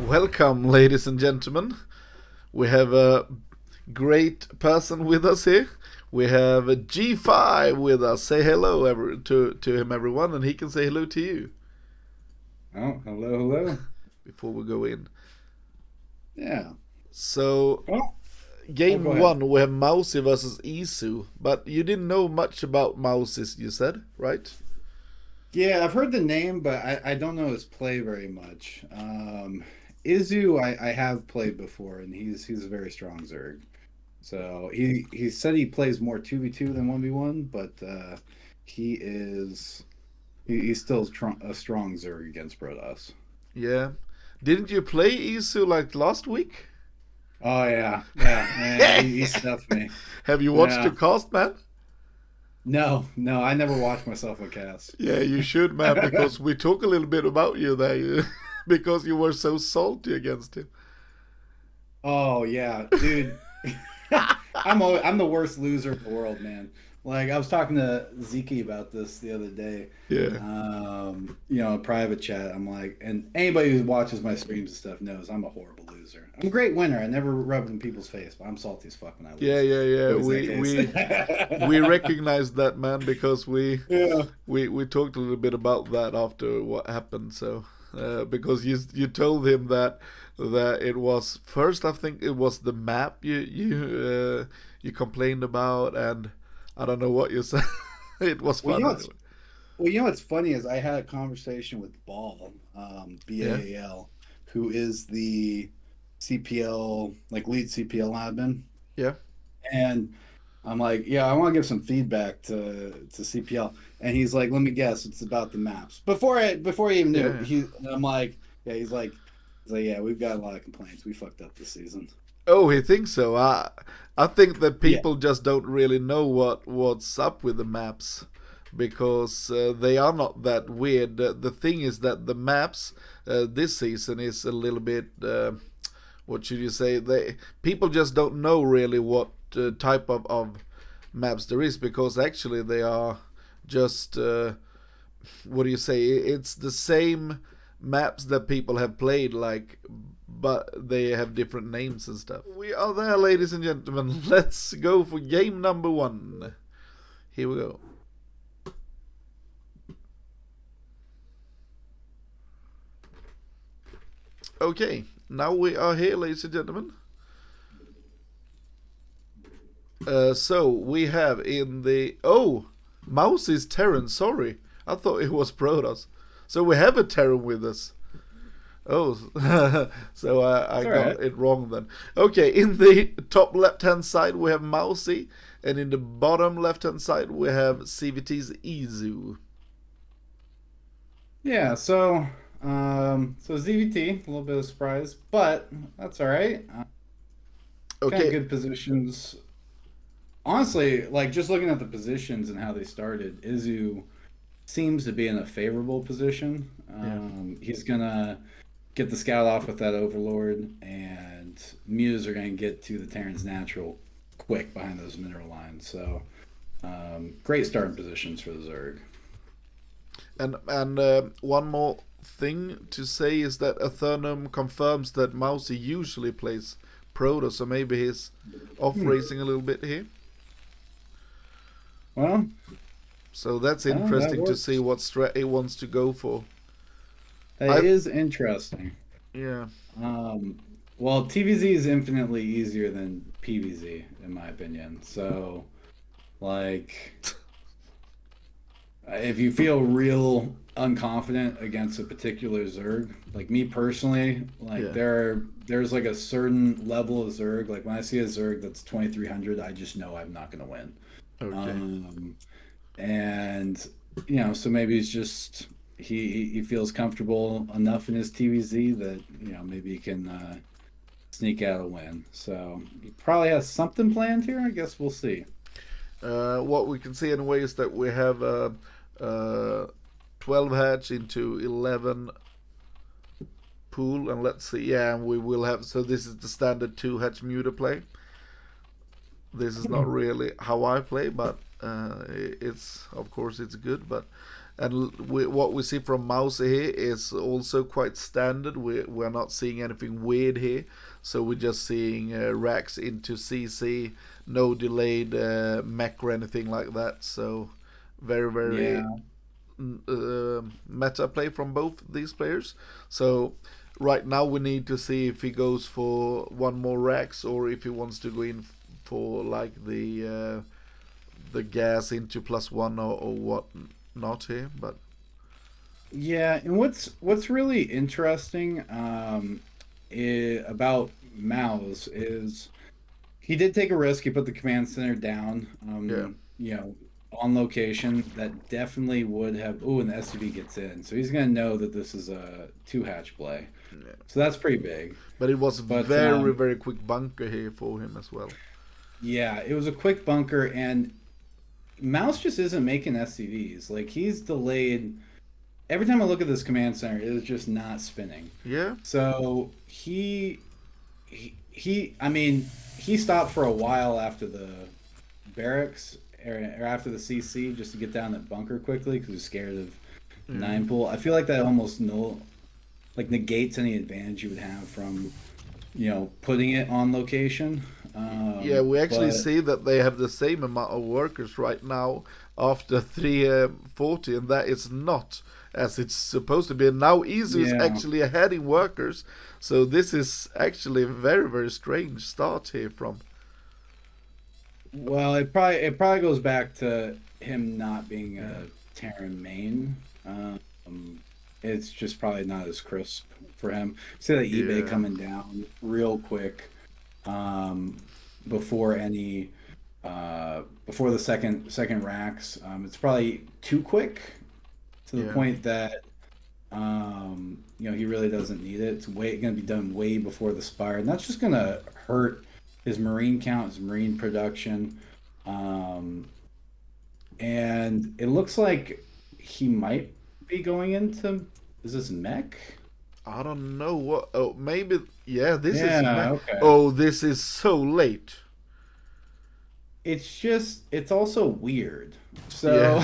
Welcome, ladies and gentlemen. We have a great person with us here. We have a G5 with us. Say hello to him, everyone, and he can say hello to you. Oh, hello, hello. Before we go in. Yeah. So, Oh, game go ahead. one, we have Mouzi versus Izu. But you didn't know much about Mouzi, you said, right? Yeah, I've heard the name, but I don't know his play very much. Izu, I have played before, and he's a very strong Zerg. So he said he plays more 2v2 than 1v1, but he's still a strong Zerg against Protoss. Yeah. Didn't you play Izu like last week? Oh yeah. He stuffed me. Have you watched the Yeah. cast, man? No, I never watched myself on cast. Yeah, you should, man, because we talk a little bit about you there, because you were so salty against him. Oh yeah, dude. I'm the worst loser in the world, man. Like I was talking to Zeke about this the other day. Yeah, A private chat. I'm like, and anybody who watches my streams and stuff knows I'm a horrible loser. I'm a great winner. I never rub it in people's face, but I'm salty as fuck when I yeah, lose. yeah, yeah. Always that We case. recognize that, man, because Yeah. we talked a little bit about that after what happened. So because you told him that it was first, I think it was the map you complained about, and I don't know what you said. It was Well, fun anyway. what's funny is I had a conversation with Ball, Yeah, BAL, who is the CPL, like lead CPL admin. yeah, And I'm like, yeah, I want to give some feedback to CPL. And he's like, let me guess, it's about the maps. Before he even knew, yeah. I'm like, yeah, he's like, yeah, we've got a lot of complaints. We fucked up this season. Oh, he thinks so. I think that Yeah. people just don't really know what's up with the maps because they are not that weird. The thing is that the maps this season is a little bit what should you say? They people just don't know really what type of maps there is because actually they are just what do you say? It's the same maps that people have played, like, but they have different names and stuff. We are there, ladies and gentlemen. Let's go for game number one. Here we go. Okay, now we are here, ladies and gentlemen. So we have in the Mouzi's Terran. Sorry, I thought it was Protoss. So we have a Terran with us. Oh, so I It's all got right. it wrong then. Okay, in the top left hand side we have Mouzi, and in the bottom left hand side we have CVT's Izu. Yeah, so ZVT, a little bit of surprise, but that's all right. Kind of Okay, good positions. Honestly, like just looking at the positions and how they started, Izu seems to be in a favorable position. yeah. He's gonna get the scout off with that Overlord, and Muse are gonna get to the Terran's natural quick behind those mineral lines. So great starting positions for the Zerg. And one more thing to say is that Athernum confirms that Mouzi usually plays Proto, so maybe he's off Hmm. racing a little bit here. Well, So that's that interesting to see works. what strat he wants to go for. That I is interesting. Yeah. Um, well, TVZ is infinitely easier than PVZ, in my opinion. So, like, if you feel real unconfident against a particular Zerg, like me personally, like Yeah. there's like a certain level of Zerg. Like when I see a Zerg that's 2300, I just know I'm not gonna win. Okay. Um, and so maybe he's just he feels comfortable enough in his TVZ that maybe he can sneak out a win. So he probably has something planned here. I guess we'll see. What we can see anyway is that we have uh, 12 hatch into 11 pool, and let's see. Yeah, we will have. So this is the standard 2 hatch muter play. This is not really how I play, but it's of course it's good. But And what we see from Mouzi here is also quite standard. We're not seeing anything weird here. So we're just seeing racks into CC, no delayed mech or anything like that. So very, very meta play from both these players. So right now we need to see if he goes for one more racks or if he wants to go in for like the gas into +1 or what not here. But yeah, and what's really interesting about Mouse is he did take a risk. He put the command center down. You know, on location. That definitely would have. Oh, and the SUV gets in, so he's gonna know that this is a 2-hatch play. yeah. So that's pretty big. But it was very, very quick bunker here for him as well. Yeah, it was a quick bunker, and Mouse just isn't making SCVs. Like, he's delayed. Every time I look at this command center, it is just not spinning. Yeah. So I mean, he stopped for a while after the barracks or after the CC just to get down that bunker quickly because he was scared of 9 pool. I feel like that almost negates any advantage you would have from, putting it on location. Yeah, we actually see that they have the same amount of workers right now after 340, and that is not as it's supposed to be. And now Izu is actually ahead in workers, so this is actually a very, very strange start here from. Well, it probably goes back to him not being a Terran main. It's just probably not as crisp for him. See that eBay coming down real quick before the second racks. It's probably too quick to the point that he really doesn't need it. It's going to be done way before the Spire, and that's just going to hurt his marine count, his marine production, and it looks like he might be going into. Is this mech? I don't know what. Oh, maybe. Yeah, this is mech. Okay. Oh, this is so late. It's also weird. So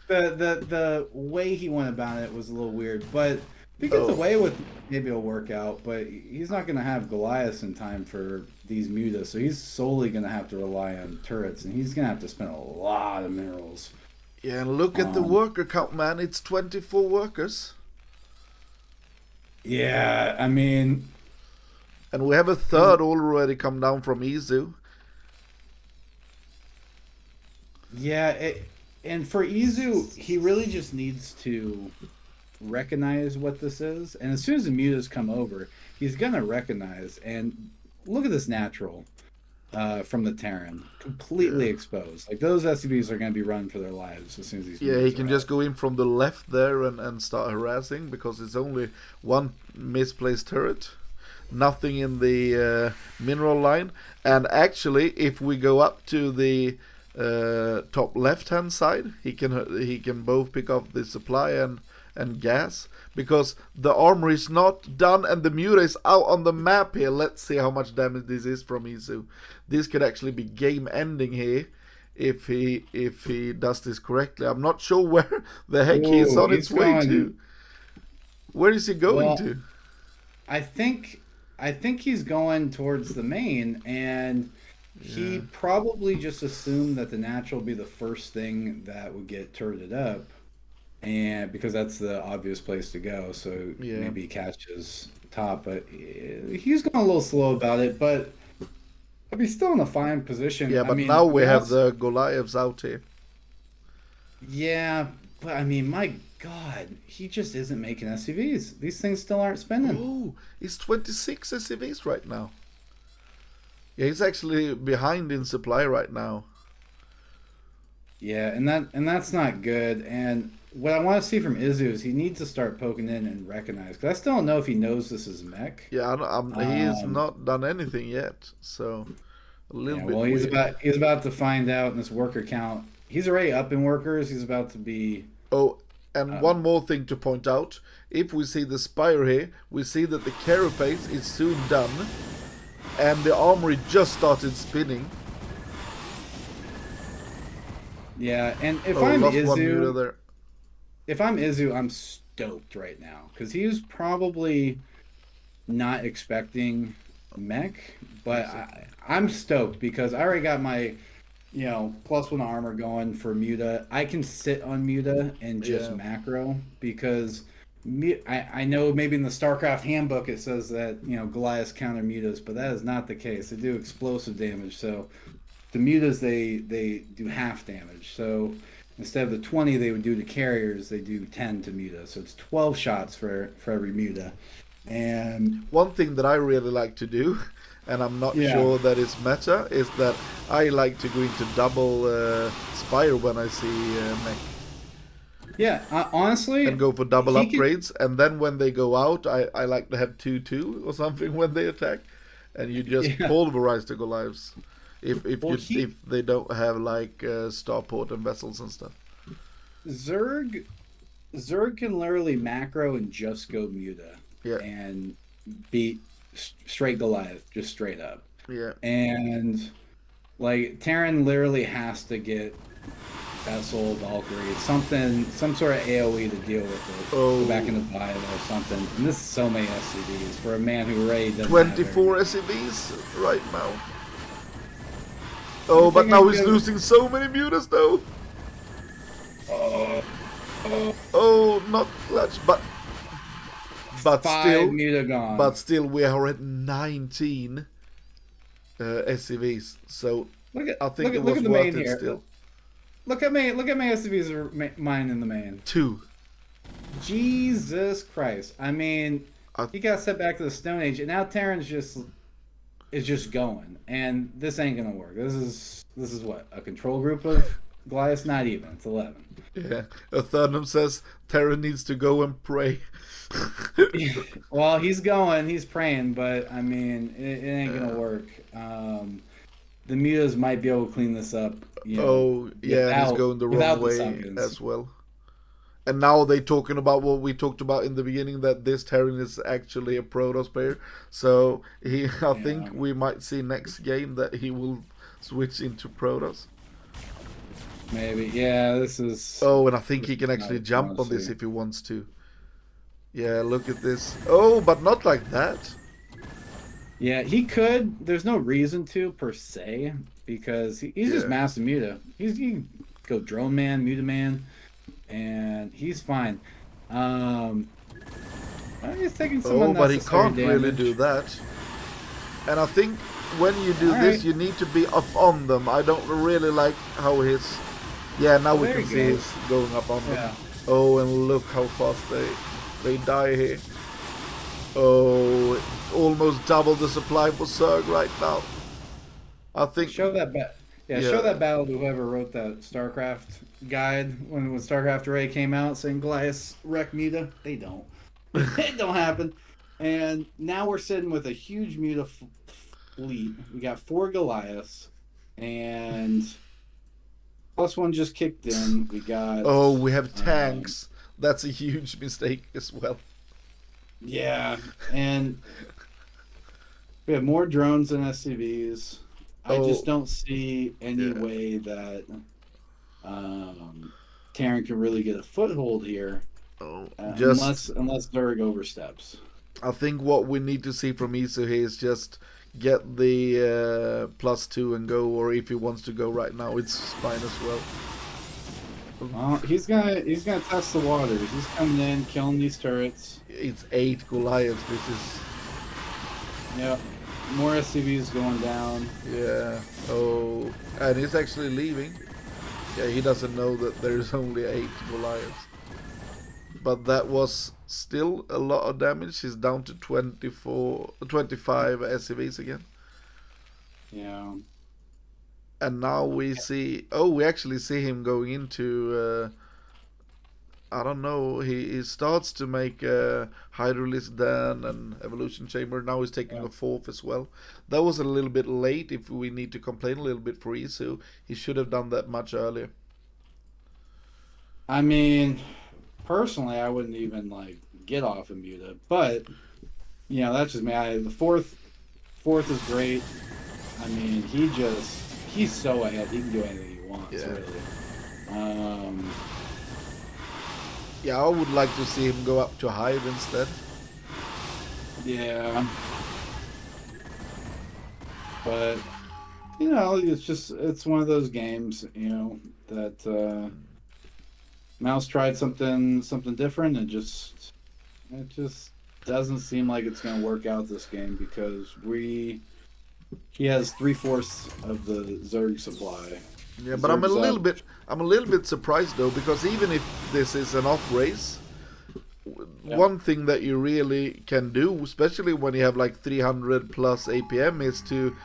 the way he went about it was a little weird, but if he gets away with it, maybe it'll work out. But he's not going to have Goliaths in time for these mutas, so he's solely going to have to rely on turrets, and he's going to have to spend a lot of minerals. Yeah, and look at the worker count, man. It's 24 workers. Yeah, I mean... And we have a third already come down from Izu. Yeah, and for Izu, he really just needs to recognize what this is. And as soon as the mutas come over, he's going to recognize. And look at this natural from the Terran. Completely exposed. Like, those SCVs are going to be running for their lives as soon as these he can just go in from the left there and start harassing because it's only one misplaced turret. Nothing in the mineral line. And actually, if we go up to the top left hand side, he can both pick up the supply and gas because the armor is not done and the muta is out on the map here. Let's see how much damage this is from Izu. This could actually be game ending here if he does this correctly. I'm not sure where the heck he is on its way to. Where is he going to? I think he's going towards the main, and he probably just assumed that the natural would be the first thing that would get turreted up, and because that's the obvious place to go. So maybe he catches top, but he's going a little slow about it. But he's still in a fine position. Yeah, but now we have the Goliaths out here. Yeah, but I mean, my God, he just isn't making SCVs. These things still aren't spinning. Oh, it's 26 SCVs right now. Yeah, he's actually behind in supply right now. Yeah, and that's not good. And what I want to see from Izu is he needs to start poking in and recognize. Because I still don't know if he knows this is mech. Yeah, he has not done anything yet. So a little bit. Well, he's about to find out in this worker count. He's already up in workers. He's about to be. Oh, and one more thing to point out: if we see the Spire here, we see that the carapace is soon done. And the armory just started spinning. Yeah, and if I'm Izu, if I'm Izu, I'm stoked right now because he was probably not expecting mech, but I'm stoked because I already got my +1 armor going for Muta. I can sit on Muta and just macro because I know maybe in the Starcraft handbook it says that Goliaths counter Mutas, but that is not the case. They do explosive damage, so the Mutas they do half damage. So instead of the 20 they would do to carriers, they do 10 to Muta. So it's 12 shots for every Muta. And one thing that I really like to do, and I'm not sure that it's meta, is that I like to go into double Spire when I see mech. Yeah, honestly, and go for double upgrades, and then when they go out, I like to have 2/2 or something when they attack, and you just pulverize the Goliaths if they don't have like starport and vessels and stuff. Zerg can literally macro and just go Muta and beat straight Goliath, just straight up. Yeah. And like Terran literally has to get Vessel, Valkyrie, some sort of AoE to deal with it. Go back into Bio or something. And this is so many SCVs for a man who already doesn't 24 SCVs right now. Oh, but now he's losing so many mutas though. Oh, not clutch, but still, muta gone. But still, we are at 19 SCVs. So I think it was worth it still. Look at me SCVs are mine in the main. 2. Jesus Christ! I mean, he got set back to the Stone Age, and now Terran's just going, and this ain't gonna work. This is what, a control group of Goliaths? Not even. It's 11. Yeah. Athernum says Terran needs to go and pray. Well, he's going, he's praying, but I mean, it ain't gonna work. The mutas might be able to clean this up. He's going the wrong way as well. And now they're talking about what we talked about in the beginning, that this Terran is actually a Protoss player. So I think we might see next game that he will switch into Protoss. Maybe, yeah. This is. Oh, and I think he can actually jump on this if he wants to. Yeah, look at this. Oh, but not like that. Yeah, he could. There's no reason to per se because he's just massive muta. He can go drone man, muta man, and he's fine. He's taking some unnecessary but he can't damage. really do that. And I think when you do this, you need to be up on them. I don't really like how his. Yeah, now we can see he's going up on them. Yeah. Oh, and look how fast they die here. Oh, almost double the supply for Zerg right now. I think. Show that show that battle to whoever wrote that StarCraft guide when StarCraft Array came out saying Goliaths wreck muta. They don't. It don't happen. And now we're sitting with a huge muta fleet. We got 4 Goliaths, and +1 just kicked in. We got. Oh, we have tanks. That's a huge mistake as well. Yeah, and we have more drones than SCVs. I just don't see any way that Terran can really get a foothold here, unless Zerg oversteps. I think what we need to see from Izu here is just get the +2 and go, or if he wants to go right now, it's fine as well. He's gonna test the waters. He's coming in, killing these turrets. It's 8 Goliaths. This is. Yeah, more SCVs going down. Yeah. Oh, and he's actually leaving. Yeah, he doesn't know that there's only 8 Goliaths. But that was still a lot of damage. He's down to 25 SCVs again. Yeah. And now we see. Oh, we actually see him going into. I don't know. He starts to make a Hydrolysis Den and Evolution Chamber. Now he's taking a 4th as well. That was a little bit late. If we need to complain a little bit for Izu, he should have done that much earlier. I mean, personally, I wouldn't even get off of muta, but that's just me. The fourth is great. I mean, he's so ahead. He can do anything he wants, really. Yeah, I would like to see him go up to Hive instead. Yeah. But you know, it's one of those games, you know, that Mouse tried something different and it just doesn't seem like it's gonna work out this game because he has 3/4 of the Zerg supply. Yeah, but Zerg's up. I'm a little bit surprised though, because even if this is an off race, Yeah. one thing that you really can do, especially when you have like 300 plus APM, is to,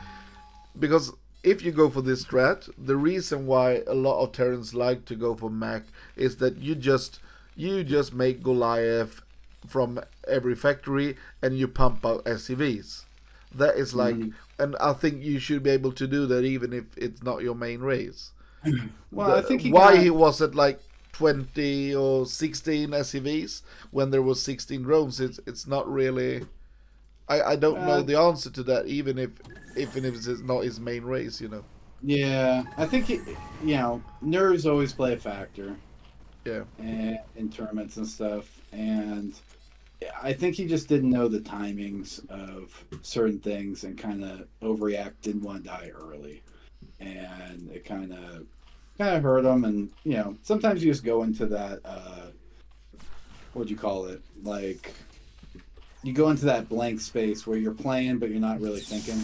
because if you go for this strat, the reason why a lot of Terrans like to go for Mac is that you just make Goliath from every factory and you pump out SCVs. That is like, and I think you should be able to do that even if it's not your main race. Well, I think He was at like 20 or 16 SCVs when there was 16 drones. It's not really. I don't know the answer to that, even if it's not his main race, you know. Yeah, I think you know, nerves always play a factor. Yeah. And in tournaments and stuff, and I think he just didn't know the timings of certain things and kind of overreact, didn't want to die early, and it kind of hurt him. And you know, sometimes you just go into that what'd you call it, like you go into that blank space where you're playing but you're not really thinking,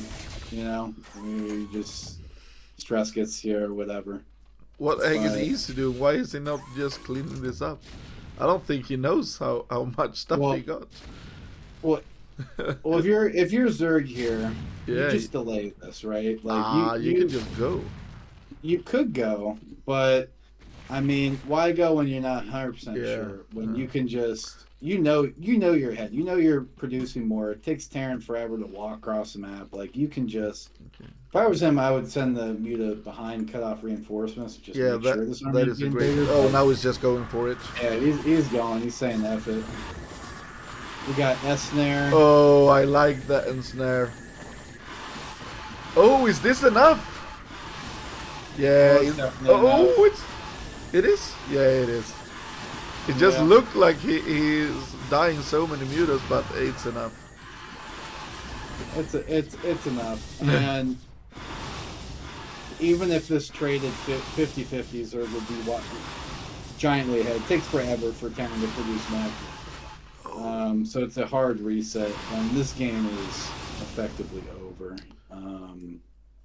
you know, you just stress gets here or whatever. What the heck is But Easy doing? Why is he not just cleaning this up? I don't think he knows how much stuff he got. well, well, if you're Zerg here, Yeah. you just delay this, right? Like you can just go. you could go, but I mean, why go when you're not 100% Yeah. sure? When you can just you know your head, you know you're producing more. It takes Terran forever to walk across the map. Like you can just. Okay. If I was him, I would send the Muta behind, cut off reinforcements, just Yeah, make sure this that army is a gets great. bigger. Oh, now he's just going for it. Yeah, he's going. He's saying F it. We got S-Snare. Oh, I like that ensnare. Oh, is this enough? Yeah. it's definitely enough. It is. Yeah, it is. It just looked like he's dying so many mutas, but it's enough. It's enough. And even if this traded 50-50s, or would be what giantly ahead. It takes forever for Terran to produce map. So it's a hard reset, and this game is effectively over.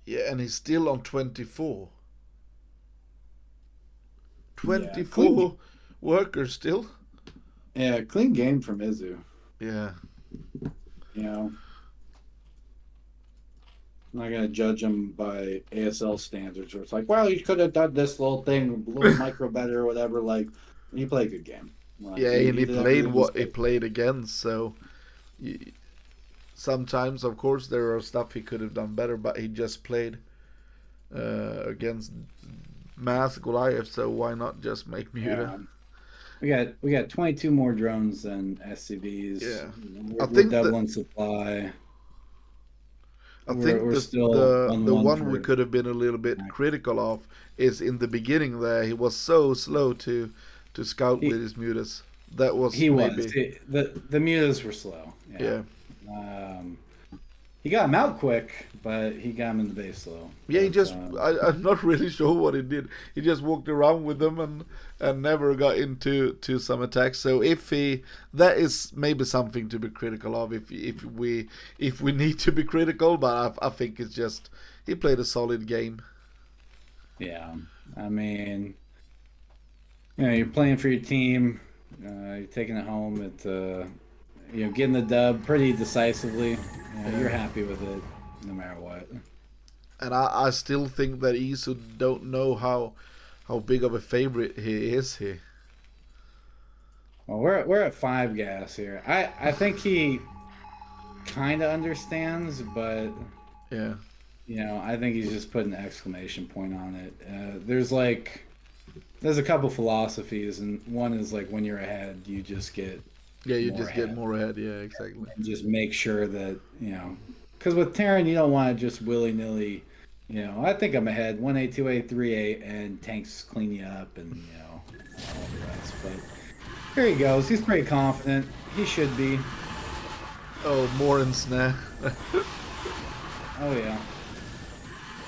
Yeah, and he's still on 24. 24 workers still. Yeah, clean game from Izu. Yeah. You know, I'm not gonna judge him by ASL standards, where it's like, well, you could have done this little thing, a little micro better or whatever. Like, he played a good game. Like, Yeah, and he played what he good. played against, so sometimes, of course, there are stuff he could have done better, but he just played against Mass Goliath, so why not just make Muta? We got 22 more drones than SCVs. Yeah, we're doubling supply. I think we're the one we could have been a little bit critical of is in the beginning there. He was so slow to scout with his mutas. That was the mutas were slow. Yeah. He got him out quick, but he got him in the base slow. Yeah, he just I'm not really sure what he did. He just walked around with them and never got into some attacks. So that is maybe something to be critical of if we need to be critical, but I think it's just he played a solid game. Yeah. I mean, you know, you're playing for your team, you're taking it home at you know, getting the dub pretty decisively. You know, you're happy with it no matter what. And I still think that Isu don't know how big of a favorite he is here. Well, we're at 5 gas here. I think he kind of understands, but yeah, you know, I think he's just putting an exclamation point on it. There's a couple philosophies, and one is like when you're ahead, you just get get more ahead. Yeah, exactly. And just make sure that, you know, because with Terran, you don't want to just willy-nilly, you know, I think I'm ahead 1A, 2A, 3A, and tanks clean you up and, you know, all the rest. But Here he goes. He's pretty confident. He should be. Oh, more in snare. Oh yeah.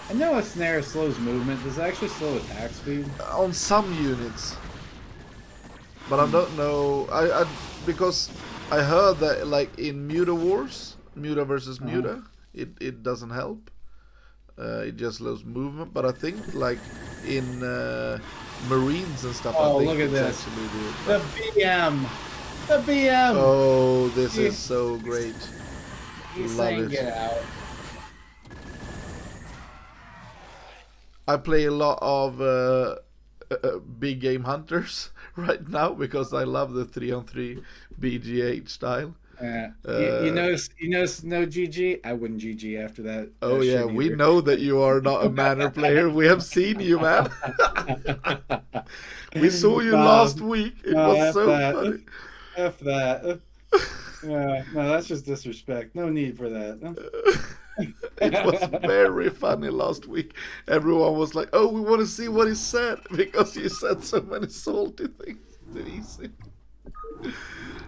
I know a snare slows movement. Does it actually slow attack speed? On some units. But I don't know. I because I heard that like in Muta Wars, Muta versus Muta, it doesn't help. It just slows movement. But I think like in Marines and stuff, I think look at it's this. actually good. The BM. The BM. Oh, this is so great. He's Love saying it. get out. I play a lot of big game hunters right now because I love the 3-on-3 BGH style. You notice no GG? I wouldn't GG after that. Oh yeah, we know that you are not a manner player. We have seen you, man. We saw you last week. It was so funny. F that. Yeah, no, that's just disrespect. No need for that. It was very funny last week. Everyone was like, "Oh, we want to see what he said," because you said so many salty things to Easy.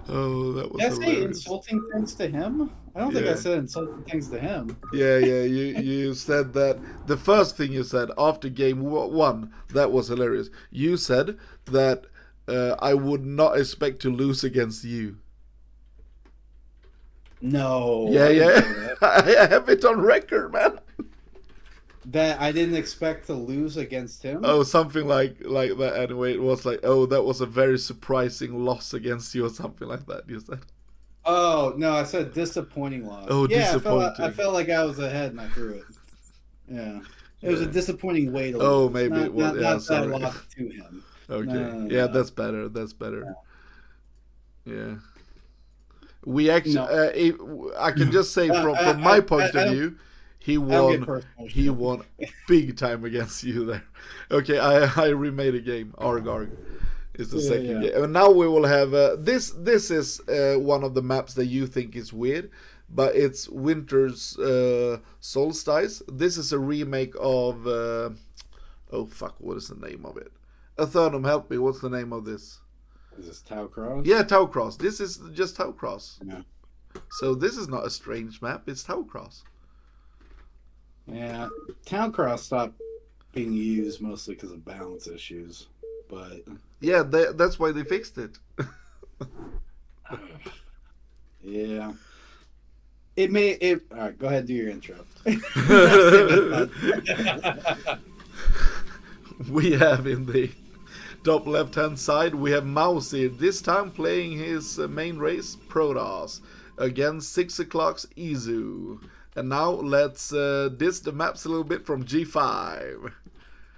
Oh, that was hilarious. Did I say insulting things to him? I don't think I said insulting things to him. Yeah. You said that the first thing you said after game 1, that was hilarious. You said that I would not expect to lose against you. No. Yeah. I have it on record, man. That I didn't expect to lose against him? Oh, something like that. Anyway, it was like, oh, that was a very surprising loss against you or something like that, you said. Oh, no, I said disappointing loss. Oh, yeah, disappointing. I felt like I was ahead and I threw it. Yeah. It was a disappointing way to lose. Oh, maybe it was. Not sorry. that I lost to him. Okay. No. Yeah, that's better. Yeah. We actually, I can just say from my point of view, he won big time against you there. Okay, I remade a game. Arg is the second game, and now we will have this is one of the maps that you think is weird, but it's Winter's Solstice. This is a remake of oh fuck, what is the name of it? Athernum, help me. What's the name of this? Is this Tau Cross? Yeah, Tau Cross. This is just Tau Cross. Yeah. So this is not a strange map. It's Tau Cross. Yeah, Tau Cross stopped being used mostly because of balance issues, but yeah, that's why they fixed it. Yeah, it may. All right, go ahead and do your intro. We have in the top left hand side, we have Mouzi, this time playing his main race Protoss against 6 o'clock's Izu. And now let's diss the maps a little bit from G5.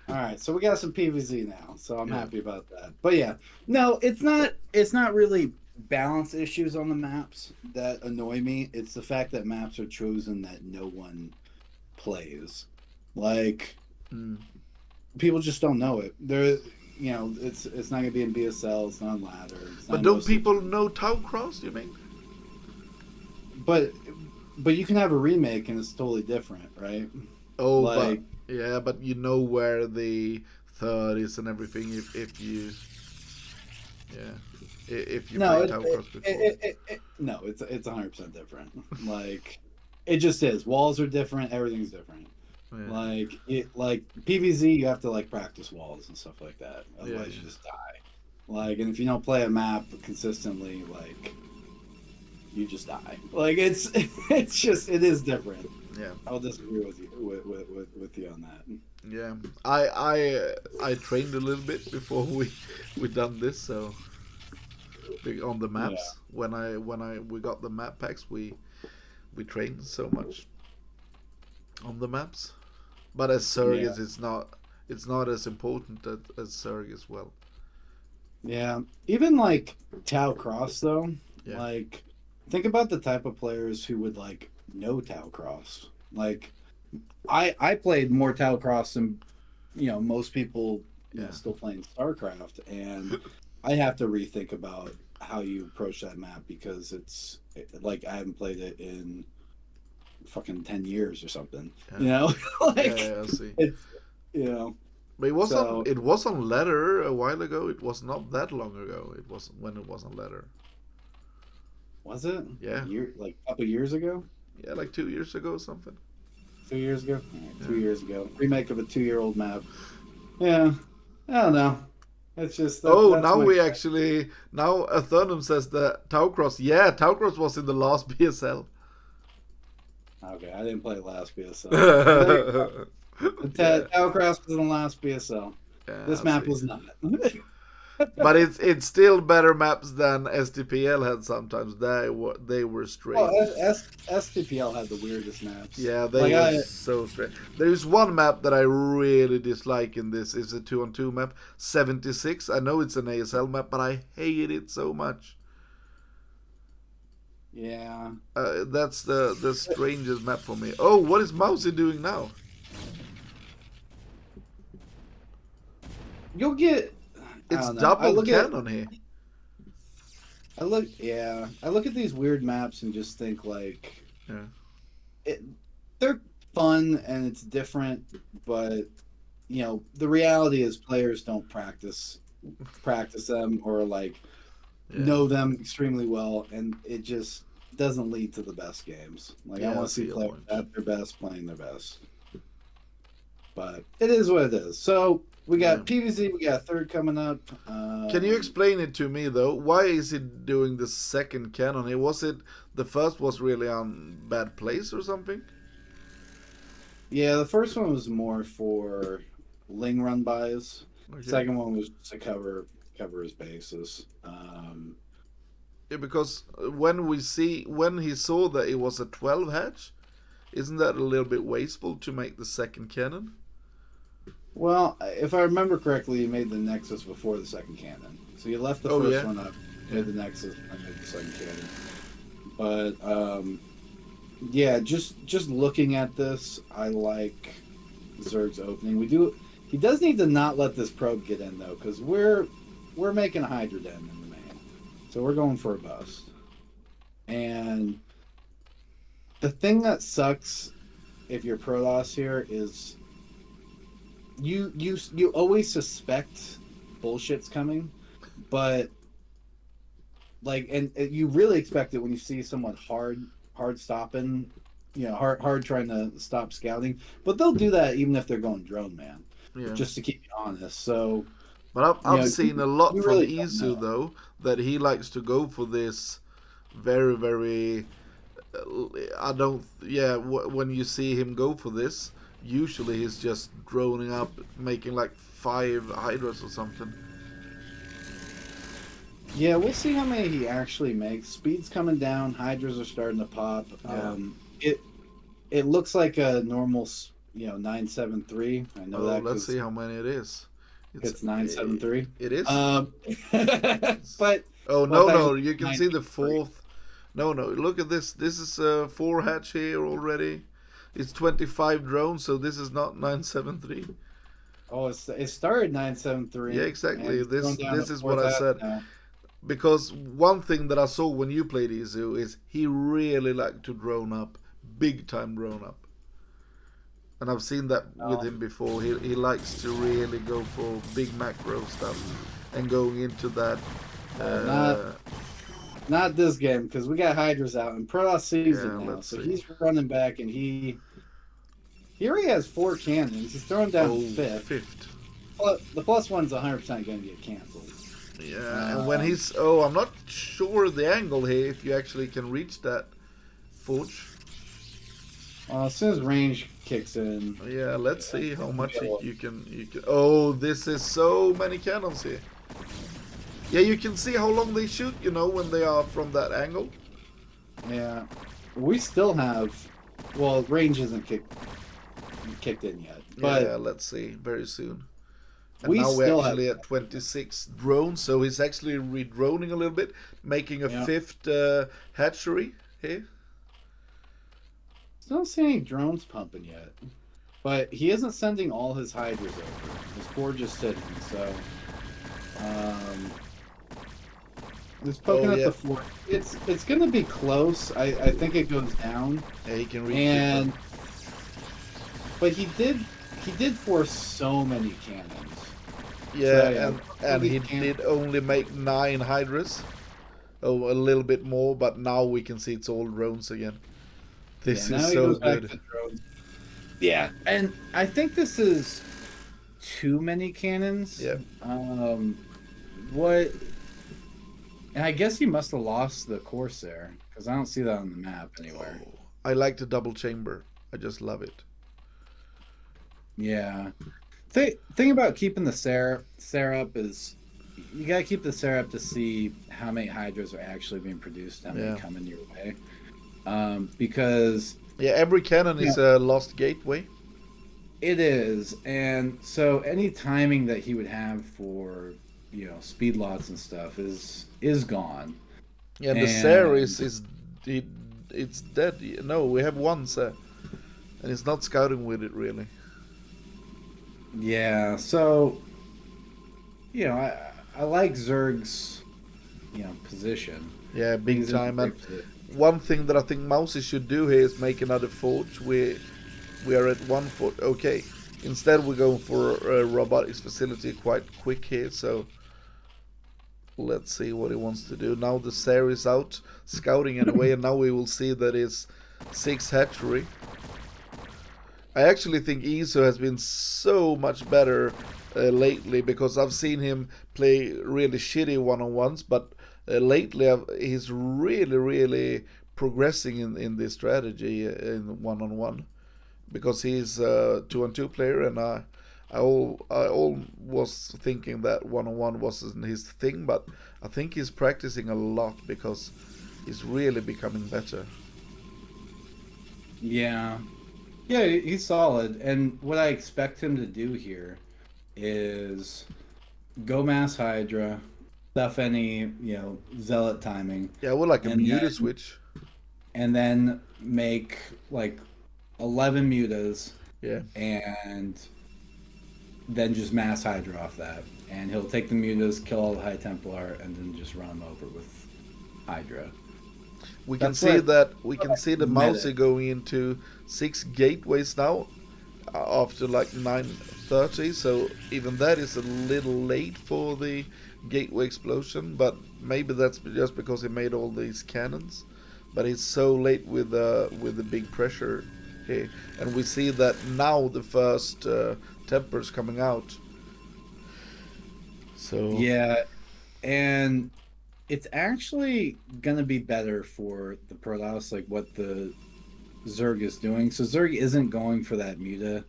Alright, so we got some PvZ now, so I'm happy about that. But yeah, no, it's not really balance issues on the maps that annoy me. It's the fact that maps are chosen that no one plays. Like, people just don't know it. They're, you know, it's not gonna be in BSL. It's not on ladder. But don't people know Tau Cross? You mean? But you can have a remake and it's totally different, right? Oh, like, but you know where the third is and everything if you play Tau Cross before. No, it's 100% different. Like, it just is. Walls are different. Everything's different. Yeah. Like PvZ, you have to like practice walls and stuff like that. Otherwise, you just die. Like, and if you don't play a map consistently, like, you just die. Like, it is different. Yeah, I'll disagree with you with you on that. Yeah, I trained a little bit before we done this, so on the maps when we got the map packs, we trained so much on the maps. But as Zerg it's not as important as Zerg as well. Yeah, even like Tau Cross though. Yeah. Like, think about the type of players who would like know Tau Cross. Like, I played more Tau Cross than most people still playing Starcraft, and I have to rethink about how you approach that map because it's like I haven't played it in fucking 10 years or something. Like, I see. It's But it was So on. It was on letter a while ago. It was not that long ago. It was when it was on letter. was it Yeah. like a couple years ago? Yeah, like 2 years ago or something. 2 years ago? Yeah. 2 years ago. Remake of a 2-year-old map. Yeah. I don't know. It's just Oh, that's now my we actually now Athernum says that Taucross. Yeah, Taucross was in the last BSL. okay. I didn't play last BSL. Well, there you go. Yeah, Starcraft was in the last BSL. yeah, This I map see. was not. But it's still better maps than STPL had sometimes. They were Well, strange. STPL had the weirdest maps. Yeah, they Like were so strange. There's one map that I really dislike in this. It's a 2-on-2 map, 76. I know it's an ASL map, but I hate it so much. yeah. That's the strangest map for me. Oh, what is Mouzi doing now? You'll get. I It's don't know. double cannon here. I look at these weird maps and just think like, Yeah. they're fun and it's different, but the reality is players don't practice them or like know them extremely well, and it just doesn't lead to the best games. Like I want to see players at their best playing their best, but it is what it is. So we got PVZ, we got third coming up. Can you explain it to me though? Why is he doing the second cannon here? Was it the first was really on bad place or something? Yeah, the first one was more for Ling run buys. Okay. Second one was to cover his bases. Yeah, because when he saw that it was a 12 hatch, isn't that a little bit wasteful to make the second cannon? Well, if I remember correctly, you made the Nexus before the second cannon. So you left the first one up, made the Nexus, and made the second cannon. But yeah, just looking at this, I like Zerg's opening. He does need to not let this probe get in though, because we're making a Hydra Den in the main, so we're going for a bust. And the thing that sucks if you're Protoss here is you always suspect bullshit's coming, but like, and you really expect it when you see someone hard stopping, hard trying to stop scouting. But they'll do that even if they're going drone man, just to keep you honest. So, but I've seen a lot from really Izu though that he likes to go for this very very. When you see him go for this, usually he's just droning up, making like 5 Hydras or something. Yeah, we'll see how many he actually makes. Speed's coming down. Hydras are starting to pop. Yeah. It looks like a normal, 973. I know that. Let's see how many it is. It's 973. It is. But no, you can see the fourth. No, look at this. This is a 4 hatch here already. It's 25 drones, so this is not 973. Oh, it started 973. Yeah, exactly. This is what I said. Now. Because one thing that I saw when you played Izu is he really liked to drone up, big time drone up. And I've seen that with him before. He likes to really go for big macro stuff and going into that. Not this game, because we got Hydras out and Protoss sees it now. So he's running back and he already has 4 cannons. He's throwing down fifth. The +1's 100% going to get canceled. Yeah, and when he's... I'm not sure the angle here, if you actually can reach that forge. As soon as range kicks in... Yeah, let's see how much you can... Oh, this is so many cannons here. Yeah, you can see how long they shoot, when they are from that angle. Yeah. We still have... Well, range isn't kicked in yet. But yeah, let's see. Very soon. And now we're actually at 26 drones, so he's actually re-droning a little bit, making a 5th hatchery here. Still don't see any drones pumping yet. But he isn't sending all his Hydras over. His forge is sitting, so... He's poking at the forge. It's going to be close. I think it goes down. Yeah, he can reach it. But he did he did force so many cannons. Yeah, So, yeah, and he did only make 9 Hydras. Oh, a little bit more, but now we can see it's all drones again. This is now he so goes back good. to drones. Yeah, and I think this is too many cannons. Yeah. What? And I guess he must have lost the Corsair because I don't see that on the map anywhere. Oh, I like the double chamber. I just love it. Yeah. Thing about keeping the Sarah up is you gotta keep the Sarah up to see how many Hydras are actually being produced, how many coming your way. Because yeah, every cannon is a lost gateway. It is, and so any timing that he would have for speed lots and stuff is gone. Yeah, and the Sarah it's dead. No, we have one Sarah, and it's not scouting with it really. Yeah, so I like Zerg's position. Yeah, big time. And one thing that I think Mouzi should do here is make another forge. We are at 1 foot. Okay, instead we're going for a robotics facility quite quick here. So let's see what he wants to do. Now the Sarah is out scouting anyway, and now we will see that it's 6 hatchery. I actually think Izu has been so much better lately because I've seen him play really shitty one-on-ones, but lately he's really progressing in this strategy in one-on-one because he's a 2-on-2 player, and I all was thinking that one-on-one wasn't his thing, but I think he's practicing a lot because he's really becoming better. Yeah. Yeah, he's solid. And what I expect him to do here is go mass Hydra, stuff any, zealot timing. Yeah, well, like a muta switch. And then make like 11 mutas. Yeah. And then just mass Hydra off that. And he'll take the mutas, kill all the High Templar, and then just run them over with Hydra. We can see the Mouzi going into 6 gateways now after like 9:30, so even that is a little late for the gateway explosion, but maybe that's just because he made all these cannons, but he's so late with the big pressure here, and we see that now the first Tempers coming out. So yeah, and it's actually going to be better for the Protoss, like what the Zerg is doing. So Zerg isn't going for that muta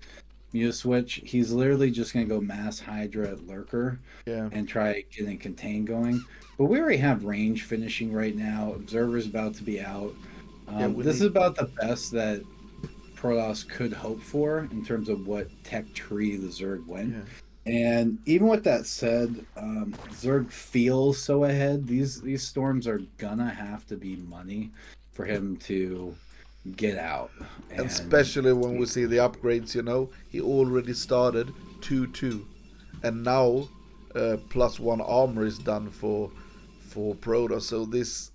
switch. He's literally just going to go mass Hydra at Lurker and try getting Contain going. But we already have range finishing right now. Observer's about to be out. This is about the best that Protoss could hope for in terms of what tech tree the Zerg went. Yeah. And even with that said, Zerg feels so ahead. These storms are gonna have to be money for him to get out. And especially when we see the upgrades, he already started 2-2, and now +1 armor is done for Protoss. So this,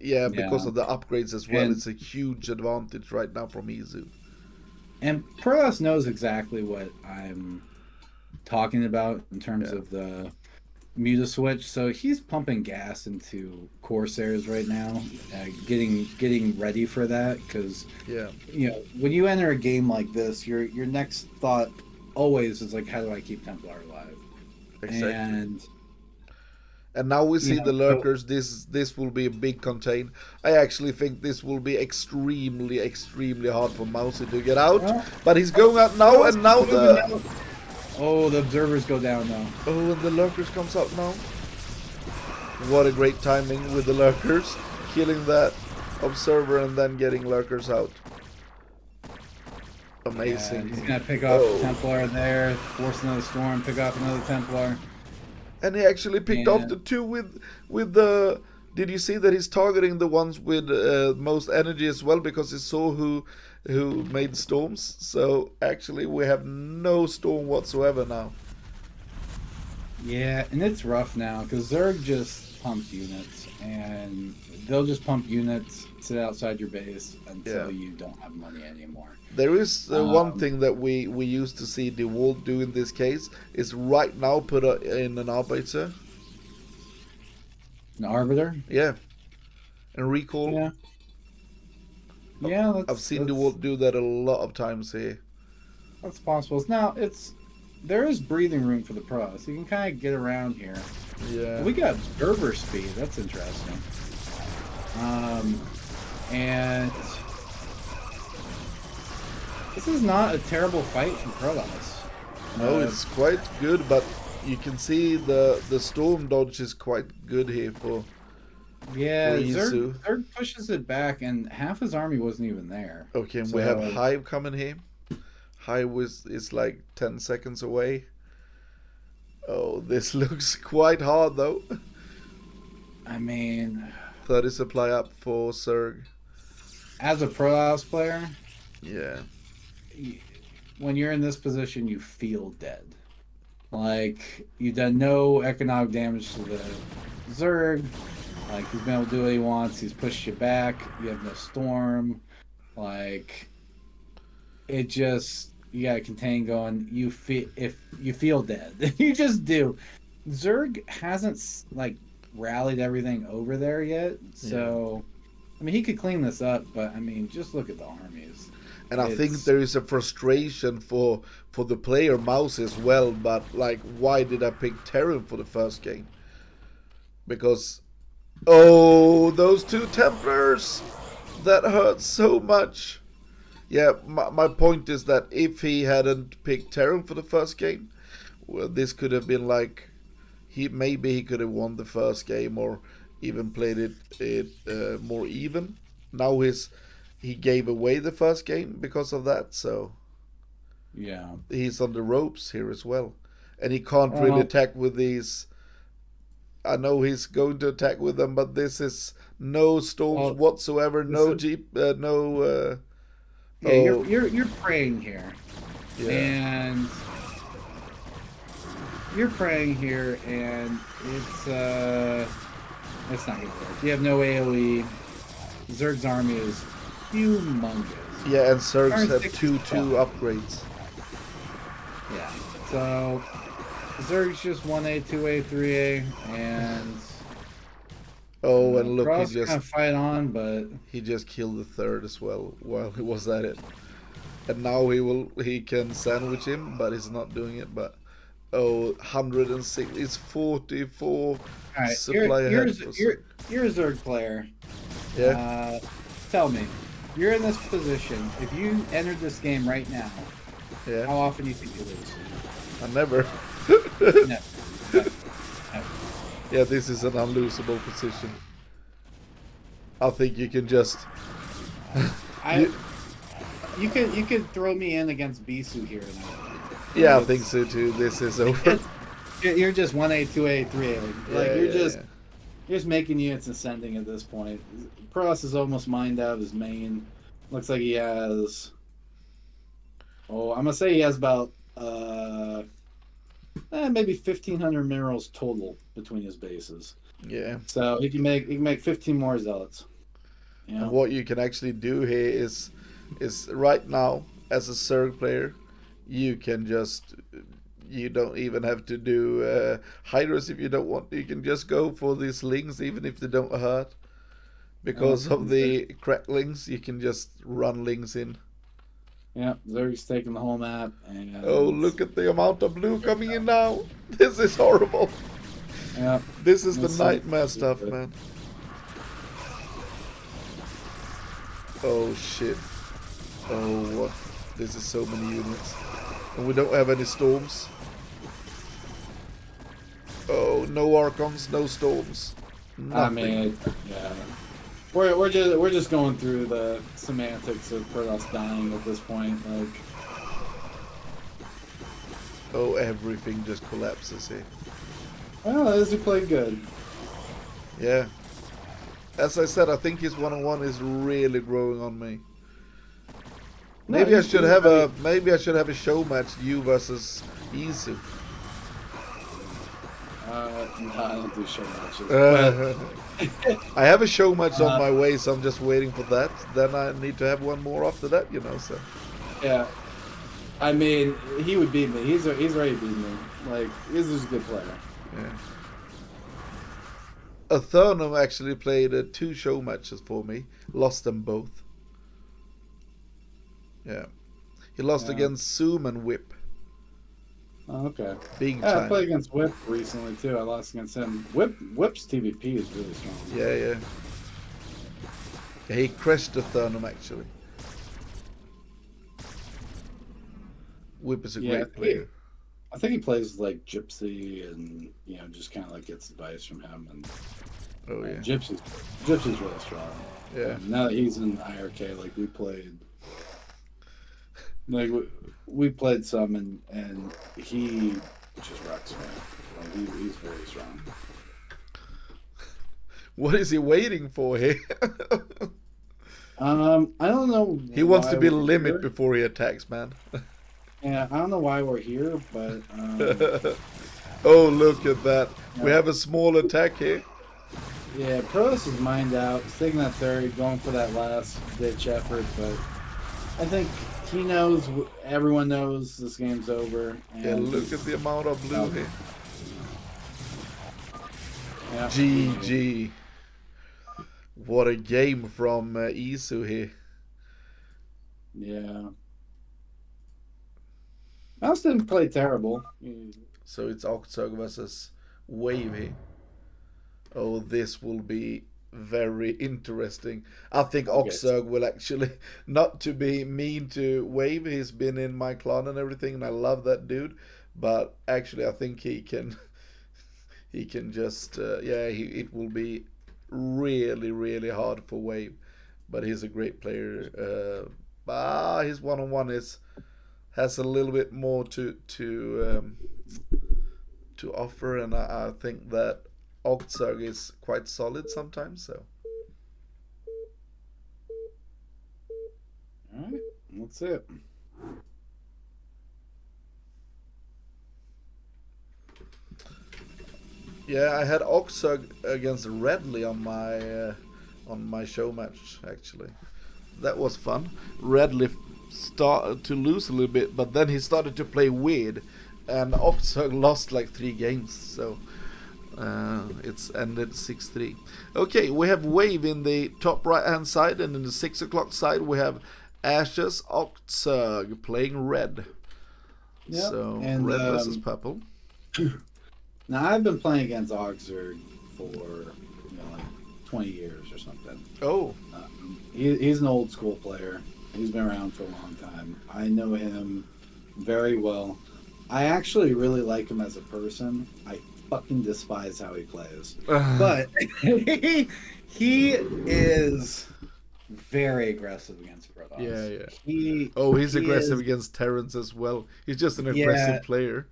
because of the upgrades as well, it's a huge advantage right now from Izu. And Protoss knows exactly what I'm talking about in terms of the muta switch. So he's pumping gas into Corsairs right now, getting ready for that, because when you enter a game like this, your next thought always is like, how do I keep Templar alive? Exactly. And now we see the Lurkers. This will be a big contain. I actually think this will be extremely hard for Mouzi to get out, but he's going out now, and now the Observers go down now. Oh, and the Lurkers comes up now. What a great timing with the Lurkers. Killing that Observer and then getting Lurkers out. Amazing. Yeah, he's going to pick off the Templar there, force another storm, pick off another Templar. And he actually picked off the 2 with the... Did you see that he's targeting the ones with most energy as well, because he saw who made storms? So actually we have no storm whatsoever now. Yeah, and it's rough now because Zerg just pumps units, and they'll just pump units, sit outside your base Yeah. until you don't have money anymore. There is one thing that we used to see DeWalt do in this case is right now put in an arbiter. An Arbiter? Yeah. And recall. Yeah. Yeah, I've seen DeWalt do that a lot of times here. that's possible. Now there is breathing room for the pros. You can kind of get around here. Yeah. We got observer speed. That's interesting. And this is not a terrible fight from Protoss. No, it's quite good, but you can see the storm dodge is quite good here for Zerg pushes it back, and half his army wasn't even there. Okay, and we have Hive coming here. Hive is like 10 seconds away. Oh, this looks quite hard though. I mean, 30 supply up for Zerg. As a Protoss player, yeah, when you're in this position, you feel dead. Like, you've done no economic damage to the Zerg. Like, he's been able to do what he wants. He's pushed you back. You have no storm. Like, it just, you got to contain going. You feel dead. You just do. Zerg hasn't, like, rallied everything over there yet. So, I mean, he could clean this up, but, I mean, just look at the armies. And I think there is a frustration for the player Mouzi as well, but like, why did I pick Terran for the first game? Because, oh, those two Templars! That hurts so much. Yeah, my point is that if he hadn't picked Terran for the first game, well, this could have been like, maybe he could have won the first game or even played it more even. Now he gave away the first game because of that, so yeah, he's on the ropes here as well, and he can't really attack with these. I know he's going to attack with them, but this is no storms whatsoever, no jeep, no. You're praying here, and you're praying here, and it's not gonna work. You have no AOE. Zerg's army is humongous. Yeah, and Zergs have 2/2 upgrades. Yeah, so Zerg's just 1A, 2A, 3A, and and look, he just kind of fight on, but he just killed the third as well while he was at it, and now he can sandwich him, but he's not doing it. But 106 is 44 supply ahead. You're a Zerg player. Yeah. Tell me, you're in this position. If you entered this game right now, how often do you think you lose? I never. Never. Yeah, this is an unlosable position. I think you can just. You could throw me in against Bisu here now. Yeah, I think so too. This is over. You're just 1A, 2A, 3A. Like you're just making units ascending at this point. Protoss is almost mined out of his main. Looks like he has. Oh, I'm gonna say he has about maybe 1,500 minerals total between his bases. Yeah. So he can make 15 more zealots. Yeah. And what you can actually do here is right now as a Zerg player, you can just. You don't even have to do Hydras if you don't want. You can just go for these lings even if they don't hurt. Because of the cracklings, you can just run lings in. Yeah, Zerg's taking the whole map. And oh, look at the amount of blue coming in now. This is horrible. Yeah. This is the nightmare stuff, man. Oh, shit. Oh, what? This is so many units. And we don't have any storms. Oh, no Archons, no storms. Nothing. I mean, yeah. We're just going through the semantics of Protoss dying at this point. Like, oh, everything just collapses here. Well, Izu played good. Yeah. As I said, I think his 1-on-1 is really growing on me. Maybe I should have a show match, you versus Izu. No, I don't do show matches, Uh, but I have a show match on uh, my way, so I'm just waiting for that. Then I need to have one more after that, you know. So yeah, I mean, he would beat me. He's already beaten me. Like, he's just a good player. yeah. Athernum actually played 2 show matches for me. Lost them both. Yeah, he lost Yeah. against Zoom and Whip. Oh, okay. Big Yeah, I time. played against Whip recently too. I lost against him. Whip's TVP is really strong. Yeah, yeah. Yeah, he crashed Athernum actually. Whip is a Yeah, great player. I think he plays like Gypsy, and just kind of like gets advice from him. And Oh yeah. Gypsy's really strong. Yeah. Now that he's in IRK, like we played some, and he just rocks me. Like, he's very strong. What is he waiting for here? I don't know. He wants to why be we're limit here. before he attacks, man. Yeah, I don't know why we're here, but Oh, look at that. We yeah, have a small attack here. yeah, Protoss is mined out, taking that third, going for that last ditch effort, but I think he knows, everyone knows this game's over. And Yeah, look at the amount of blue here. Yeah. GG. What a game from Izu here. Yeah. Mouse didn't play terrible. So it's OctZerg versus Wave here. Oh, this will be very interesting. I think OctZerg will actually, not to be mean to Wave, he's been in my clan and everything, and I love that dude. But actually, I think he can just, it will be really, really hard for Wave. But he's a great player. His one-on-one has a little bit more to offer, and I think that OctZerg is quite solid sometimes. So All right, that's it. yeah, I had OctZerg against Redley on my show match actually. That was fun. Redley started to lose a little bit, but then he started to play weird, and OctZerg lost like 3 games. So it's ended 6-3. Okay, we have Wave in the top right hand side, and in the 6 o'clock side we have Ashes OctZerg playing red. Yep. So and, red versus purple. Now I've been playing against OctZerg for like 20 years or something. Oh, He's an old school player. He's been around for a long time. I know him very well. I actually really like him as a person. I fucking despise how he plays. But he is very aggressive against Protoss. Yeah. He's aggressive against Terrence as well. He's just an aggressive player.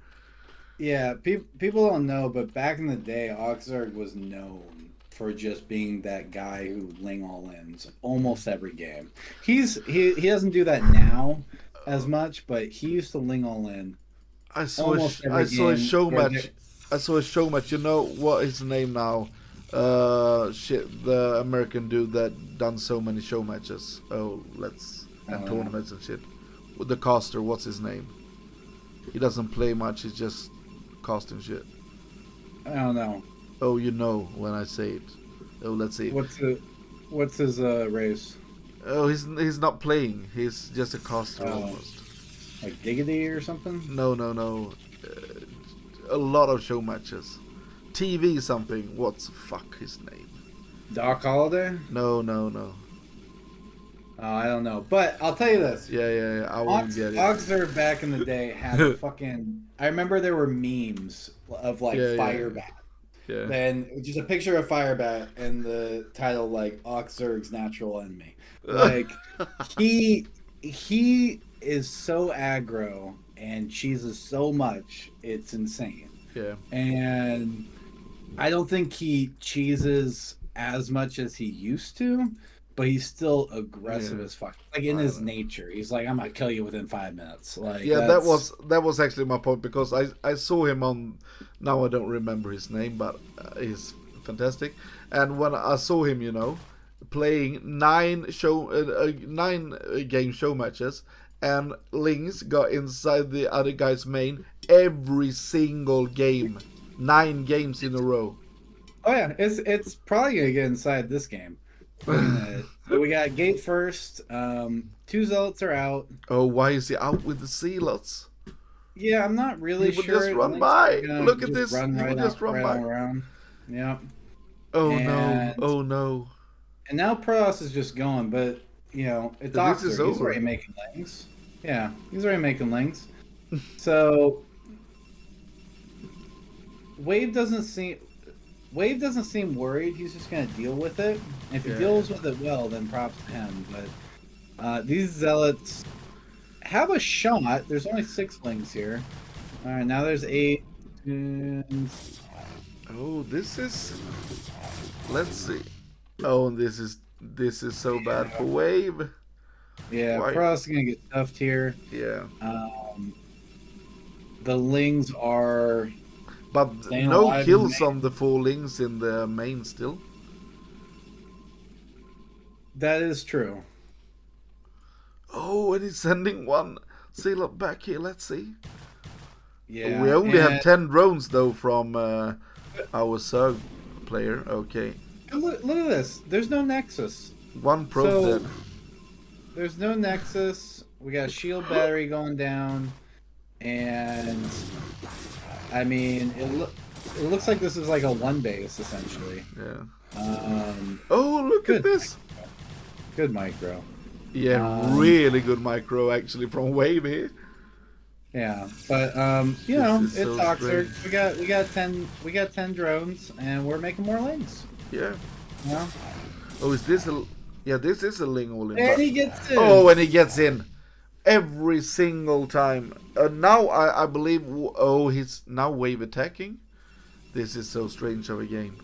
Yeah, people don't know, but back in the day, OctZerg was known for just being that guy who ling all ins almost every game. He doesn't do that now as much, but he used to ling all in. I saw a show match. I saw a show match. You know what is his name now? The American dude that done so many show matches. And tournaments and shit. With the caster, what's his name? He doesn't play much. He's just casting shit. I don't know. Oh, you know when I say it. Oh, let's see. What's his race? Oh, he's not playing. He's just a caster almost. Like Diggity or something? No. A lot of show matches. TV something. What's fuck his name? Doc Holliday? No. I don't know. But I'll tell you this. Yeah. I won't get it. OctZerg back in the day had a fucking... I remember there were memes of like Firebat. Yeah. Then just a picture of Firebat and the title like OctZerg's natural enemy. Like he is so aggro and cheeses so much, it's insane. Yeah. And I don't think he cheeses as much as he used to, but he's still aggressive Yeah. as fuck. Like in his nature, he's like, I'm gonna kill you within 5 minutes. Like Yeah, that's that was actually my point because I saw him on. Now I don't remember his name, but he's fantastic. And when I saw him, playing nine game show matches, and Lings got inside the other guy's main every single game, 9 games in a row. oh yeah, it's probably gonna get inside this game. So we got gate first. 2 zealots are out. Oh, why is he out with the zealots? Yeah, I'm not really He would sure. just run Link's by. gonna Look at just this. Run He right would just run right by. all around. Yeah. Oh And, no! Oh no! And now Protoss is just going, but it's OctZerg. He's already making lings. Yeah, he's already making lings. So Wave doesn't seem worried. He's just gonna deal with it. And if he deals with it well, then props to him. But these zealots have a shot. There's only 6 lings here. All right, now there's 8. And... Oh, this is. Let's see. Oh, this is so bad for Wave. Yeah, Protoss is gonna get stuffed here. Yeah. The lings are. But no kills on the 4 lings in the main still. That is true. Oh, and he's sending one zealot back here. Let's see. Yeah. We only have 10 drones though from our OctZerg player. Okay. Look at this. There's no Nexus. 1 probe dead. There's no Nexus. We got a shield battery going down, and I mean, it looks like this is like a 1 base essentially. Yeah. Oh, look at this. Good micro. Yeah, really good micro actually from Wave here. Yeah, but it's so OctZerg. We got 10 drones, and we're making more lings. Yeah. Yeah. Oh, is this a? Yeah, this is a ling all in. And he gets in. Oh, and he gets in every single time. Now I believe. Oh, he's now Wave attacking. This is so strange of a game.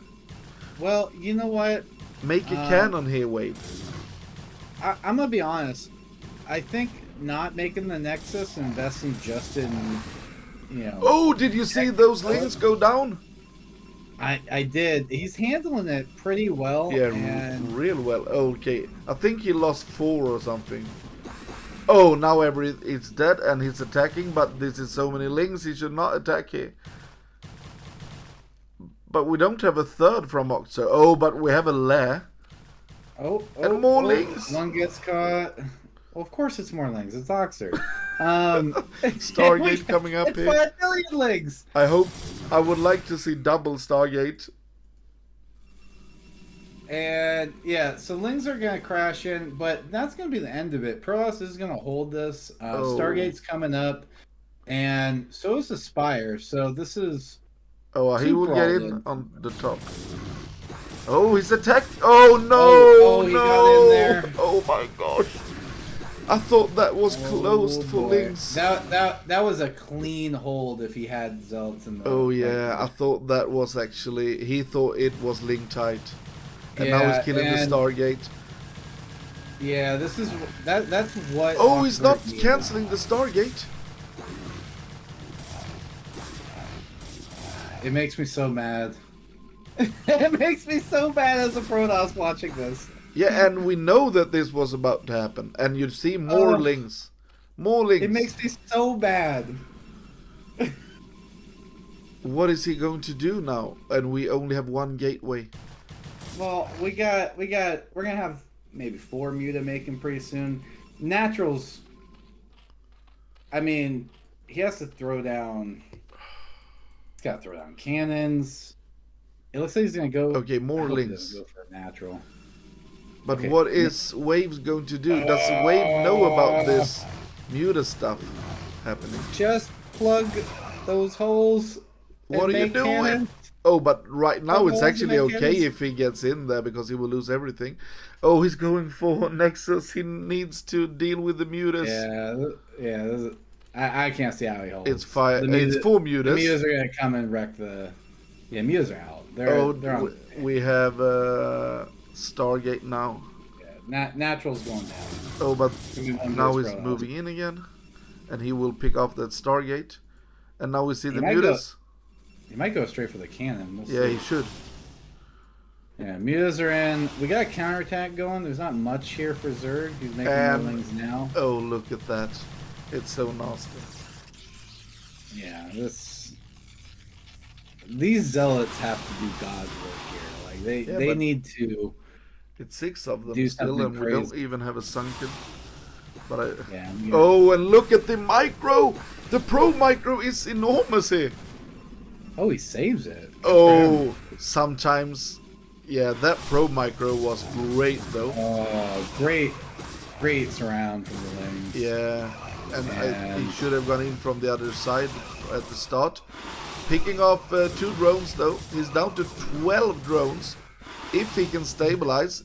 Well, you know what? Make a cannon here, Wave. I'm gonna be honest. I think not making the Nexus, investing just in, Oh, did you see those lings go down? I did. He's handling it pretty well. Yeah, and... real well. Okay, I think he lost 4 or something. Oh, now it's dead and he's attacking, but this is so many lings, he should not attack here. But we don't have a 3rd from OctZerg. Oh, but we have a lair. And more lings. One gets caught. Well, of course it's more lings. It's OctZerg. Stargate coming up here. 5 million lings. I would like to see double Stargate. And yeah, so lings are gonna crash in, but that's gonna be the end of it. Protoss is gonna hold this. Stargate's coming up, and so is the Spire. So this is. Oh, he will get in on the top. Oh, he's attacked. Oh no! He no! got in there. Oh my gosh! I thought that was closed for lings. That was a clean hold if he had zealots in the. Oh yeah, I thought that was actually. He thought it was link tight, and now he's killing the Stargate. Yeah, this is that's what. Oh, he's not canceling the Stargate. It makes me so mad. It makes me so bad as a Protoss watching this. Yeah, and we know that this was about to happen, and you see more lings. More lings. It makes me so bad. What is he going to do now? And we only have 1 gateway. Well, we're gonna have maybe 4 muta making pretty soon. Naturals. I mean, he has to throw down. He's got to throw down cannons. It looks like he's gonna go. Okay, more lings. Go for a natural. But what is Wave's going to do? Does Wave know about this muta stuff happening? Just plug those holes. What are you doing? Cannons. Oh, but right now it's actually okay if he gets in there because he will lose everything. Oh, he's going for Nexus. He needs to deal with the mutas. Yeah. I can't see how he holds. It's 4 mutas. The mutas are gonna come and wreck the. Yeah, mutas are out. They're on. We have Stargate now. Yeah, Natural's going down. Oh, but now he's Pro moving in again, and he will pick off that Stargate. And now we see the mutas. He might go straight for the cannon. We'll yeah, see. he should. Yeah, mutas are in. We got a counterattack going. There's not much here for Zerg. He's making wings now. Oh, look at that. It's so nasty. Yeah, these zealots have to do God's work here. Like they need to. It's 6 of them do still, and crazy. we don't even have a sunken. But oh, and look at the micro. The pro micro is enormous here. Oh, he saves it. Oh, sometimes. Yeah, that pro micro was great though. Oh, great surround from the lanes. Yeah, and he should have gone in from the other side at the start. Picking off 2 drones though. He's down to 12 drones. If he can stabilize.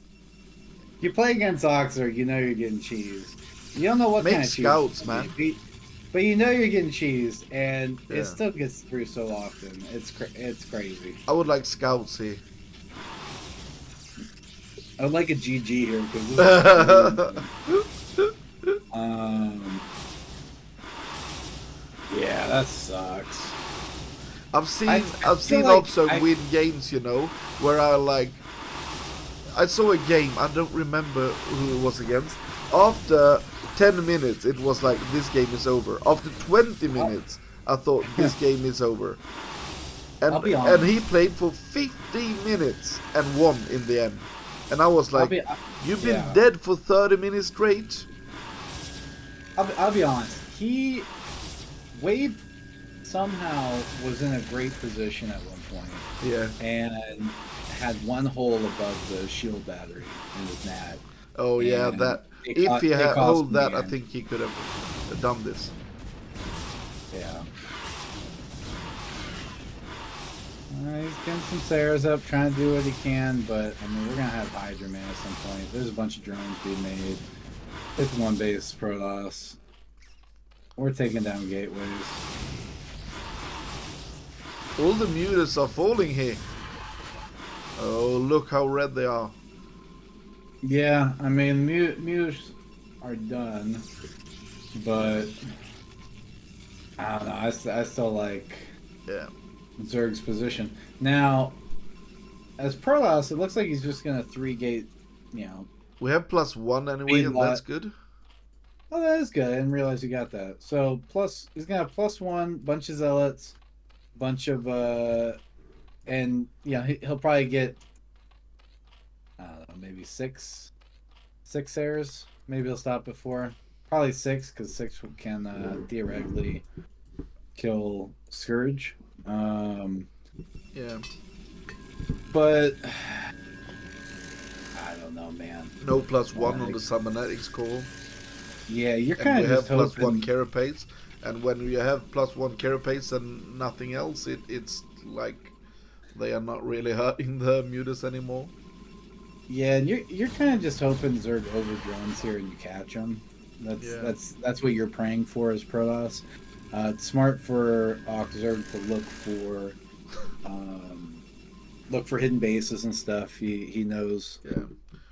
You play against OctZerg, you know you're getting cheesed. You don't know what kind of scouts, cheese, man. But you know you're getting cheesed, and it still gets through so often. It's crazy. I would like scouts here. I would like a GG here because yeah, that sucks. I've seen also win games, you know, where I saw a game, I don't remember who it was against. After 10 minutes, it was like, this game is over. After 20 minutes, I thought, this game is over. And he played for 15 minutes and won in the end. And I was like, you've been dead for 30 minutes straight? I'll be honest. Wave somehow was in a great position at one point. Yeah. And had one hole above the shield battery in his NAD. Oh yeah, that if he had hold that, I think he could have done this. Yeah. He's getting some Sarahs up, trying to do what he can, but I mean, we're gonna have Hydra Man at some point. There's a bunch of drones being made. It's 1 base Protoss. We're taking down gateways. All the mutas are falling here. Oh, look how red they are. Yeah, I mean, mutas are done, but I don't know. I still like Zerg's position. Now, as Protoss, it looks like he's just going to 3-gate, you know. We have +1 anyway, and that's good. Oh, that is good. I didn't realize you got that. So, he's going to have +1, bunch of zealots, bunch of, and, yeah, he'll probably get, I don't know, maybe 6 airs. Maybe he'll stop before. Probably 6, because 6 can theoretically kill Scourge. Yeah. But I don't know, man. No +1 on the cybernetics core. Yeah, you're kind of just hoping. We have +1 carapace, and when you have +1 carapace and nothing else, it's like they are not really hurting the mutas anymore. Yeah, and you're kind of just hoping Zerg over drones here and you catch them. That's what you're praying for as Protoss. It's smart for OctZerg to look for hidden bases and stuff. He knows. Yeah.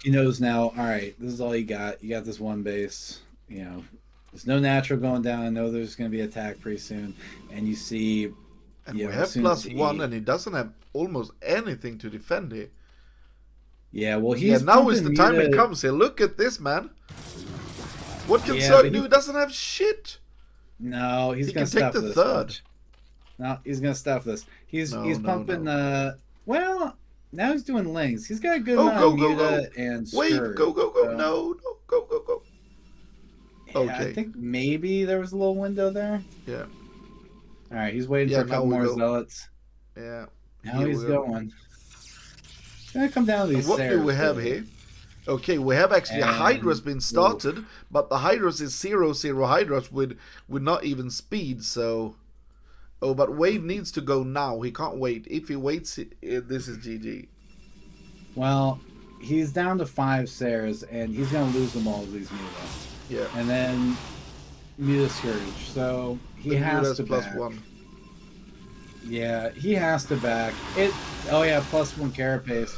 He knows now. All right, this is all you got. You got this 1 base. You know, there's no natural going down. I know there's going to be attack pretty soon, and you see. And we have +1, and he doesn't have almost anything to defend here. Yeah, well, he's now is the time it comes here. Look at this, man. What can Zerg do? He doesn't have shit. No, he's going to stuff this. Third. No, he's going to stuff this. He's pumping. Well, now he's doing lings. He's got a good amount of muta and Scourge. Wait, go. No, go. Yeah, okay. I think maybe there was a little window there. Yeah. All right, he's waiting for a couple more zealots. Yeah. Now he's going. It's going to come down to these What do we have here? Okay, we have actually a Hydra's been started, but the Hydra's is 0/0 Hydra's with not even speed, so... Oh, but Wave needs to go now. He can't wait. If he waits, this is GG. Well, he's down to 5 Sares, and he's going to lose them all, these muta. Yeah. And then muta Scourge, so he has to back. +1. Yeah, he has to back. Oh yeah, +1 carapace.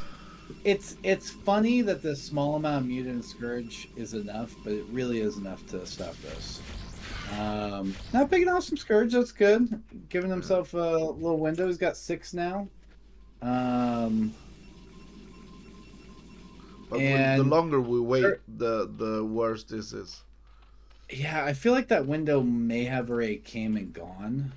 It's funny that the small amount of mutant and scourge is enough, but it really is enough to stop this. Not picking off some scourge, that's good. Giving himself a little window. He's got 6 now. But the And longer we wait, the worse this is. yeah, I feel like that window may have already came and gone.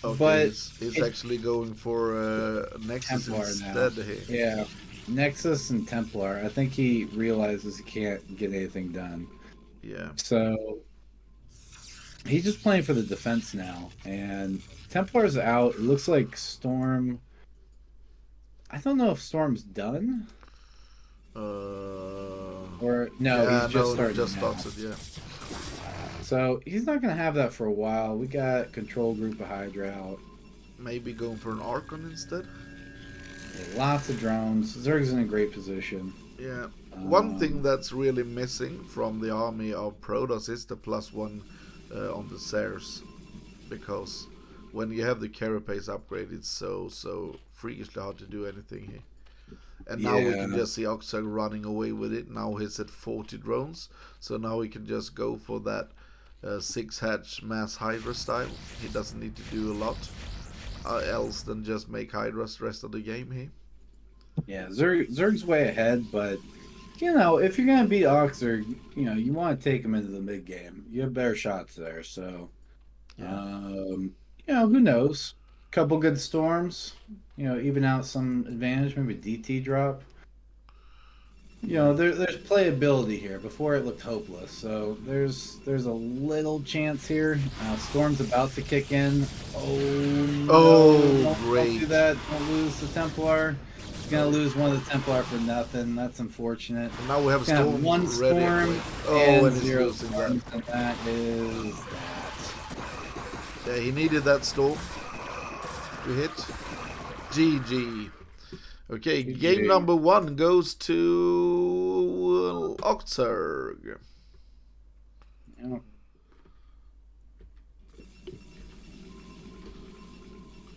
Okay, But he's actually going for Nexus Templar instead now. here. Yeah, Nexus and Templar. I think he realizes he can't get anything done. Yeah. So he's just playing for the defense now. And Templar's out. It looks like Storm. I don't know if Storm's done. Or no, yeah, he's just starting just now. started, yeah. So he's not gonna have that for a while. We got control group of Hydra out. Maybe going for an Archon instead. Yeah, lots of drones. Zerg's in a great position. Yeah. One thing that's really missing from the army of Protoss is the +1 on the Sears, because when you have the carapace upgrade, it's so freakishly hard to do anything here. And now we can just see OctZerg running away with it. Now he's at 40 drones, so now we can just go for that 6-hatch mass Hydra style. He doesn't need to do a lot else than just make Hydras the rest of the game here. Yeah, Zerg's way ahead, but you know, if you're gonna beat OctZerg, you know, you want to take him into the mid game. You have better shots there, so you know, who knows? Couple good storms, you know, even out some advantage, maybe DT drop. You know, there's playability here. Before it looked hopeless, so there's a little chance here. Storm's about to kick in. Oh no! Don't do that. Don't lose the Templar. He's gonna lose one of the Templar for nothing. That's unfortunate. And now we have a storm. One storm and 0 storms, and that is that. Yeah, he needed that storm to hit. GG. Okay, game number 1 goes to OctZerg. Yeah.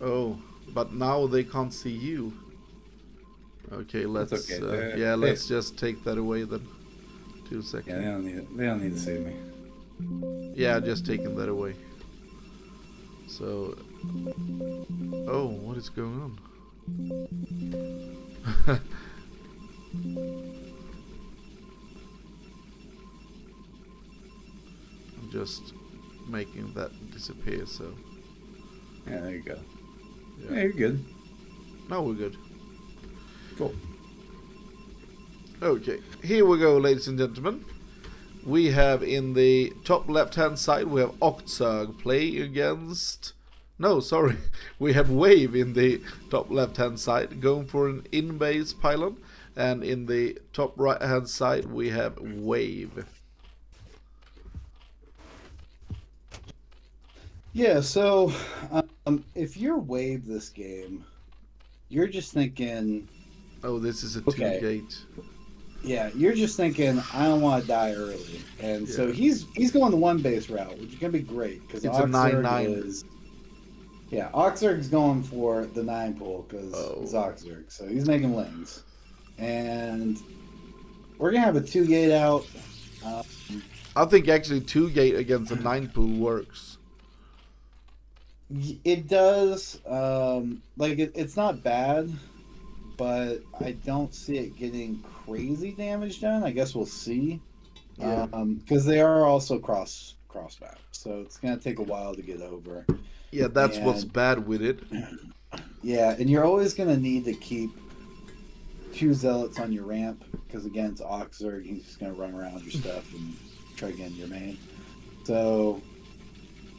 Oh, but now they can't see you. Okay, let's let's just take that away then. 2 seconds. Yeah, they don't need to see me. Yeah, just taking that away. So, oh, what is going on? I'm just making that disappear, so yeah, there you go. Yeah, you're good. Now we're good. Cool. Okay, here we go, ladies and gentlemen. We have in the top left hand side, we have OctZerg play against... No, sorry. We have Wave in the top left hand side going for an in-base pylon. And in the top right hand side, we have Wave. Yeah, so if you're Wave this game, you're just thinking... Oh, this is a 2-gate. Yeah, you're just thinking, I don't want to die early. And so he's going the 1-base route, which is going to be great. Because it's a 9-9. is... Yeah, OctZerg's going for the 9 pool because it's OctZerg. So he's making lings. And we're going to have a 2-gate out. I think actually 2-gate against a 9 pool works. It does. It's not bad, but I don't see it getting crazy damage done. I guess we'll see. Because they are also cross map. So it's going to take a while to get over. Yeah, that's what's bad with it. Yeah, and you're always going to need to keep 2 zealots on your ramp because again, it's OctZerg. He's just going to run around your stuff and try to get in your main. So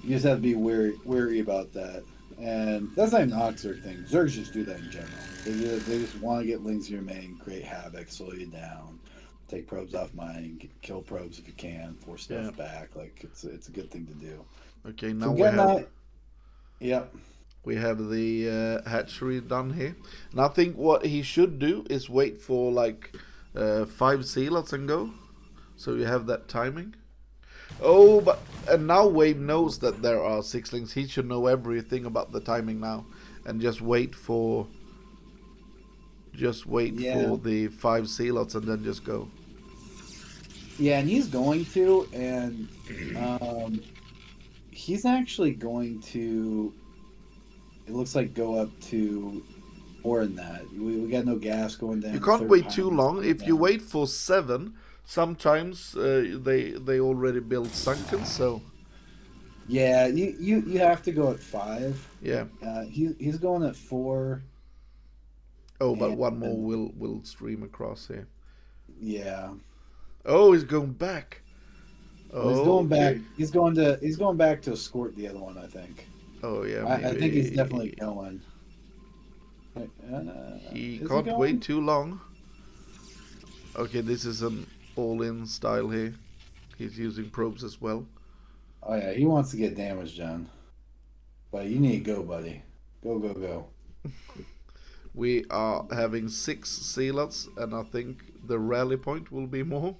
you just have to be wary about that. And that's not even an OctZerg thing. Zergs just do that in general. They just want to get lings in your main, create havoc, slow you down, take probes off mine, kill probes if you can, force stuff back. Like it's a good thing to do. Okay, now we have. Yep. We have the hatchery done here. And I think what he should do is wait for like 5 sealots and go. So you have that timing. Oh, but and now Wave knows that there are 6-lings. He should know everything about the timing now. And just wait for just wait Yeah. for the 5 zealots and then just go. Yeah, and he's going to, and he's actually going to. It looks like go up to more than that. We got no gas going down. You can't Third wait too pylon's long. going If you down. wait for 7, sometimes they already build sunken. So Yeah, you have to go at 5. yeah. He's going at 4. Oh, but And one more will stream across here. yeah. Oh, he's going back. Well, he's going back. Okay. He's going back to escort the other one, I think. Oh yeah, I think he's definitely maybe going. he Is can't going? wait too long. Okay, this is an all-in style here. He's using probes as well. Oh yeah, he wants to get damage done. But you need to go, buddy. Go, go, go. We are having 6 zealots, and I think the rally point will be more.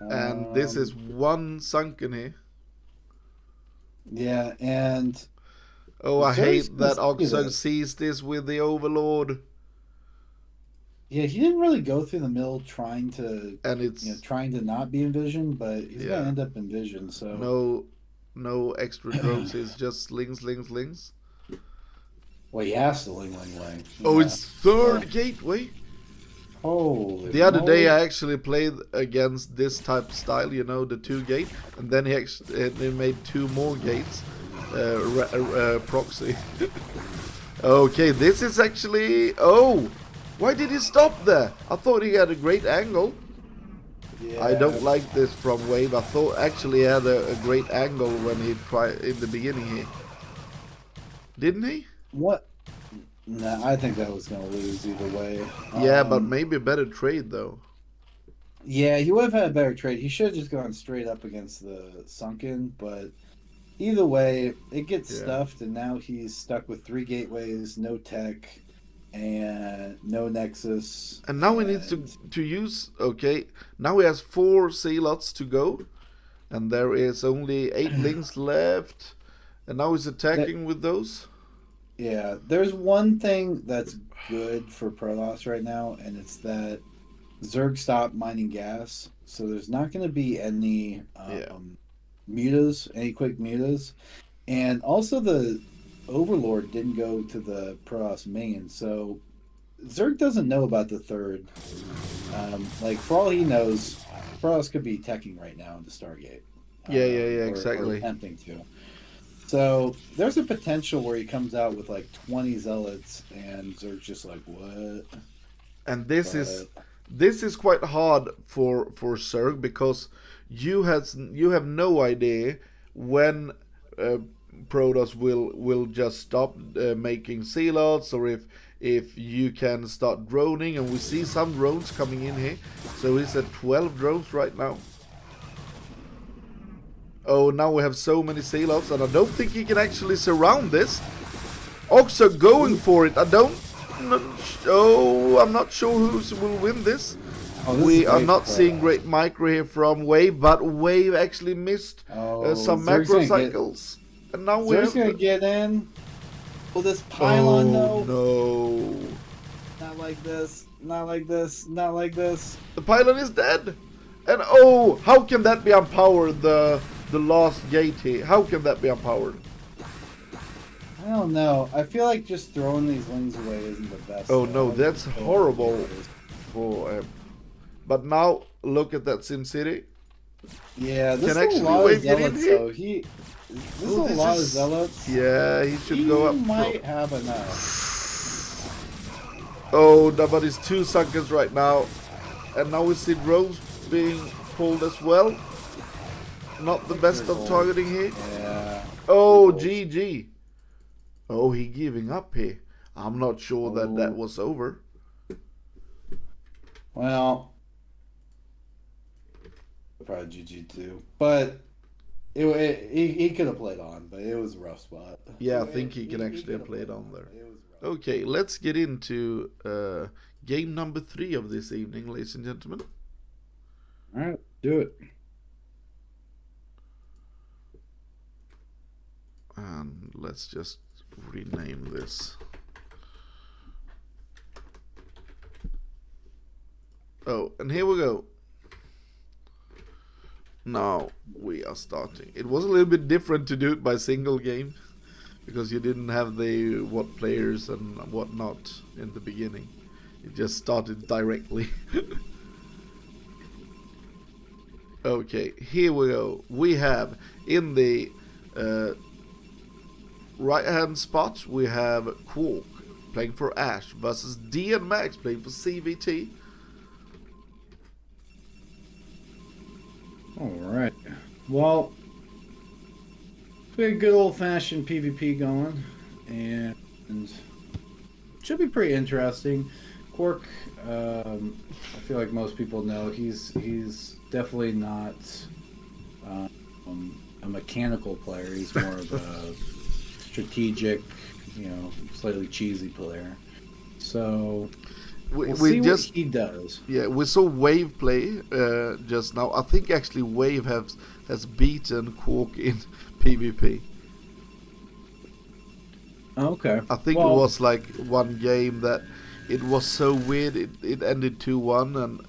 And this is 1 sunken here. Yeah, and Oh, I Zerg's hate gonna that see OctZerg this. sees this with the Overlord. Yeah, he didn't really go through the middle trying to, And it's trying to not be envisioned, but he's Yeah. gonna end up envisioned. So no extra drones. It's just slings. well, he has to ling. Oh, Yeah. it's 3rd gateway. Holy. The other day moly. I actually played against this type of style, you know, the 2 gate, and then they made 2 more gates, proxy. Okay, this is actually, oh, why did he stop there? I thought he had a great angle. Yeah. I don't like this from Wave. I thought actually he had a great angle when he tried in the beginning here. Didn't he? What? Nah, I think that was gonna lose either way. Yeah, but maybe a better trade though. Yeah, he would have had a better trade. He should have just gone straight up against the sunken, but either way, it gets Yeah. stuffed, and now he's stuck with 3 gateways, no tech, and no nexus. And now he needs to use, okay, now he has 4 zealots to go, and there is only 8 links left, and now he's attacking with those. Yeah, there's one thing that's good for Protoss right now, and it's that Zerg stopped mining gas, so there's not going to be any mutas, any quick mutas, and also the Overlord didn't go to the Protoss main, so Zerg doesn't know about the 3rd. Like for all he knows, Protoss could be teching right now into Stargate. Yeah, Or exactly. attempting to. So there's a potential where he comes out with like 20 zealots, and Zerg's just like, what? And this is quite hard for Zerg, because you have no idea when Protoss will just stop making zealots, or if you can start droning, and we see some drones coming in here. So he's at 12 drones right now. Oh, now we have so many zealots, and I don't think he can actually surround this. OctZerg going for it. I'm not sure who will win this. We are not seeing great micro here from Wave, but Wave actually missed some macro cycles. And now we're gonna get in. Will this pylon though? No. Not like this. Not like this. Not like this. The pylon is dead. And oh, how can that be unpowered? The last gate here. How can that be unpowered? I don't know. I feel like just throwing these wings away isn't the best. Oh no, that's horrible. For but now look at that SimCity. Yeah, this Can is actually a lot of Wave get in zealots. here? So this is a lot of zealots. Yeah, he should go up. He might have enough. Oh, but it's 2 sunkers right now, and now we see drones being pulled as well. Not the best of targeting here. Yeah. Oh, GG. Oh, he giving up here. I'm not sure that was over. Well, probably GG too, but he could have played on, but it was a rough spot. Yeah, I think he can actually have played on there. Okay, let's get into game number 3 of this evening, ladies and gentlemen. All right, do it. And let's just rename this. Oh, and here we go. Now we are starting. It was a little bit different to do it by single game because you didn't have the what players and what not in the beginning. It just started directly. Okay, here we go. We have in the right hand spot we have Kwark playing for Ash versus Dienmax playing for CVT. Alright. Well, we had a good old-fashioned PvP going, and should be pretty interesting. Kwark, I feel like most people know, he's definitely not a mechanical player. He's more of a strategic, slightly cheesy player. So we'll see what he does. Yeah, we saw Wave play just now. I think actually Wave has beaten Kwark in PvP. Okay. I think it was like one game that it was so weird. It ended 2-1,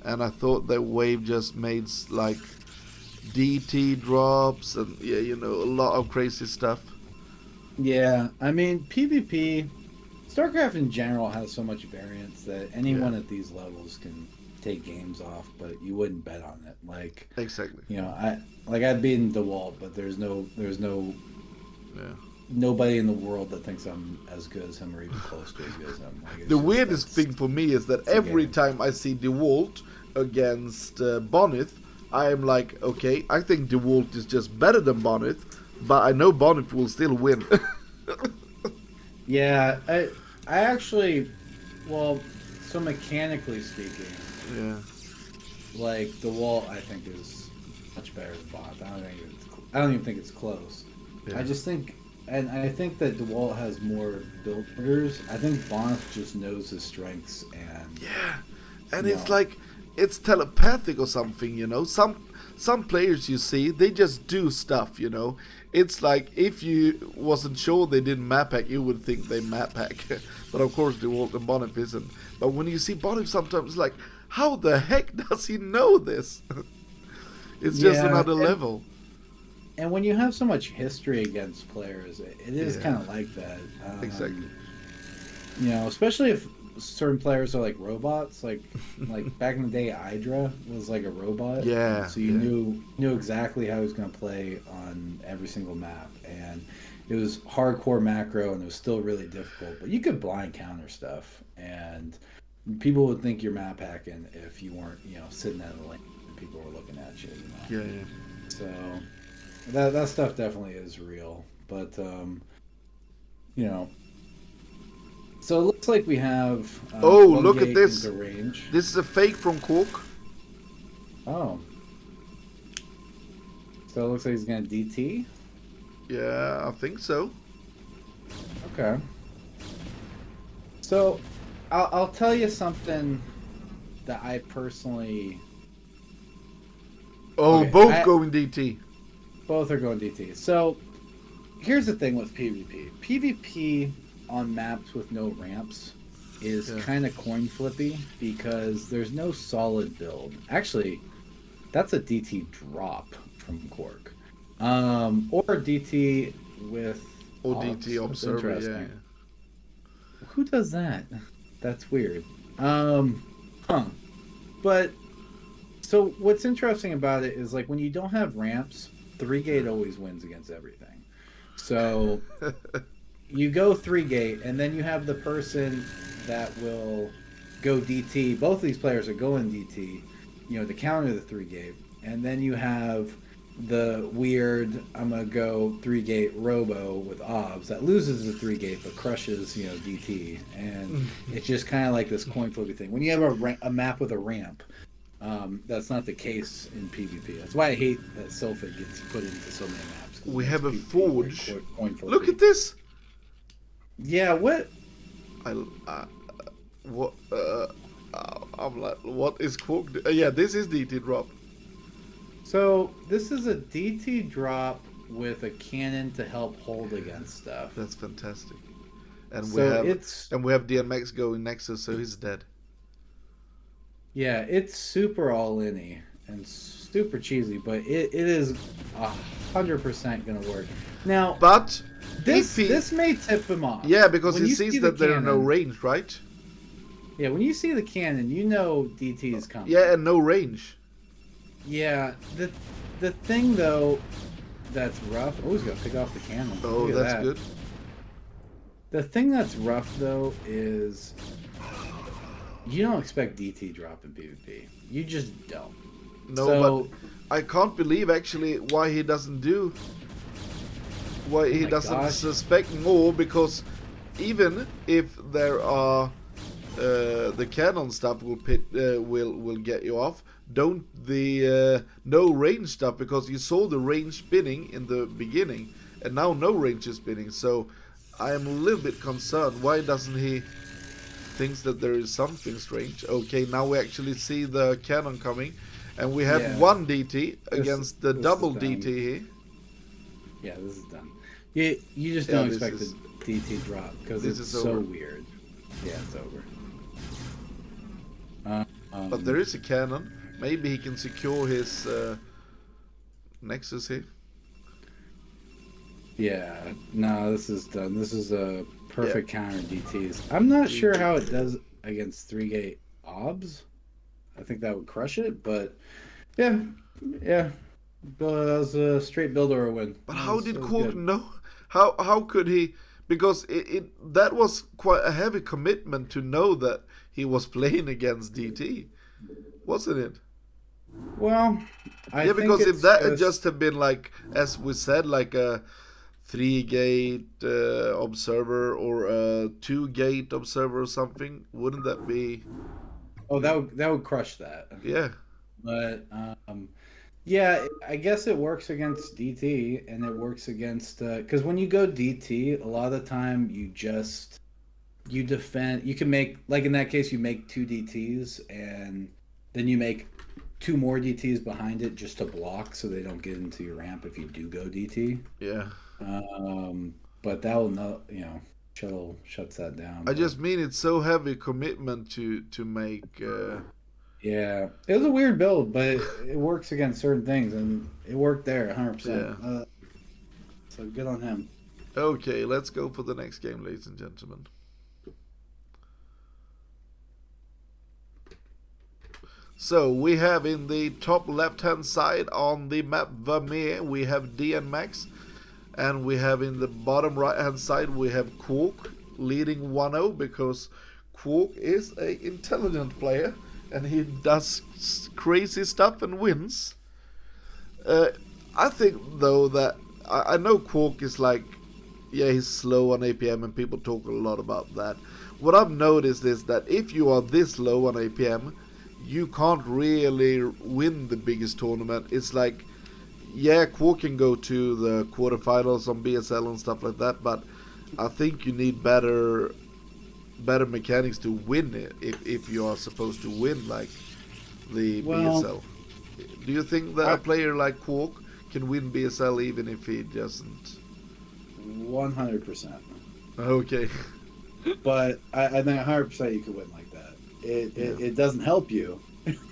and I thought that Wave just made like DT drops and a lot of crazy stuff. Yeah, I mean PvP. Starcraft in general has so much variance that anyone at these levels can take games off, but you wouldn't bet on it. Like exactly. I've beaten DeWalt, but there's no nobody in the world that thinks I'm as good as him or even close to as good as him. Like, the weirdest thing for me is that every time I see DeWalt against Bonneth, I am like, okay, I think DeWalt is just better than Bonneth, but I know Bonneth will still win. Yeah, I actually, well, so mechanically speaking, like DeWalt, I think is much better than Bonneth. I don't even think it's close. Yeah. I just think, and I think that DeWalt has more build triggers. I think Bonneth just knows his strengths and it's like it's telepathic or something. Some players you see, they just do stuff. It's like if you wasn't sure they didn't map hack, you would think they map hack. But of course DeWalt and Bonneth isn't. But when you see Bonneth, sometimes it's like, how the heck does he know this? It's just another level. And when you have so much history against players, it is kind of like that. Exactly. Especially if certain players are like robots, like back in the day, Hydra was like a robot. Yeah. So you knew exactly how he was going to play on every single map, and it was hardcore macro, and it was still really difficult. But you could blind counter stuff, and people would think you're map hacking if you weren't, sitting at a lane and people were looking at you. Yeah. So that stuff definitely is real, but So it looks like we have. Look at this! Range. This is a fake from Kwark. Oh. So it looks like he's gonna DT. Yeah, I think so. Okay. So, I'll tell you something that I personally. Both going DT. Both are going DT. So, here's the thing with PvP. PvP on maps with no ramps is kind of coin flippy because there's no solid build. Actually, that's a DT drop from Kwark. Or DT with DT Observer, yeah. Who does that? That's weird. But so what's interesting about it is like when you don't have ramps, 3-gate always wins against everything. So you go 3-gate, and then you have the person that will go DT. Both of these players are going DT, to counter the 3-gate. And then you have the weird, I'm going to go 3-gate robo with obs that loses the 3-gate but crushes, DT. And it's just kind of like this coin flippy thing. When you have a map with a ramp, that's not the case in PvP. That's why I hate that Sulfate gets put into so many maps. We have a forge. Look at this! Yeah, what? What? I'm like, what is Kwark? Yeah, this is DT drop. So this is a DT drop with a cannon to help hold against stuff. That's fantastic. And so we have Dienmax going Nexus, so he's dead. Yeah, it's super all-in-y and super cheesy, but it is 100% gonna work. Now, But if this he, this may tip him off. yeah, because When he you sees see the that there are no cannon, range, right? yeah, when you see the cannon, you know DT is coming. Yeah, and no range. Yeah, the thing though that's rough. Oh, he's gonna pick off the cannon. Oh, Look at that's that. good. The thing that's rough though is you don't expect DT drop in PvP. You just don't. No, but So, I can't believe actually why he doesn't do, why oh he my doesn't gosh. suspect more, because even if there are the cannon stuff will get you off. Don't the no range stuff, because you saw the range spinning in the beginning, and now no range is spinning. So I am a little bit concerned. Why doesn't he thinks that there is something strange? Okay, now we actually see the cannon coming, and we had Yeah, one DT against the this is double done. DT here. Yeah, this is done. You just Yeah, don't this expect is the DT drop because this it's is so over. weird. Yeah, it's over. But there is a cannon. Maybe he can secure his Nexus here. Yeah, no, this is done. This is a perfect Yeah. counter DTs. I'm not sure how it does against 3-gate obs. I think that would crush it, but yeah, yeah. But that was a straight build or a win. But how did That was Kwark good. know? How could he? Because that was quite a heavy commitment to know that he was playing against DT, wasn't it? Well, I Yeah, think because if it's that had just just have been like, as we said, like a 3-gate observer or a 2-gate observer or something, wouldn't that be? oh that would crush that. Yeah, But yeah, I guess it works against DT and it works against because when you go DT, a lot of the time you defend. You can make like in that case you make two DTs and then you make two more DTs behind it just to block so they don't get into your ramp if you do go DT. yeah. But that will not shuttle shuts that down. I But just mean it's so heavy commitment to make. yeah, it was a weird build, but it works against certain things, and it worked there 100%. Yeah. So good on him. Okay, let's go for the next game, ladies and gentlemen. So we have in the top left hand side on the map Vermeer, we have Dienmax, and we have in the bottom right hand side we have Kwark leading 1-0, because Kwark is a intelligent player and he does crazy stuff and wins. I think though that I know Kwark is like, yeah, he's slow on APM and people talk a lot about that. What I've noticed is that if you are this low on APM, you can't really win the biggest tournament. It's like, yeah, Kwark can go to the quarterfinals on BSL and stuff like that, but I think you need better mechanics to win it if you are supposed to win like the BSL. Do you think that a player like Kwark can win BSL even if he doesn't? 100%. Okay. But I think 100% you could win like that. It doesn't help you.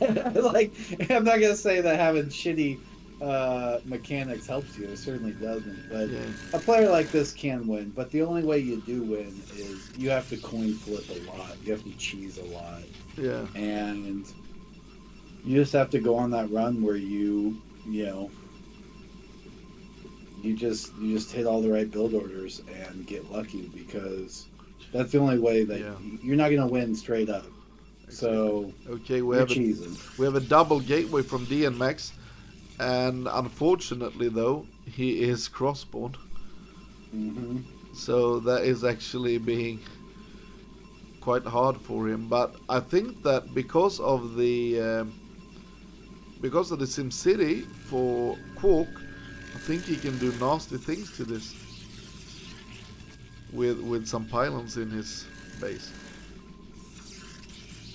Like, I'm not gonna say that having shitty mechanics helps you. It certainly doesn't. But Yeah. a player like this can win. But the only way you do win is you have to coin flip a lot. You have to cheese a lot. Yeah. And you just have to go on that run where you just hit all the right build orders and get lucky, because that's the only way that you're not gonna win straight up. So okay, we have a double gateway from Dienmax, and unfortunately though he is crossborn. Mm-hmm. So that is actually being quite hard for him. But I think that because of the SimCity for Kwark, I think he can do nasty things to this with some pylons in his base.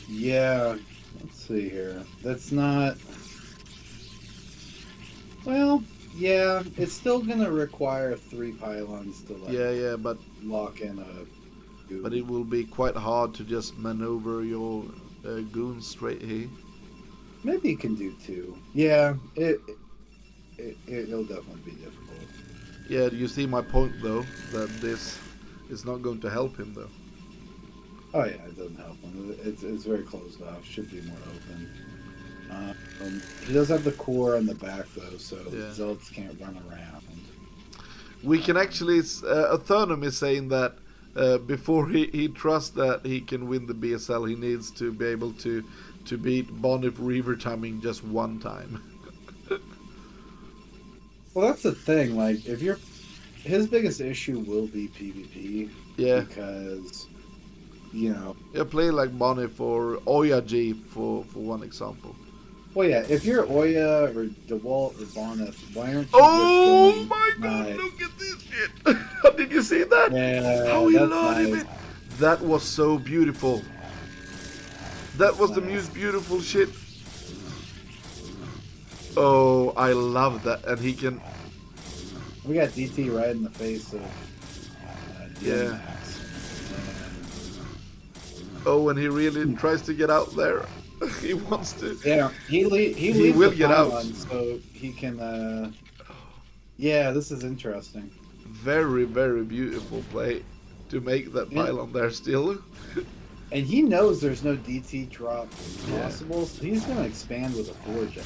Yeah, let's see here. That's not. Well, yeah, it's still gonna require 3 pylons to but lock in a. But it will be quite hard to just maneuver your goons straight here. Maybe he can do 2. Yeah, it'll definitely be difficult. Yeah, do you see my point though? That this is not going to help him though. Oh yeah, it doesn't help him. It's very closed off. Should be more open. He does have the core on the back though, so Yeah. Zealots can't run around. We can actually, Athernum is saying that before he trusts that he can win the BSL, he needs to be able to beat Bonif Reaver timing just one time. Well, that's the thing. Like, if you're, his biggest issue will be PvP. Yeah. Because, you know. Yeah, play like Bonif or Oya G for one example. Well, yeah, if you're Oya or DeWalt or Bonif, why aren't you Oh just going my god, nice? look at this shit! Did you see that? Yeah, How he that's loaded nice. it! That was so beautiful. That was the nice. most beautiful shit. Oh, I love that. And he can... We got DT right in the face of Yeah. Dienmax. Oh, and he really tries to get out there. He wants to. Yeah, he leaves will the get out. pylon so he can. Yeah, this is interesting. Very, very beautiful play to make that pylon there still. And he knows there's no DT drop possible, so he's going to expand with a forge.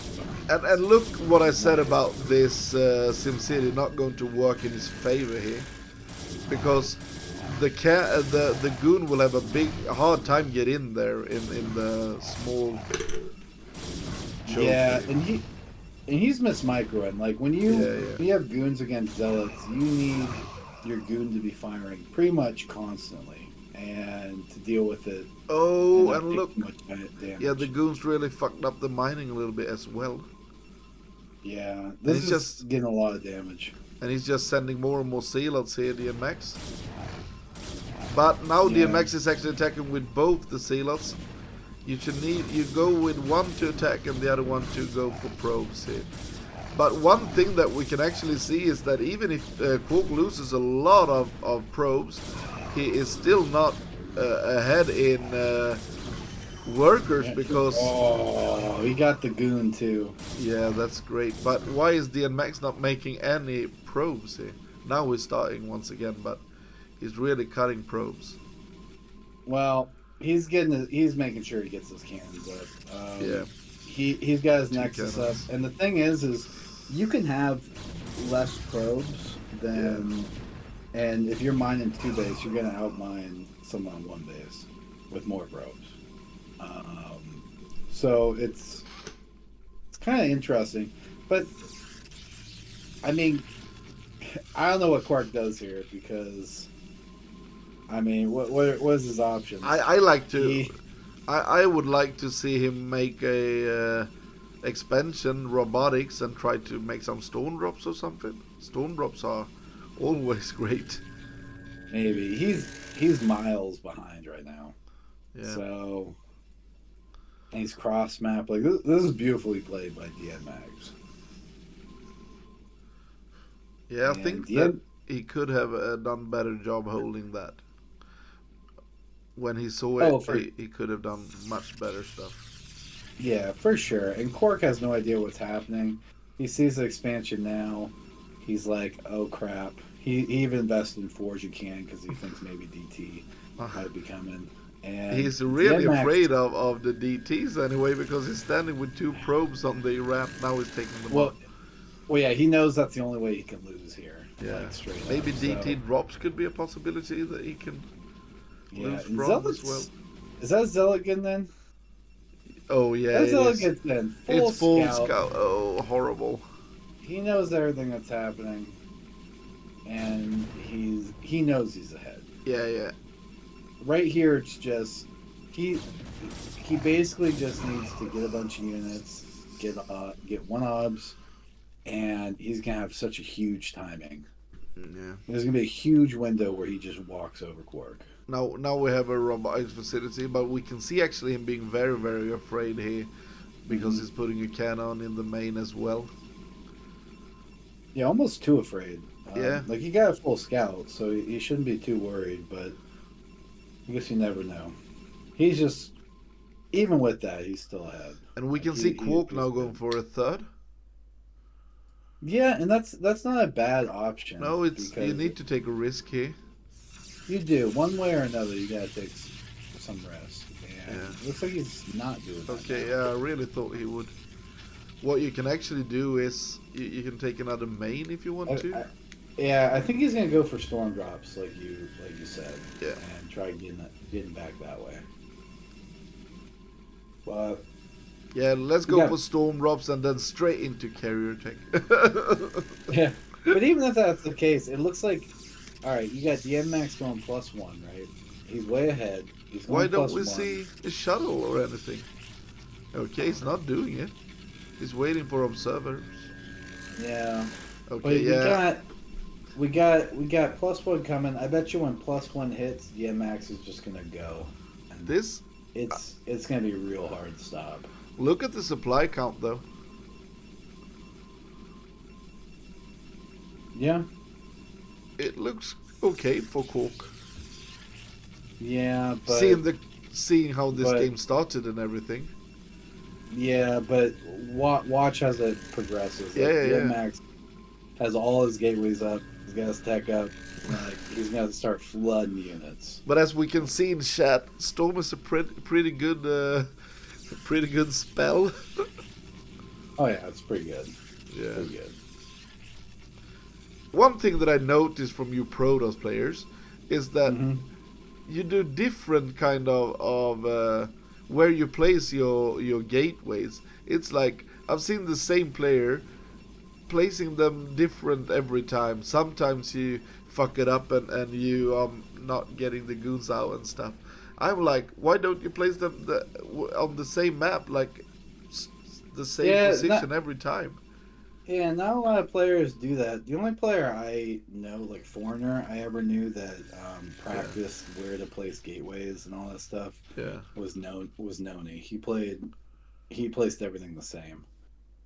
And look what I said about this SimCity not going to work in his favor here, because the goon will have a hard time get in there in the small. Yeah, and he's mismicroing. Like when you have goons against zealots, you need your goon to be firing pretty much constantly, and to deal with it. Oh, and look, damage. yeah, the goons really fucked up the mining a little bit as well. Yeah, this is just getting a lot of damage. And he's just sending more and more Zealots here, Dienmax. But now Dienmax is actually attacking with both the Zealots. You go with one to attack and the other one to go for probes here. But one thing that we can actually see is that even if Kwark loses a lot of probes, he is still not ahead in workers because... Oh, he got the goon too. Yeah, that's great. But why is Dienmax not making any probes here? Now he's starting once again, but he's really cutting probes. Well, he's making sure he gets his cannons up. Yeah. He's got his Nexus up, and the thing is you can have less probes than, and if you're mining 2 base, you're gonna outmine someone on 1 base with more probes. So it's kind of interesting, but I mean, I don't know what Kwark does here because, I mean, what is his option? I like to. I would like to see him make a expansion robotics and try to make some stone drops or something. Stone drops are always great. Maybe he's miles behind right now. Yeah. So. And he's cross map. Like this is beautifully played by Dienmax. Yeah, I think that he could have done a better job holding that. When he saw it, he could have done much better stuff. Yeah, for sure. And Kwark has no idea what's happening. He sees the expansion now. He's like, oh crap. He even invested in Forge again because he thinks maybe DT might be coming. And he's really afraid of the DTs anyway because he's standing with 2 probes on the ramp. Now he's taking them out. Well, yeah, he knows that's the only way he can lose here. Yeah, like, straight maybe up, DT drops could be a possibility that he can lose from as well. Is that Zealot then? Oh yeah, that's Zealot then. It's full scout. Oh, horrible. He knows everything that's happening, and he knows he's ahead. Yeah. Right here, it's just he basically just needs to get a bunch of units, get 1 obs, and he's gonna have such a huge timing. Yeah, there's gonna be a huge window where he just walks over Kwark. Now we have a robotics facility, but we can see actually him being very, very afraid here because he's putting a cannon in the main as well. Yeah, almost too afraid. Yeah, like he got a full scout, so he shouldn't be too worried, but I guess you never know. He's just even with that, he's still ahead. And we can see Kwark now going for a third. Yeah, and that's not a bad option. No, it's you need to take a risk here. You do. One way or another, you gotta take some risk. And Yeah. it looks like he's not doing that. Okay, yeah, I really thought he would. What you can actually do is you can take another main if you want to. Yeah, I think he's gonna go for storm drops, like you said. Yeah. And try getting back that way. But yeah, let's go for storm drops and then straight into carrier tech. yeah, but even if that's the case, it looks like, all right, you got Dienmax going +1, right? He's way ahead. He's going Why don't we +1. see a shuttle or anything? Okay, he's not doing it. He's waiting for observers. Yeah. Okay, but we got +1 coming. I bet you when +1 hits, Dienmax is just gonna go. And this it's gonna be real hard to stop. Look at the supply count though. Yeah. It looks okay for Kwark. Yeah, but seeing how this game started and everything. Yeah, but watch as it progresses. Yeah, Dienmax has all his gateways up. He's got his tech up. Like, he's going to start flooding units. But as we can see in chat, Storm is a pretty good spell. Oh yeah, it's pretty good. Yeah. Pretty good. One thing that I noticed from you Protoss players is that you do different kind of where you place your gateways. It's like I've seen the same player placing them different every time. Sometimes you fuck it up and you not getting the goons out and stuff. I'm like, why don't you place them on the same map, like the same position every time? Yeah, not a lot of players do that. The only player I know, like Foreigner, I ever knew that practiced where to place gateways and all that stuff. Yeah, was Noni. He placed everything the same.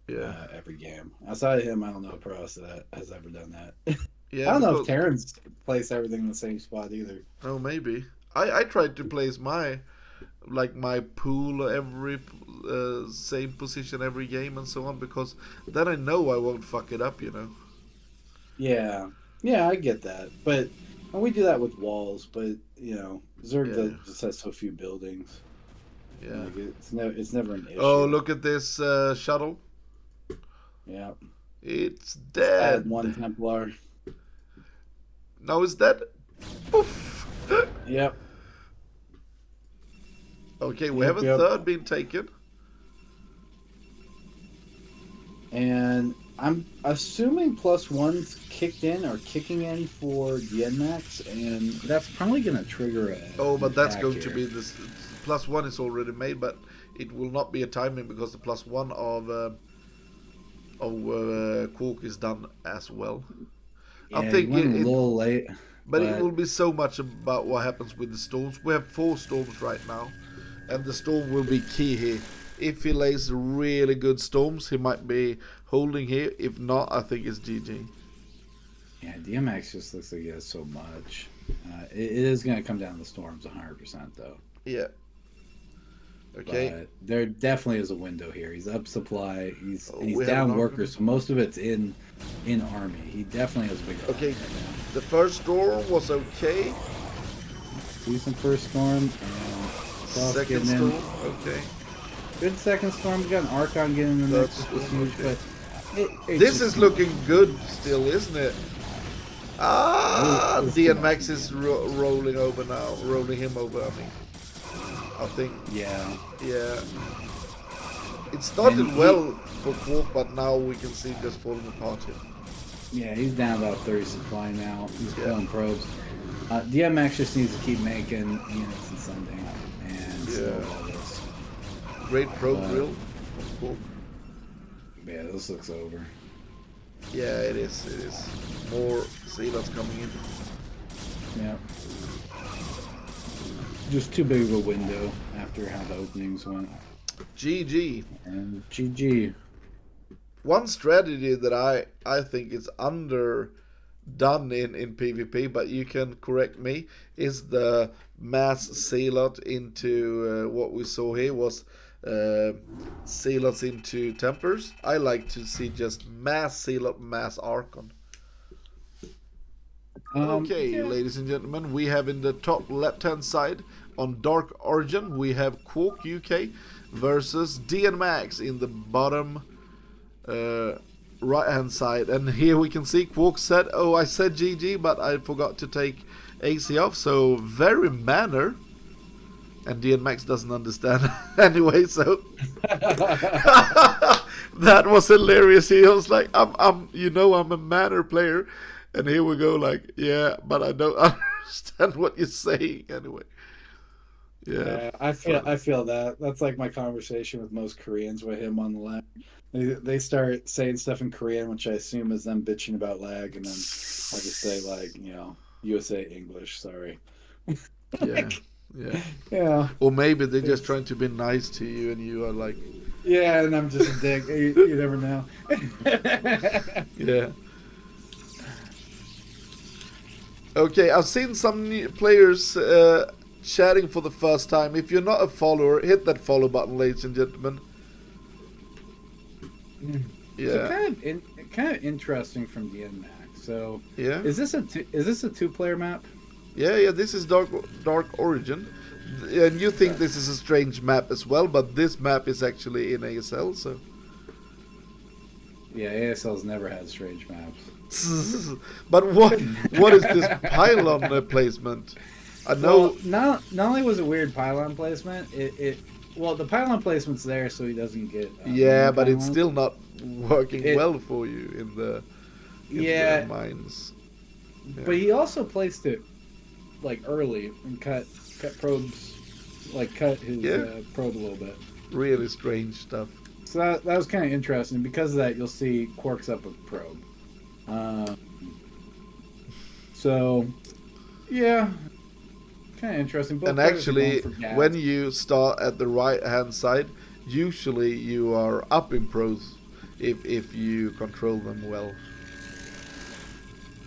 Yeah, every game. Outside of him, I don't know a pro that has ever done that. Yeah, I don't know if Terrans place everything in the same spot either. Oh, maybe. I tried to place my pool every same position every game and so on, because then I know I won't fuck it up, you know. Yeah, I get that, but and we do that with walls. But you know, Zerg just has so few buildings. Yeah, like it's never an issue. Oh, look at this shuttle. Yeah, it's dead. Add one Templar. Now it's dead. Poof. Yep. Okay, we have a third being taken. And I'm assuming +1's kicked in or kicking in for Dienmax, and that's probably going to trigger a. Oh, but that's going to be this. +1 is already made, but it will not be a timing because the +1 of Kwark is done as well. Yeah, I think a little late. But it will be so much about what happens with the storms. We have 4 storms right now, and the storm will be key here. If he lays really good storms, he might be holding here. If not, I think it's GG. Yeah, DMX just looks like he has so much. It is going to come down to the storms 100%, though. Yeah. Okay. But there definitely is a window here. He's up supply. He's we down workers, so most of it's in army. He definitely has a big. Okay. The first storm was okay. Decent first storm. And second storm. Okay. Good second storm. We got an Archon getting in the mix. Okay. This is looking good still, isn't it? Dienmax is rolling over now. Rolling him over, I think. Yeah. Yeah. It started well for Kwark, but now we can see just falling apart here. Yeah, he's down about 30 supply now. He's killing probes. DMX just needs to keep making units and sending, and all this. Great probe drill. Cool. Yeah, this looks over. Yeah, it is. It is. More sailors coming in. Yeah. Just too big of a window after how the openings went. GG. And GG. One strategy that I think is done in PvP, but you can correct me, is the mass Zealot into what we saw here was Zealots into Templars. I like to see just mass Zealot, mass Archon. Okay, Yeah. ladies and gentlemen, we have in the top left-hand side on Dark Origin, we have Kwark UK versus Dienmax in the bottom right-hand side. And here we can see Kwark said, oh, I said GG, but I forgot to take AC off, so very manner. And Dienmax doesn't understand anyway, so that was hilarious. He was like, I'm a manner player. And here we go, like, yeah, but I don't understand what you're saying anyway. Yeah, I feel that. That's like my conversation with most Koreans with him on the lag. They start saying stuff in Korean, which I assume is them bitching about lag, and then I just say like, USA English, sorry. Yeah, yeah. Yeah. Or maybe they're just trying to be nice to you, and you are like, yeah, and I'm just a dick. You never know. Yeah. Okay, I've seen some new players chatting for the first time. If you're not a follower, hit that follow button, ladies and gentlemen. Yeah. So kind of interesting from Dienmax. So Yeah. is this a 2-player map? Yeah. This is Dark Origin, and you think this is a strange map as well, but this map is actually in ASL. So. Yeah, ASL's never had strange maps. But what is this pylon placement? I know. Well, not only was it weird pylon placement, the pylon placement's there so he doesn't get. Yeah, but it's still not working well for you in the mines. Yeah. But he also placed it like early and cut probes, like cut his probe a little bit. Really strange stuff. So that was kind of interesting. Because of that, you'll see Quark's up a probe. So, yeah, kind of interesting. Both and actually, when you start at the right-hand side, usually you are up in pros if you control them well.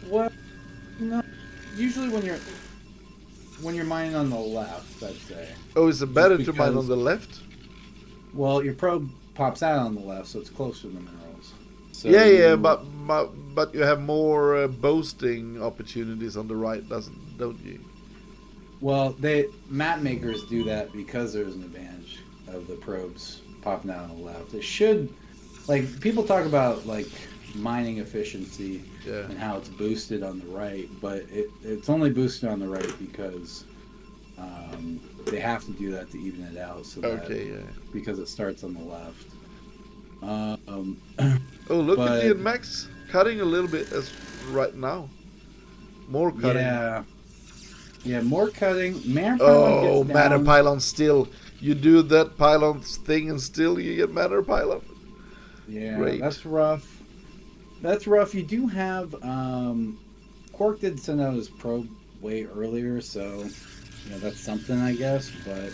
Well, no. Usually when you're mining on the left, I'd say. Oh, is it better to mine on the left? Well, your probe pops out on the left, so it's closer to the minerals. So but you have more boasting opportunities on the right, don't you? Well, map makers do that because there's an advantage of the probes popping out on the left. It should, like, people talk about like mining efficiency and how it's boosted on the right, but it's only boosted on the right because they have to do that to even it out. So because it starts on the left. Oh, look at Dienmax cutting a little bit as right now. More cutting. Yeah, more cutting. Matter pylon still. You do that pylon thing and still you get matter pylon. Yeah, Great. That's rough. That's rough. You do have Kwark did send out his probe way earlier, so that's something, I guess. But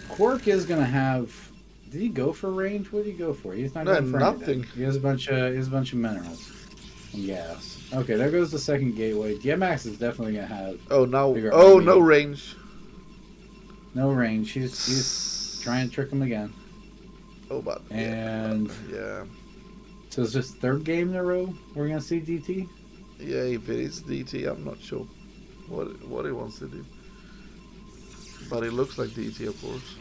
Kwark is gonna have. Did he go for range? What did he go for? He's not going for nothing. Anything. He has a bunch of minerals and gas. Okay, there goes the second gateway. Dienmax is definitely gonna have. No range. No range. He's trying to trick him again. Oh, but So is this third game in a row we're gonna see DT? Yeah, if it is DT, I'm not sure what he wants to do. But it looks like DT, of course.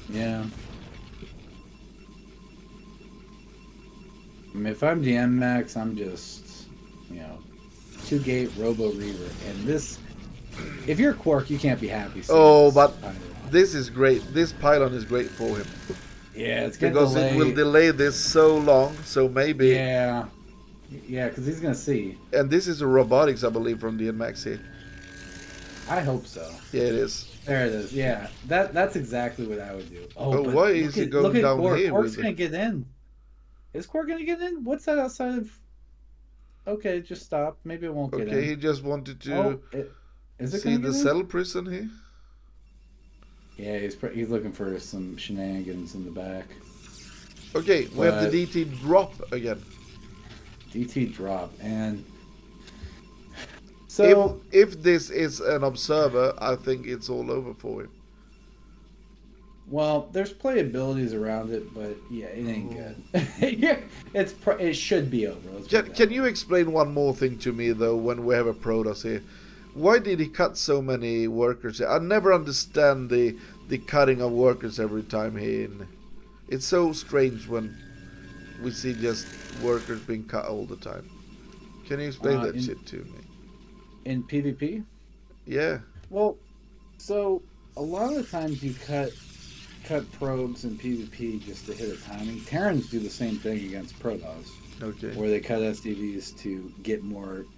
Yeah. I mean, if I'm Dienmax, I'm just, 2-gate Robo Reaver. And this, if you're Kwark, you can't be happy. But this is great. This pylon is great for him. Yeah, it's going to because it will delay this so long. So maybe. Yeah, because he's going to see. And this is a robotics, I believe, from Dienmax here. I hope so. Yeah, it is. There it is. Yeah, that's exactly what I would do. Why is he going down here? Kwark's going to get in. Is Kwark going to get in? What's that outside of? Okay, just stop. Maybe it won't get in. Okay, he just wanted to see the cell prison here. Yeah, he's looking for some shenanigans in the back. Okay, we have the DT drop again. DT drop. And so if this is an observer, I think it's all over for him. well, there's playabilities around it, but yeah, it ain't good. It should be over. Can you explain one more thing to me though? When we have a Protoss here, why did he cut so many workers here? I never understand the cutting of workers every time here. It's so strange when we see just workers being cut all the time. Can you explain that shit to me? In PvP? Yeah. Well, so a lot of the times you cut probes in PvP just to hit a timing. Terrans do the same thing against Protoss. Okay. Where they cut SDVs to get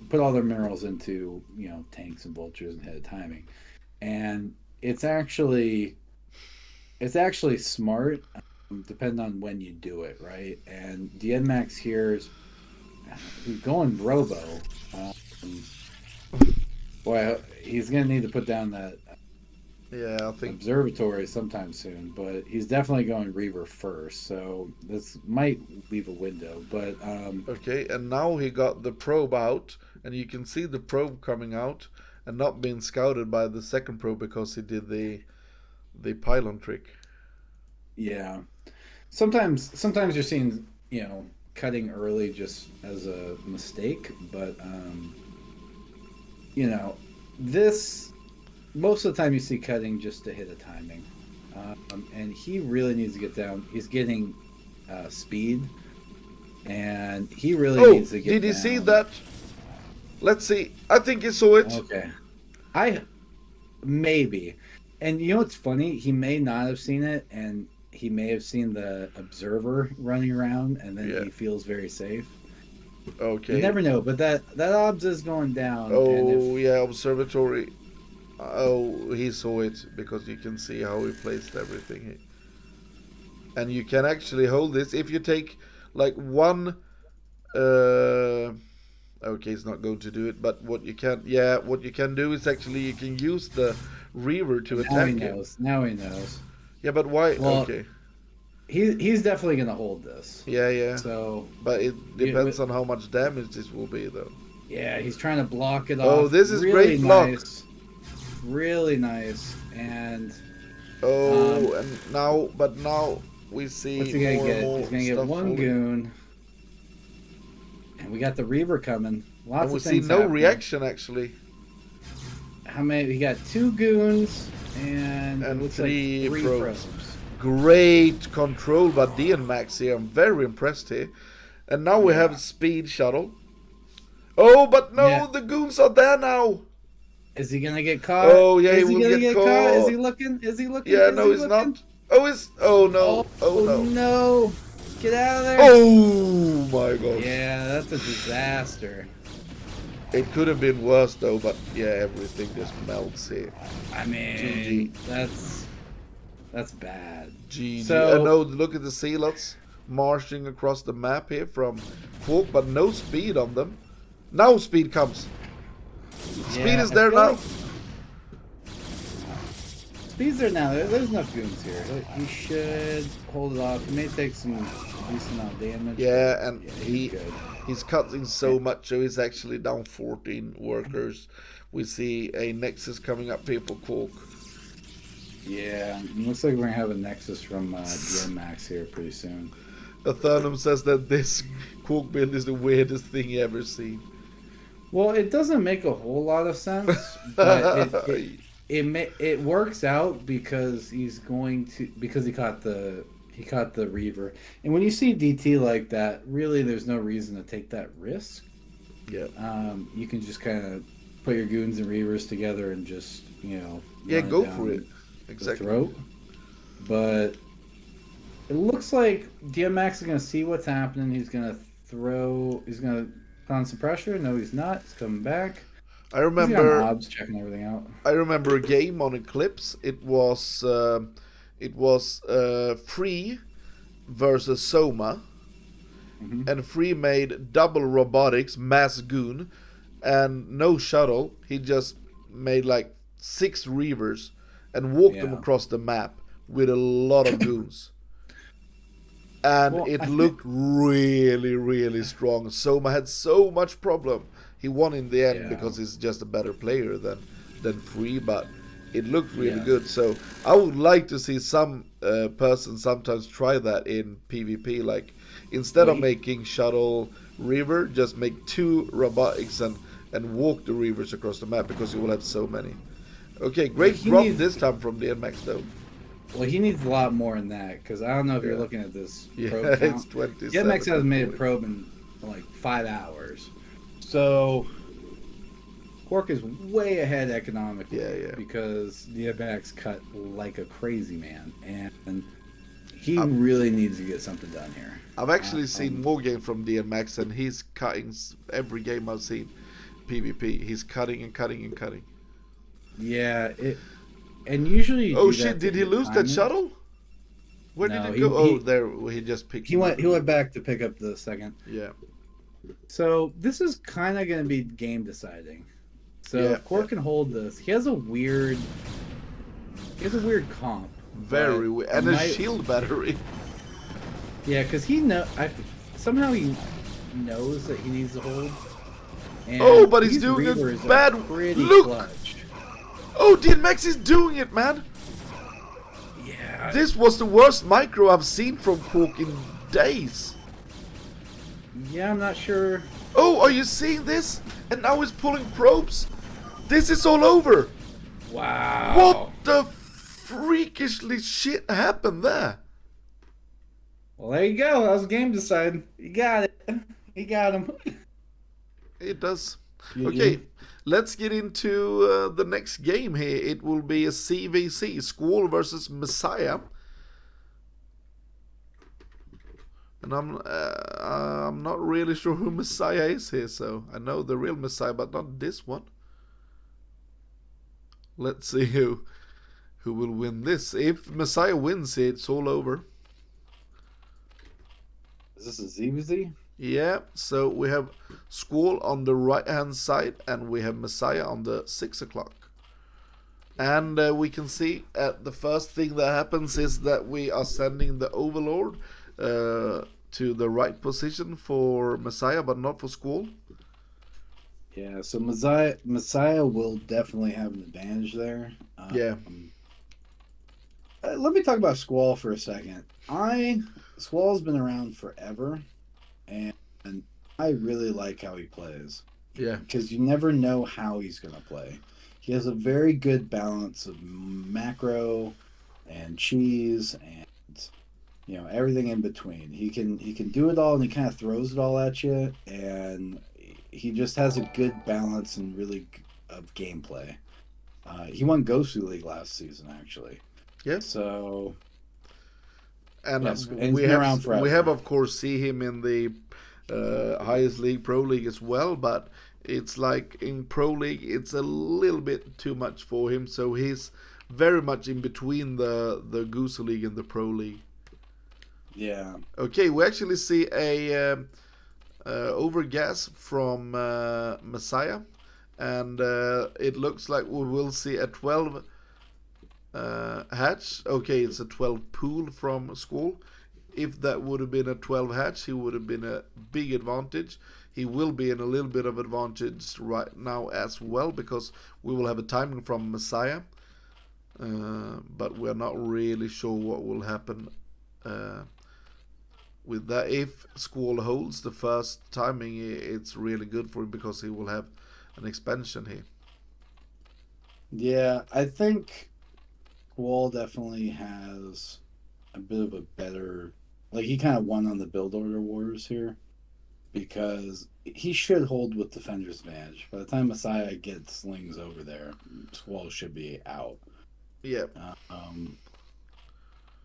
put all their minerals into, tanks and vultures and hit a timing. And it's actually smart, depending on when you do it, right? And Dienmax here is going robo. Boy, he's gonna need to put down that I think observatory sometime soon, but he's definitely going Reaver first, so this might leave a window. But okay, and now he got the probe out, and you can see the probe coming out and not being scouted by the second probe because he did the pylon trick. Yeah, sometimes you're seeing cutting early just as a mistake, but this. Most of the time you see cutting just to hit a timing. And he really needs to get down. He's getting speed. And he really needs to get down. Did you see that? Let's see. I think you saw it. Okay. Maybe. And you know what's funny? He may not have seen it, and he may have seen the observer running around, and then he feels very safe. Okay. You never know, but that obs is going down. Observatory. Oh, he saw it because you can see how he placed everything here. And you can actually hold this if you take like one. Okay, it's not going to do it. But what you can do is actually you can use the Reaver to attack him. Now he knows. Yeah, but why? Well, okay. He's definitely gonna hold this. Yeah. So, but it depends on how much damage this will be, though. Yeah, he's trying to block it off. Oh, this is really great block. Nice. Really nice, and and now we see what's he gonna more get? and more. He's gonna get one goon, and we got the Reaver coming. Lots and of things. We see no reaction actually. How many? We got 2 goons and 3 like 3 probes. Great control by Dienmax here. I'm very impressed here. And now we have speed shuttle. Oh, but no, the goons are there now. Is he gonna get caught? Oh yeah, he will get caught. Is he looking? Yeah, no, he's not. Oh no. Oh no. Get out of there. Oh my god. Yeah, that's a disaster. It could have been worse though, but yeah, everything just melts here. I mean, GG. That's bad. GG. So, no, look at the Zealots marching across the map here from Kwark, but no speed on them. Now speed comes. Speed is there now. Speed's there now. There's enough goons here. He should hold it off. He may take some decent amount of damage. Yeah, and he's cutting so much, so he's actually down 14 workers. We see a Nexus coming up here for Kwark. Yeah, it looks like we're going to have a Nexus from Dienmax here pretty soon. Athernum says that this Kwark build is the weirdest thing you ever seen. Well, it doesn't make a whole lot of sense, but it works out because he caught the Reaver. And when you see DT like that, really there's no reason to take that risk. Yeah. You can just kind of put your goons and Reavers together and just, go for it. Exactly. Throat. But it looks like Dienmax is going to see what's happening. He's going to put on some pressure. No, he's not. He's coming back. I remember Obs checking everything out. I remember a game on Eclipse. It was Free versus Soma, and Free made double robotics, mass goon, and no shuttle. He just made like 6 Reavers. And walk them across the map with a lot of goons. and Well, it looked really, really strong. Soma had so much problem. He won in the end yeah, because he's just a better player than Free, but it looked really yeah. good. So I would like to see some person sometimes try that in PvP. Like instead Well, of making shuttle river, just make 2 robotics and walk the rivers across the map because you will have so many. Okay, great he drop needs this time from Dienmax though. well, he needs a lot more than that because I don't know if you're Yeah. looking at this Yeah, probe it's count. 27 Dienmax to hasn't made a 40. probe in like 5 hours, so Kwark is way ahead economically Yeah, yeah. because Dienmax cut like a crazy man, and he I've, really needs to get something done here. I've actually seen more games from Dienmax, and he's cutting every game I've seen. PvP, he's cutting and cutting and cutting. Yeah, and usually you Oh do shit! that to Did he hit lose that timing. shuttle? Where did No, it go? Oh, there. He just picked. he went back to pick up the second. Yeah. So this is kind of going to be game deciding. So Yeah, if Kwark can hold this, he has a weird comp. Very weird. And a shield battery. Yeah, because somehow he knows that he needs to hold. And Oh, but he's these doing a Reavers are bad pretty look. clutch. Oh, Dienmax is doing it, man. Yeah. This was the worst micro I've seen from Kwark in days. Yeah, I'm not sure. Oh, are you seeing this? And now he's pulling probes. This is all over. Wow. What the freakishly shit happened there? Well, there you go. That was game deciding. You got it. He got him. It does. GG. Okay, let's get into the next game here. It will be a CVC, Squall versus Messiah. And I'm not really sure who Messiah is here, so I know the real Messiah, but not this one. Let's see who will win this. If Messiah wins it, it's all over. Is this a ZVZ? Yeah, so we have Squall on the right hand side and we have Messiah on the 6 o'clock. And we can see the first thing that happens is that we are sending the Overlord to the right position for Messiah, but not for Squall. Yeah, so Messiah will definitely have an advantage there. Yeah. Let me talk about Squall for a second. Squall's been around forever, and I really like how he plays. Yeah. Because you never know how he's going to play. He has a very good balance of macro and cheese and everything in between. He can do it all, and he kind of throws it all at you, and he just has a good balance and really of gameplay. He won Ghostly League last season, actually. Yeah. So, and yes, we have of course see him in the highest league, Pro League as well, but it's like in Pro League it's a little bit too much for him, so he's very much in between the Goose League and the Pro League. Yeah. Okay, we actually see a overgas from Messiah, and it looks like we will see a 12 hatch. Okay, it's a 12 pool from Squall. If that would have been a 12 hatch, he would have been a big advantage. He will be in a little bit of advantage right now as well, because we will have a timing from Messiah, but we're not really sure what will happen with that. If Squall holds the first timing, it's really good for him because he will have an expansion here. Yeah, I think Squall definitely has a bit of a better, like, he kind of won on the build order wars here, because he should hold with Defender's advantage. By the time Messiah gets slings over there, Squall should be out. Yeah.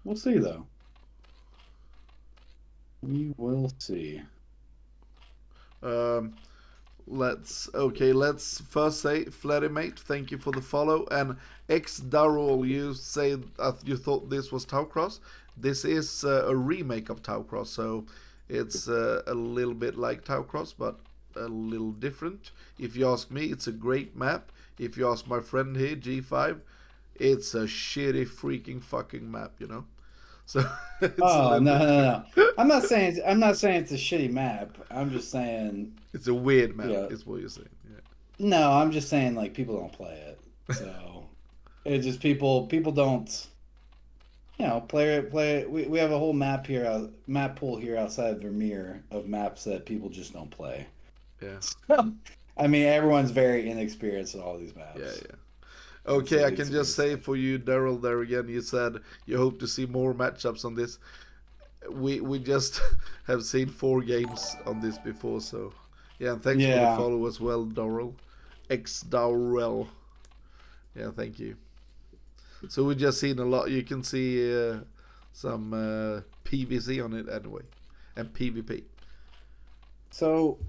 We'll see, though. We will see. Let's first say, Flattymate, thank you for the follow, and X Darrell, you say that you thought this was Taucross. This is a remake of Taucross, so it's a little bit like Taucross, but a little different. If you ask me, it's a great map. If you ask my friend here, G5, it's a shitty freaking fucking map, So it's a Oh little no, bit no, tricky. no. I'm not saying it's a shitty map. I'm just saying, It's a weird map, yeah. is what you're saying. Yeah. No, I'm just saying like people don't play it. So it just people don't, play it. We have a whole map here, map pool here outside of Vermeer of maps that people just don't play. Yeah. I mean, everyone's very inexperienced in all these Yeah. maps. Yeah. It's Okay, I can it's just really say sad. for you, Daryl, there again, you said you hope to see more matchups on this. We just have seen 4 games on this before, so yeah. And thanks for the Yeah. follow as well, Daryl. X Daryl. Yeah, thank you. So we just seen a lot. You can see some PVC on it anyway, and PvP. So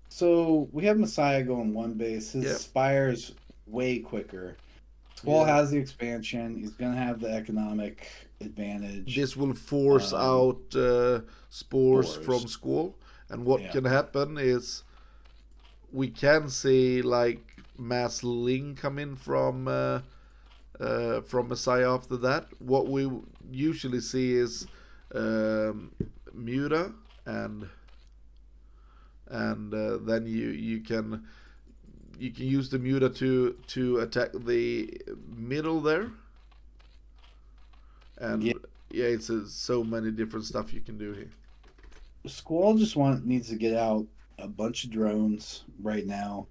so we have Messiah going one base. His Yeah, Spire's way quicker. Squall yeah. has the expansion. He's gonna have the economic advantage. This will force Um, out spores from Spores. Squall, and what Yeah. can happen is we can see like mass ling come in from Messiah after that. What we usually see is Muta, and then you can use the Muta to attack the middle there, Yeah. and yeah, it's so many different stuff you can do here. Squall just needs to get out a bunch of drones right now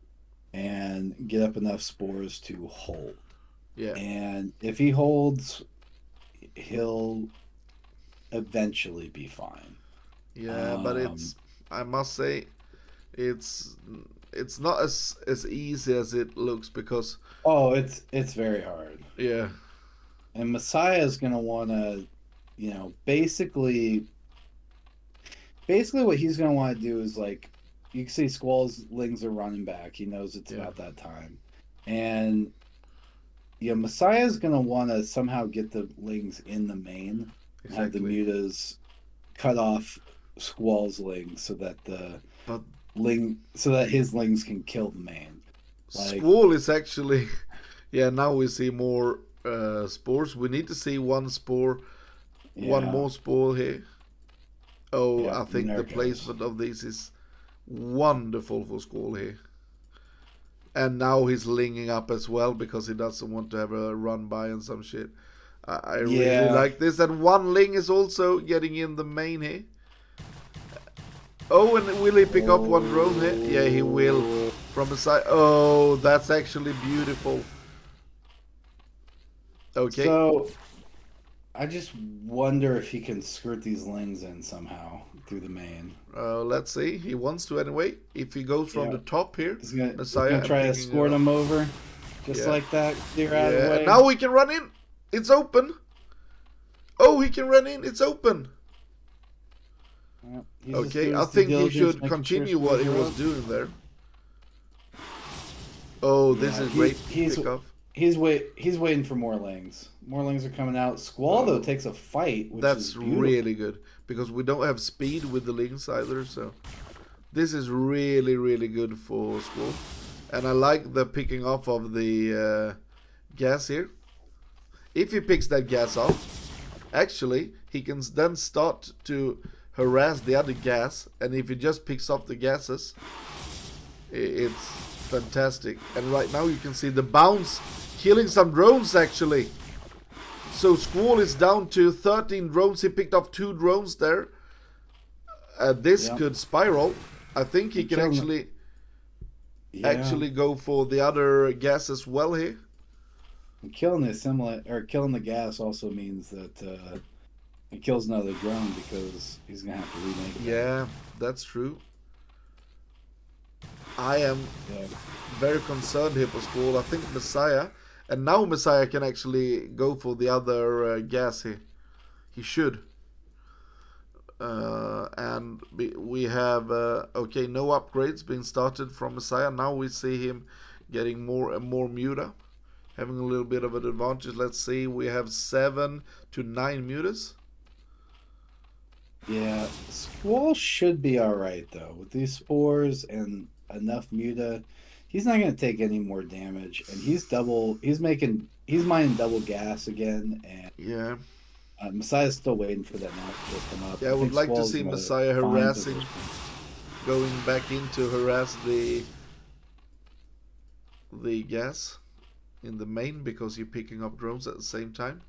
and get up enough spores to hold. Yeah, And if he holds, he'll eventually be fine. yeah, but Um, it's I must say it's it's not as easy as it looks because oh, it's very hard. yeah, And Messiah is gonna want to, basically what he's gonna want to do is like, you can see Squall's lings are running back. He knows it's yeah, about that time, and Messiah's gonna want to somehow get the lings in the main and have the exactly. mutas cut off Squall's lings But so that his lings can kill the main. Like, Squall is actually yeah. Now we see more spores. We need to see one yeah, more spore here. Oh, yeah, I think there the it goes. placement of these is wonderful for Squall here. And now he's linging up as well because he doesn't want to have a run by and some shit. I really Yeah, like this. And one ling is also getting in the main here. Oh, and will he pick up one drone here? Yeah, he will. From the side. Oh, that's actually beautiful. Okay. so I just wonder if he can skirt these lings in somehow through the main. Let's see. He wants to anyway. If he goes from Yeah, the top here, he's Messiah, gonna and try to picking it escort up. him over, just Yeah. like that, clear out of the Yeah. And way. now we can run in. It's open. Oh, he can run in. It's open. Yeah, he's just Okay, doing I his due think he diligence, should making sure continue what scores he are was up. doing there. Oh, this Yeah, is great he's pickup. he's waiting for more lings. More lings are coming out. Squall though Oh, takes a fight, which is that's beautiful. really good because we don't have speed with the links either. So this is really really good for Squall, and I like the picking off of the gas here. If he picks that gas off, actually he can then start to harass the other gas, and if he just picks off the gases, it's fantastic. And right now you can see the bounce killing some drones actually. So Squall is down to 13 drones. He picked off 2 drones there. This Yeah, could spiral. I think he I'm can killing. Yeah, actually go for the other gas as well here. and killing the assimilant or killing the gas also means that he kills another drone because he's gonna have to remake that. Yeah, that's true. I am Yeah, very concerned here for Squall. I think Messiah, and now Messiah can actually go for the other gas here. He should. And we have okay, no upgrades being started from Messiah. Now we see him getting more and more muta, having a little bit of an advantage. Let's see, we have 7 to 9 mutas. yeah. Squall should be all right though with these spores and enough muta. He's not gonna take any more damage, and he's mining double gas again, and Yeah, Messiah's still waiting for that map to come up. Yeah, I would think like to Squall's see in a Messiah fine harassing, position. going back in to harass the gas in the main because you're picking up drones at the same time.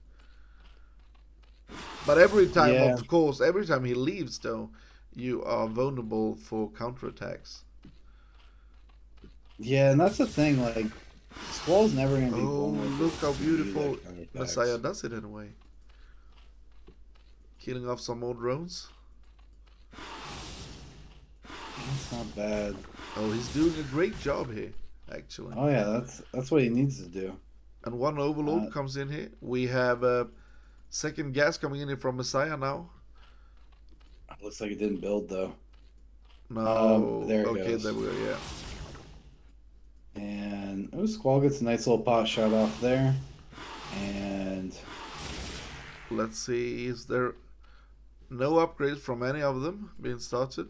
But every time, Yeah, of course, every time he leaves, though, you are vulnerable for counterattacks. yeah, and that's the thing. Like, Squall's never going to be Oh, vulnerable look how to melee beautiful Messiah counterattacks. does it in a way. Killing off some more drones. That's not bad. Oh, he's doing a great job here, actually. Oh yeah, that's what he needs to do. And one overload comes in here. We have a second gas coming in here from Messiah now. Looks like it didn't build though. No. There it Okay, goes. there we go, yeah. And Squall gets a nice little pot shot off there. And Let's see, is there no upgrades from any of them being started?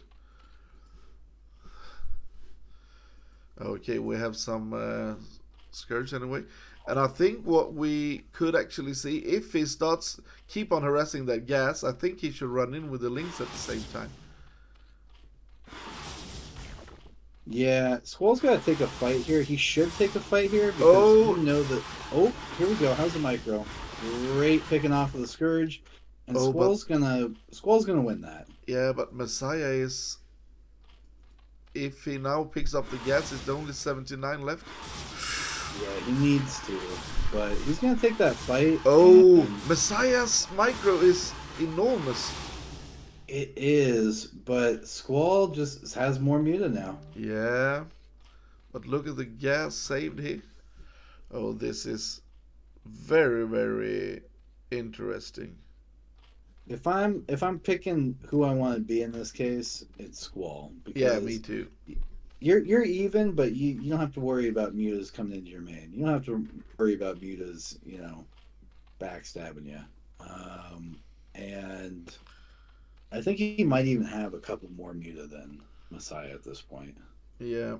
Okay, we have some Scourge anyway. And I think what we could actually see, if he starts keep on harassing that gas, I think he should run in with the links at the same time. yeah, Squall's got to take a fight here. He should take a fight here because Oh, you know that. Oh, here we go. How's the micro? Great picking off of the Scourge, and oh, but Squall's gonna win that. yeah, but Messiah is. If he now picks up the gas, it's only 79 left. Yeah, he needs to, but he's gonna take that fight. Oh, Messiah's micro is enormous. It is, but Squall just has more muta now. Yeah, but look at the gas saved here. Oh, this is very, very interesting. If I'm picking who I want to be in this case, it's Squall Yeah, me because too. you're even, but you don't have to worry about mutas coming into your main. You don't have to worry about mutas, backstabbing you. And I think he might even have a couple more muta than Messiah at this point. Yeah.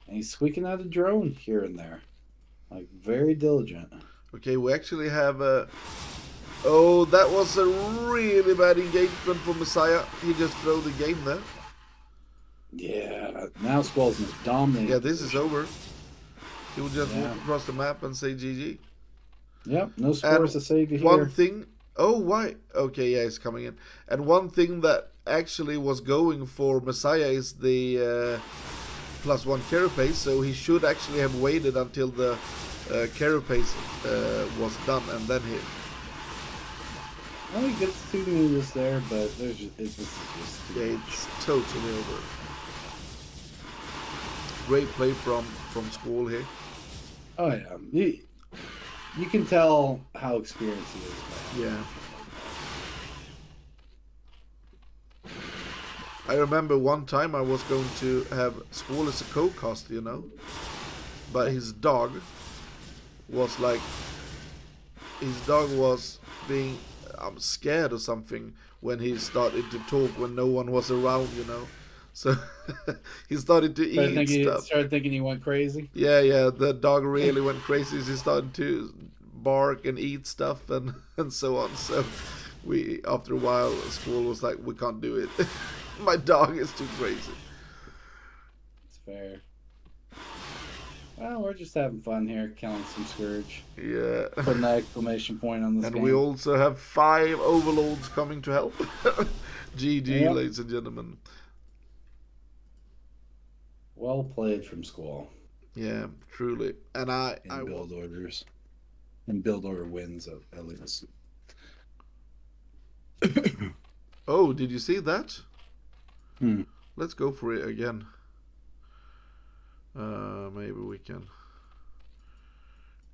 And he's squeaking out a drone here and there, like very diligent. Okay, we actually have a. Oh, that was a really bad engagement for Messiah. He just threw the game there. Yeah, now Squall's in a dominating. Yeah, this position. is over. He will just walk across the map and say GG. Yep, no scores to save you here. One thing. Oh, why? Okay, yeah, he's coming in. And one thing that actually was going for Messiah is the +1 carapace, so he should actually have waited until the carapace was done and then hit. Well, he gets 2 mutas there, but this is just too much. It's totally over. Great play from Squall here. Oh yeah, you can tell how experienced he is. Yeah. I remember one time I was going to have Squall as a co-caster, but his dog was being scared or something when he started to talk when no one was around, So he started to eat stuff. Started thinking he went crazy. Yeah, the dog really went crazy. He started to bark and eat stuff and so on. So after a while, Squall was like, we can't do it. My dog is too crazy. It's fair. Well, we're just having fun here, killing some Scourge. Yeah. Putting an exclamation point on this and game. we also have 5 overlords coming to help. GG, Yep. ladies and gentlemen. Well played from Squall. Yeah, truly. And build orders. And build order wins at least. Oh, did you see that? Hmm. Let's go for it again. Maybe we can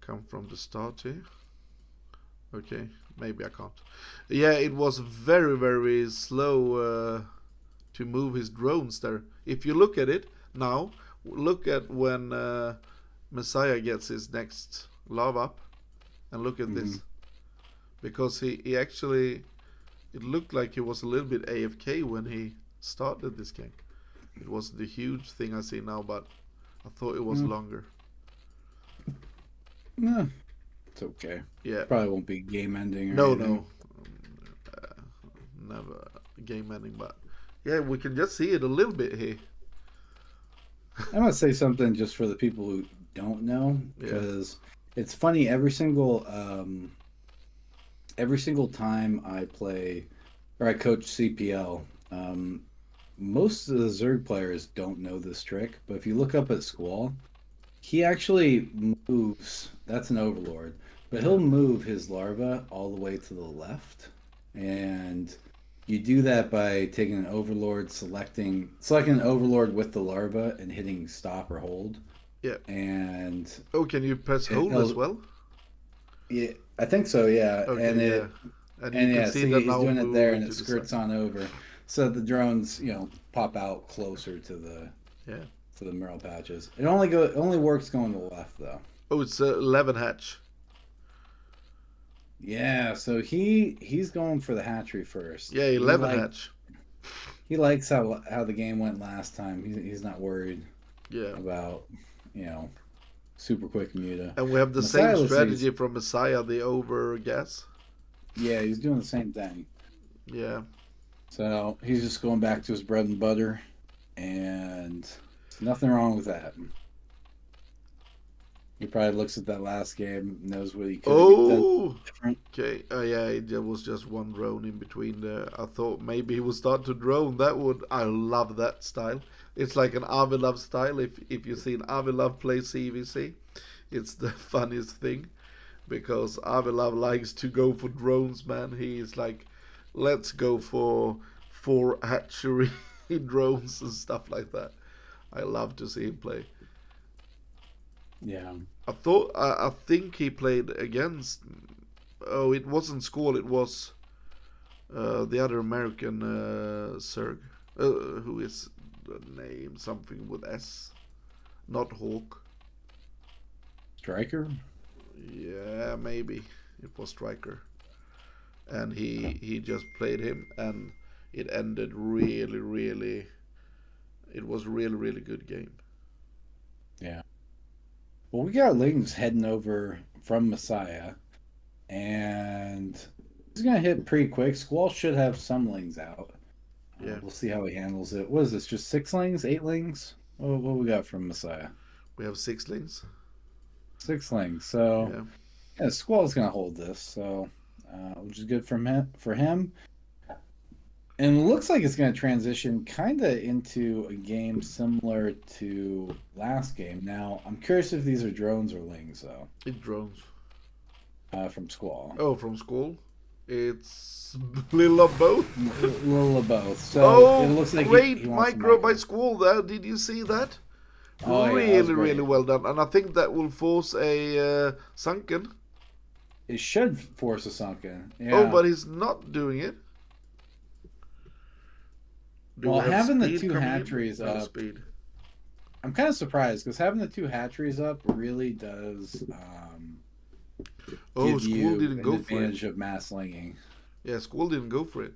come from the start here. Okay, maybe I can't. Yeah, it was very, very slow to move his drones there. If you look at it now, look at when Messiah gets his next love up, and look at this. Because he actually, it looked like he was a little bit AFK when he started this game. It wasn't the huge thing I see now, but I thought it was longer. Yeah. It's okay. Yeah. Probably won't be game ending or No, anything. never game ending, but yeah, we can just see it a little bit here. I'm gonna say something just for the people who don't know, because it's funny. Every single time I play or I coach CPL, most of the Zerg players don't know this trick. But if you look up at Squall, he actually moves. That's an Overlord, but he'll move his larva all the way to the left, and you do that by taking an Overlord, selecting an Overlord with the larva, and hitting stop or hold. Yeah. And can you press hold as well? Yeah, I think so. Yeah, Okay, and you can see that he's now doing it there, and moving it to the skirts side. on over, so the drones, pop out closer to the mural patches. It only works going to the left though. Oh, it's 11 hatch. Yeah, so he's going for the hatchery first. Yeah, 11 hatch. He likes how the game went last time. He's not worried. Yeah. About super quick muta. And we have the Messiah same strategy from Messiah, the over gas. Yeah, he's doing the same thing. Yeah. So he's just going back to his bread and butter, and nothing wrong with that. He probably looks at that last game, knows what he could have done different. Okay. Yeah, there was just one drone in between there. I thought maybe he would start to drone. I love that style. It's like an Avilov style. If you've seen Avilov play CVC, it's the funniest thing, because Avilov likes to go for drones, man. He's like, let's go for hatchery drones and stuff like that. I love to see him play. Yeah. I think he played against. Oh, it wasn't Squall. It was the other American Zerg. Who is the name? Something with S. Not Hawk. Striker? Yeah, maybe it was Striker. And he just played him, and it ended really. It was really good game. Yeah. Well, we got Lings heading over from Messiah, and he's gonna hit pretty quick. Squall should have some Lings out. Yeah. We'll see how he handles it. What is this? Just 6 Lings? 8 Lings? What we got from Messiah? We have 6 Lings. 6 Lings. So yeah, Squall's gonna hold this. So which is good for him. And it looks like it's going to transition kind of into a game similar to last game. Now, I'm curious if these are drones or Lings, though. It's drones. From Squall. Oh, from Squall? It's little of both. Little of both. So it looks like great he micro by Squall there. Did you see that? Really well done. And I think that will force a sunken. It should force a sunken. Yeah. Oh, but he's not doing it. Well, having the 2 hatcheries up, I'm kind of surprised, because having the 2 hatcheries up really does give you didn't go advantage of mass slinging. Yeah, Squall didn't go for it.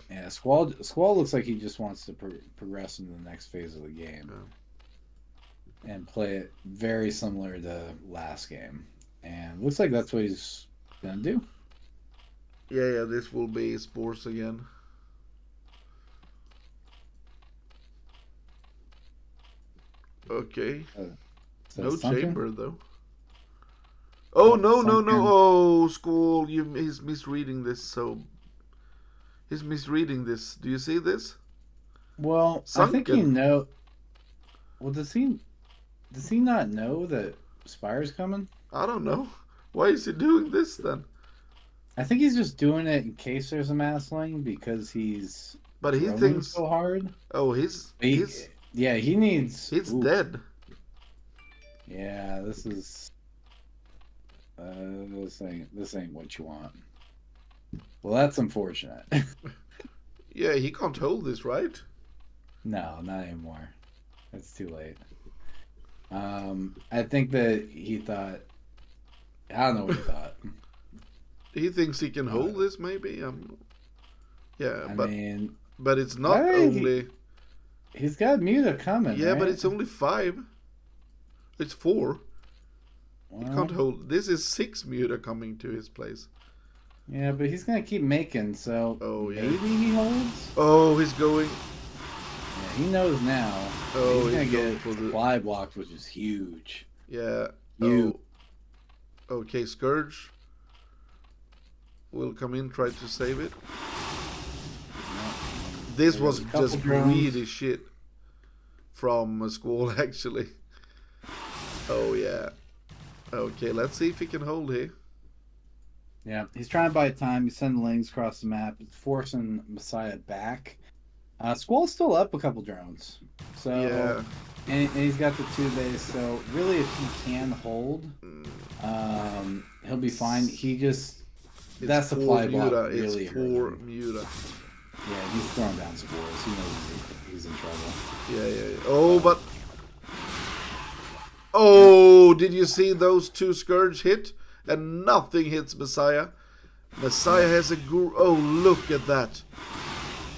Yeah, Squall looks like he just wants to progress into the next phase of the game and play it very similar to last game. And looks like that's what he's going to do. Yeah, this will be Spores again. Okay. No chamber though. Oh no! Oh, Squall, he's misreading this. So he's misreading this. Do you see this? Well, sunken. I think you know. Well, does he not know that Spire's coming? I don't know. Why is he doing this then? I think he's just doing it in case there's a mass sling, because he's. But he thinks so hard. Oh, he's yeah, he needs. He's dead. Yeah, this is. This ain't what you want. Well, that's unfortunate. Yeah, he can't hold this, right? No, not anymore. It's too late. I think that he thought. I don't know what he thought. He thinks he can hold this, maybe. Yeah, I but it's not only. He's got Muta coming. Yeah, right? but it's only 5. It's 4. Well, He can't hold. This is 6 muta coming to his place. Yeah, but he's gonna keep making, so maybe yeah. he holds. Oh, he's going. Yeah, he knows now. Oh, he's gonna get for the supply blocks, which is huge. Yeah. Huge. Oh. Okay, Scourge will come in, try to save it. This was just greedy shit from Squall, actually. Oh, yeah. Okay, let's see if he can hold here. Yeah, he's trying to buy time. He's sending lanes across the map. It's forcing Messiah back. Squall's still up a couple drones. So, yeah. And he's got the 2 base. So, really, if he can hold, he'll be fine. He just... It's that supply block muta. really it's 4 muta. Yeah, he's throwing down Squalls. He knows he's in trouble. Yeah. Oh, but... Oh, did you see those 2 Scourge hit? And nothing hits Messiah. Messiah has a oh, look at that.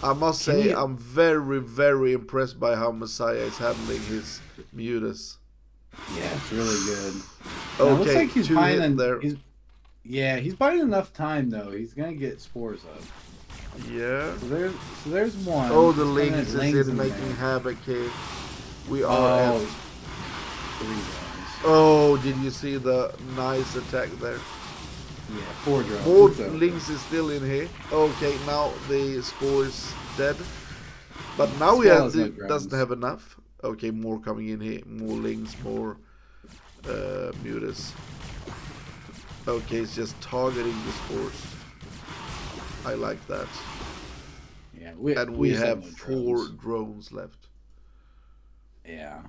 I must say, I'm very, very impressed by how Messiah is handling his mutas. Yeah, it's really good. Okay, looks like he's 2 buying hit there. He's buying enough time, though. He's going to get spores up. Yeah. So there's one. Oh, the Lynx is in making havoc here. We are at... 3 drones. Oh, did you see the nice attack there? Yeah, 4 drones. More Lynx is still in here. Okay, now the spore is dead. But now he doesn't have enough. Okay, more coming in here. More Lynx, more mutas. Okay, it's just targeting the spores. I like that. Yeah, we have 4 drones left. Yeah.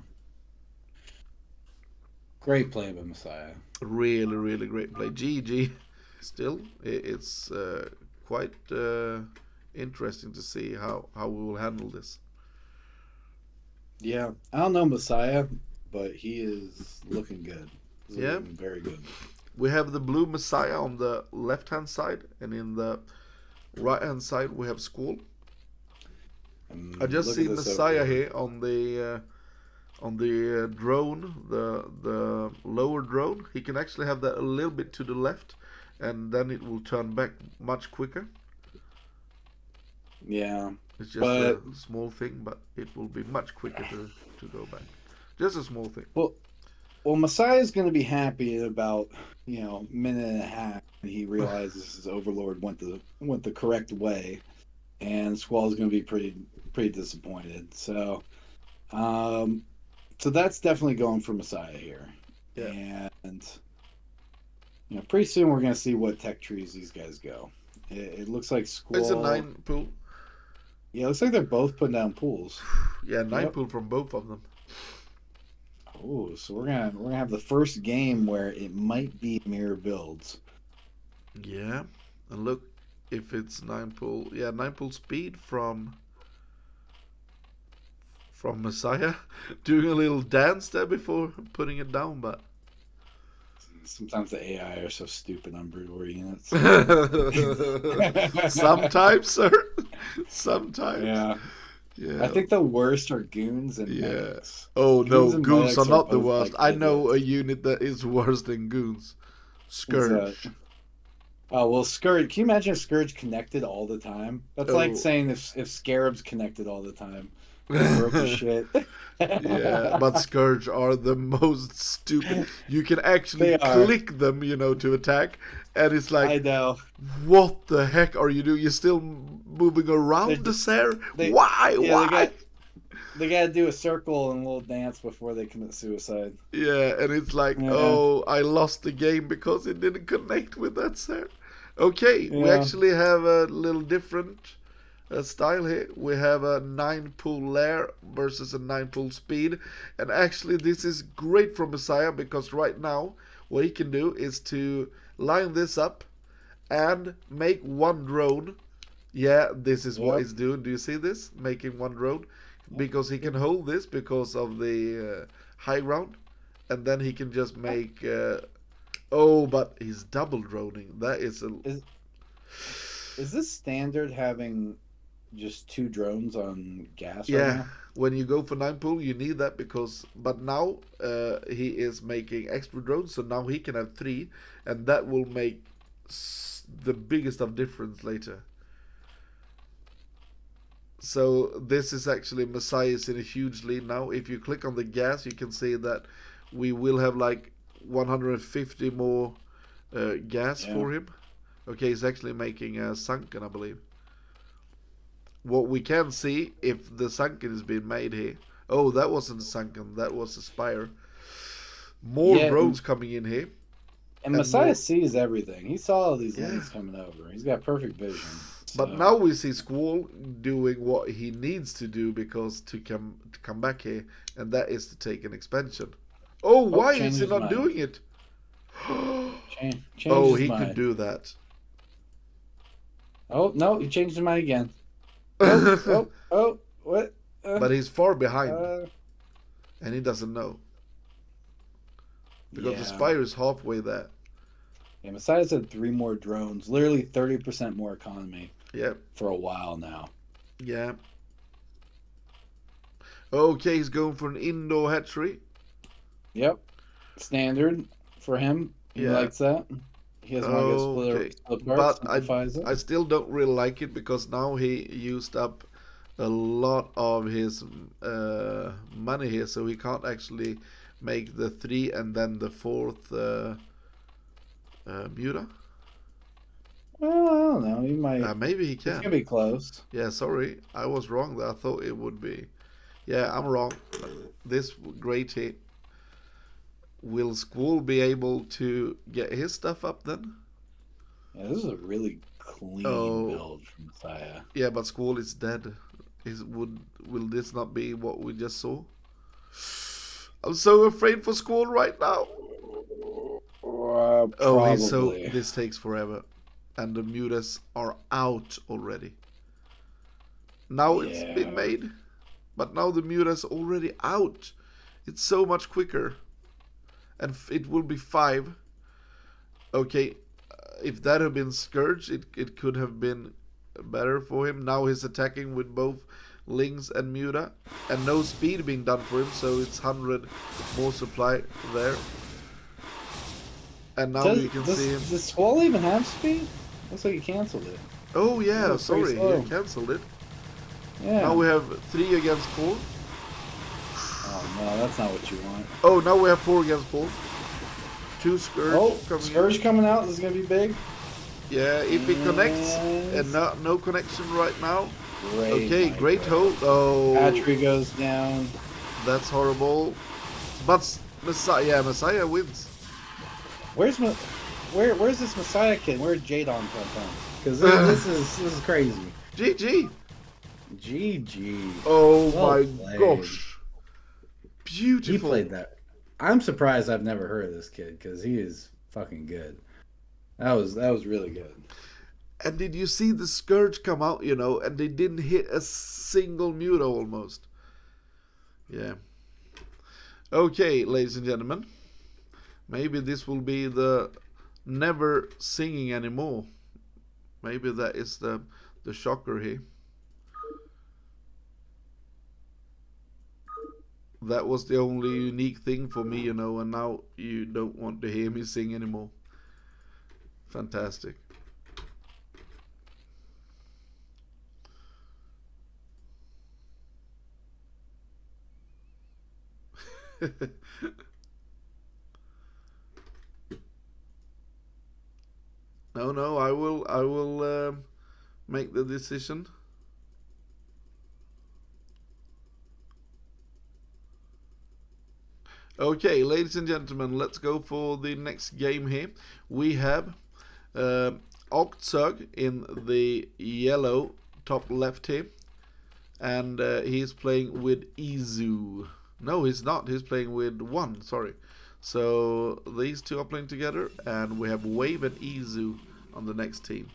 Great play by Messiah. Really, really great play. GG. Still, it's quite interesting to see how we will handle this. Yeah, I don't know Messiah, but he is looking good. He's looking very good. We have the blue Messiah on the left-hand side, and in the right-hand side we have Squall. I just see Messiah here on the drone, the lower drone. He can actually have that a little bit to the left, and then it will turn back much quicker. Yeah, it's just a small thing, but it will be much quicker to go back. Just a small thing. Well, Messiah's going to be happy in about minute and a half. He realizes his overlord went the correct way, and Squall's going to be pretty disappointed. So, so that's definitely going for Messiah here. Yeah. And pretty soon we're going to see what tech trees these guys go. It looks like Squall. It's a 9 pool. Yeah, it looks like they're both putting down pools. Yeah, 9 pool from both of them. Oh, so we're gonna have the first game where it might be mirror builds. Yeah, and look if it's 9 pool. Yeah, 9 pool speed from Messiah, doing a little dance there before putting it down, but sometimes the AI are so stupid on Brood War units. Sometimes, sir. Sometimes. Yeah. I think the worst are goons and medics. Oh no, goons are not the worst. I know a unit that is worse than goons. Scourge. Oh well, Scourge. Can you imagine if Scourge connected all the time? That's like saying if Scarabs connected all the time. Broke as shit. Yeah, but Scourge are the most stupid. You can actually click them, to attack, and it's like, I know. What the heck are you doing? You're still moving around the Sarah? Why? Why? They gotta do a circle and a little dance before they commit suicide. Yeah, and it's like, oh, I lost the game because it didn't connect with that Sarah. Okay, we actually have a little different style here. We have a 9 pool lair versus a 9 pool speed, and actually this is great for Messiah because right now what he can do is to line this up and make 1 drone. Yeah, this is what he's doing. Do you see this? Making 1 drone because he can hold this because of the high ground, and then he can just make but he's double droning. That is Is this standard having just 2 drones on gas right Yeah, now. when you go for 9 pool, you need that because. But now he is making extra drones, so now he can have 3, and that will make the biggest of difference later. So this is actually Messiah is in a huge lead now. If you click on the gas, you can see that we will have like 150 more gas Yeah. for him. Okay, he's actually making a sunken, I believe. What we can see if the sunken is being made here. Oh, that wasn't a sunken, that was a spire. More Yeah, drones coming in here. and And Messiah more. sees everything. He saw all these Yeah. lanes coming over. He's got perfect vision. But So now we see Squall doing what he needs to do because to come back here, and that is to take an expansion. Oh, why change is he his not mind. doing it? Change Oh, his he could mind. do that. Oh no, he changed his mind again. Oh, what? But he's far behind, Uh, and he doesn't know because the yeah. spire is halfway there. Yeah, Messiah's had 3 more drones, literally 30% more economy Yeah, for a while now. yeah. Okay, he's going for an indoor hatchery. Yep. Standard for him. He Yeah. likes that. He doesn't want to get Okay, split apart, but simplifies it. I still don't really like it because now he used up a lot of his money here, so he can't actually make the 3 and then the 4th Muta. Well, I don't know. He might. Maybe he It's can. gonna be close. Yeah, sorry, I was wrong. I thought it would be. Yeah, I'm wrong. This great hit. Will Squall be able to get his stuff up then? Yeah, this is a really clean build from Messiah. Yeah, but Squall is dead. Will this not be what we just saw? I'm so afraid for Squall right now. Oh, he's so. Probably. This takes forever, and the mutas are out already. Now it's been made, but now the mutas already out. It's so much quicker, and it will be 5. Okay, if that had been Scourge, it could have been better for him. Now he's attacking with both Lings and Muta, and no speed being done for him, so it's 100 more supply there. And now you can see him. Does Squall even have speed? Looks like he canceled it. Oh yeah, sorry, he cancelled it. Yeah. Now we have 3 against 4. Oh no, that's not what you want. Oh, now we have 4 against 4. 2 Scourge coming out. This is gonna be big. Yeah, if he connects, and no connection right now. Great. Okay, great hold. Oh, battery goes down. That's horrible. But Messiah wins. Where's this Messiah kid? Where'd Jadon come from? Because this is crazy. GG. GG. Oh Well my played. gosh. Beautiful. He played that. I'm surprised I've never heard of this kid because he is fucking good. That was really good. And did you see the Scourge come out, and they didn't hit a single Muta almost. Yeah. Okay, ladies and gentlemen. Maybe this will be the never singing anymore. Maybe that is the shocker here. That was the only unique thing for me, and now you don't want to hear me sing anymore. Fantastic. No, I will make the decision. Okay, ladies and gentlemen, let's go for the next game here. We have OctZerg in the yellow top left here, and he's playing with Izu. No, he's not. He's playing with 1. Sorry. So these 2 are playing together, and we have Wave and Izu on the next team.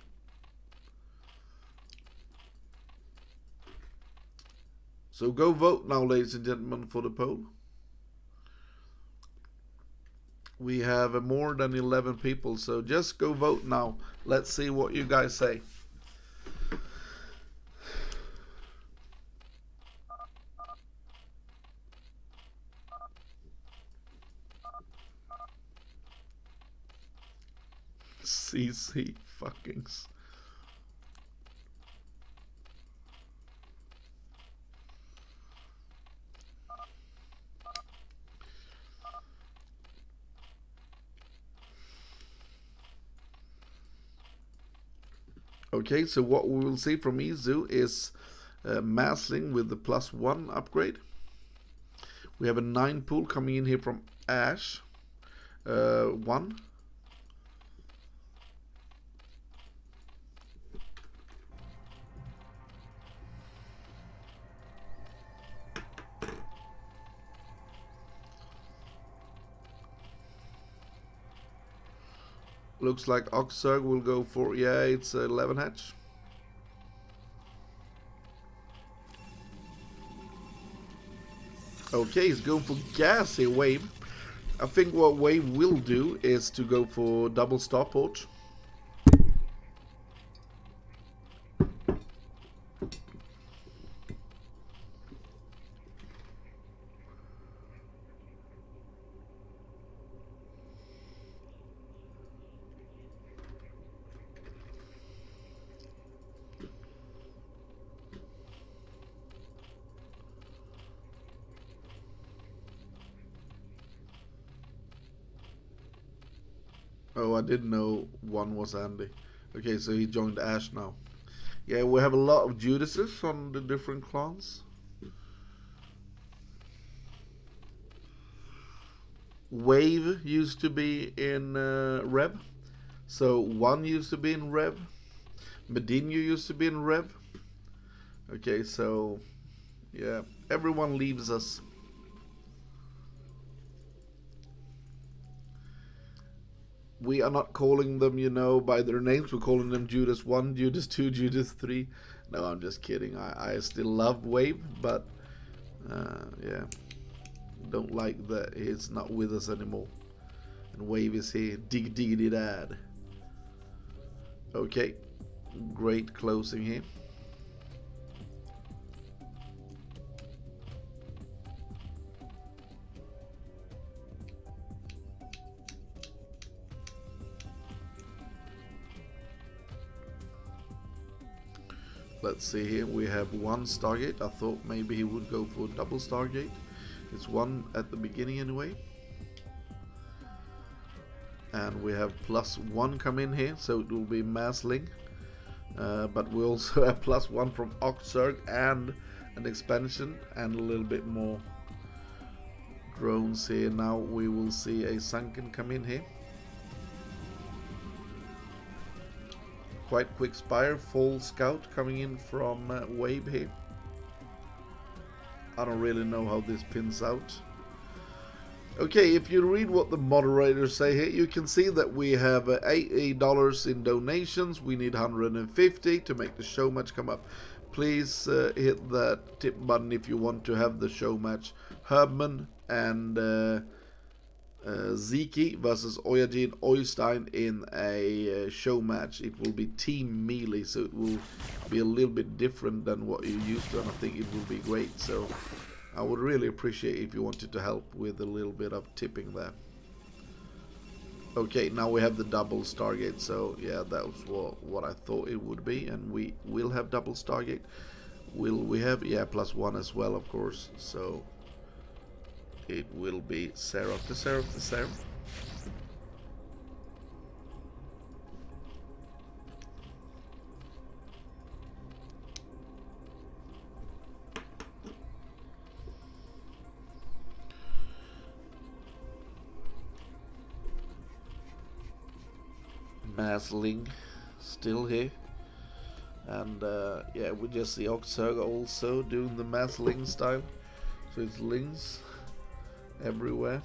So go vote now, ladies and gentlemen, for the poll. We have more than 11 people, so just go vote now. Let's see what you guys say. CC fuckings. Okay, so what we will see from Izu is Masling with the +1 upgrade. We have a 9 pool coming in here from Ash. 1. Looks like OctZerg will go for, yeah, it's 11 hatch. Okay, he's going for gas here, Wave. I think what Wave will do is to go for double starport. Oh, I didn't know one was Andy. Okay, so he joined Ash now. Yeah, we have a lot of Judases on the different clans. Wave used to be in Rev. So 1 used to be in Rev. Medinu used to be in Rev. Okay, so yeah, everyone leaves us. We are not calling them, you know, by their names. We're calling them Judas 1, Judas 2, Judas 3. No, I'm just kidding. I still love Wave, but yeah, don't like that he's not with us anymore. And Wave is here. Diggity dad. Okay, great closing here. Let's see here, we have 1 Stargate. I thought maybe he would go for double Stargate. It's 1 at the beginning anyway. And we have +1 come in here, so it will be Masling. But we also have +1 from OctZerg and an expansion and a little bit more drones here. Now we will see a Sunken come in here. Quite quick Spire, full Scout coming in from Wave here. I don't really know how this pins out. Okay, if you read what the moderators say here, you can see that we have $80 in donations. We need 150 to make the show match come up. Please hit that tip button if you want to have the show match. Herbman and Ziki versus Oyajin Oystein in a show match. It will be team melee, so it will be a little bit different than what you're used to, and I think it will be great. So I would really appreciate if you wanted to help with a little bit of tipping there. Okay, now we have the double Stargate, so yeah, that was what I thought it would be, and we will have double Stargate. Will we have, yeah, +1 as well, of course, so it will be Seraph to Seraph to Seraph. Masling still here, and yeah, we just see OctZerg also doing the Masling style, so it's Lings everywhere.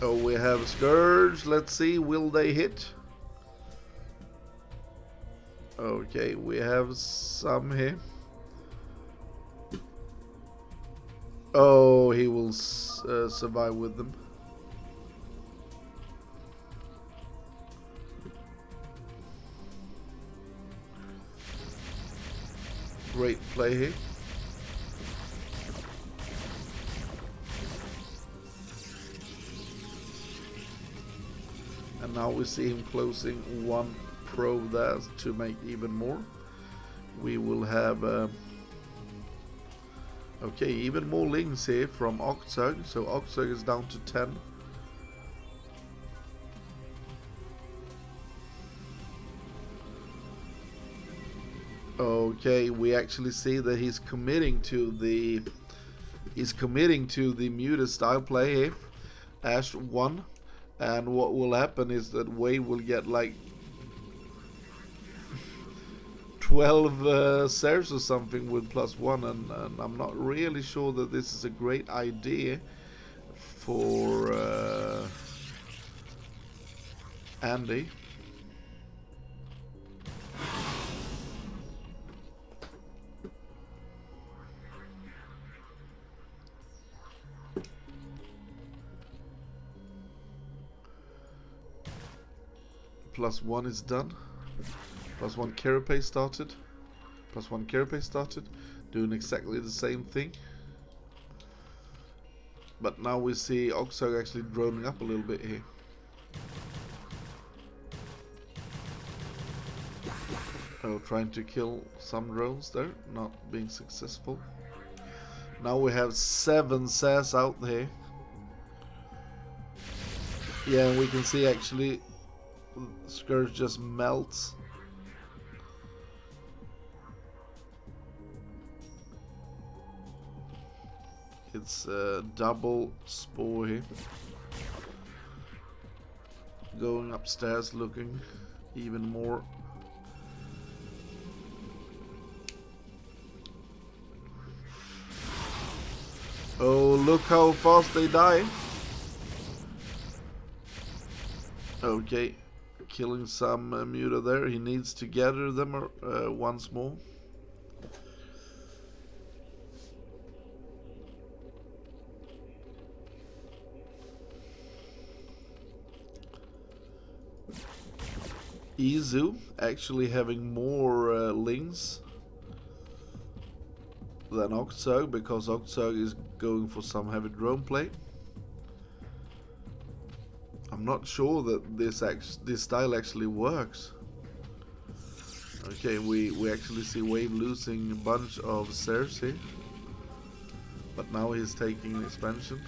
Oh, we have Scourge. Let's see, will they hit? Okay, we have some here. Oh, he will survive with them. Great play here. And now we see him closing one probe there to make even more. We will have okay, even more links here from OctZerg. So OctZerg is down to 10. Okay, we actually see that he's committing to the muted style play here. Ash 1. And what will happen is that Wave will get like 12 shares or something with +1, and I'm not really sure that this is a great idea for Andy. +1 is done. +1 carapace started. +1 carapace started. Doing exactly the same thing. But now we see OctZerg actually droning up a little bit here. Oh, trying to kill some drones there. Not being successful. Now we have 7 SAS out here. Yeah, and we can see actually Scourge just melts. It's a double spore here. Going upstairs looking even more. Oh, look how fast they die. Okay, killing some muta there. He needs to gather them once more. Izu actually having more links than OctZerg, because OctZerg is going for some heavy drone play. I'm not sure that this style actually works. Okay, we actually see Wave losing a bunch of shares here, but now he's taking an expansion.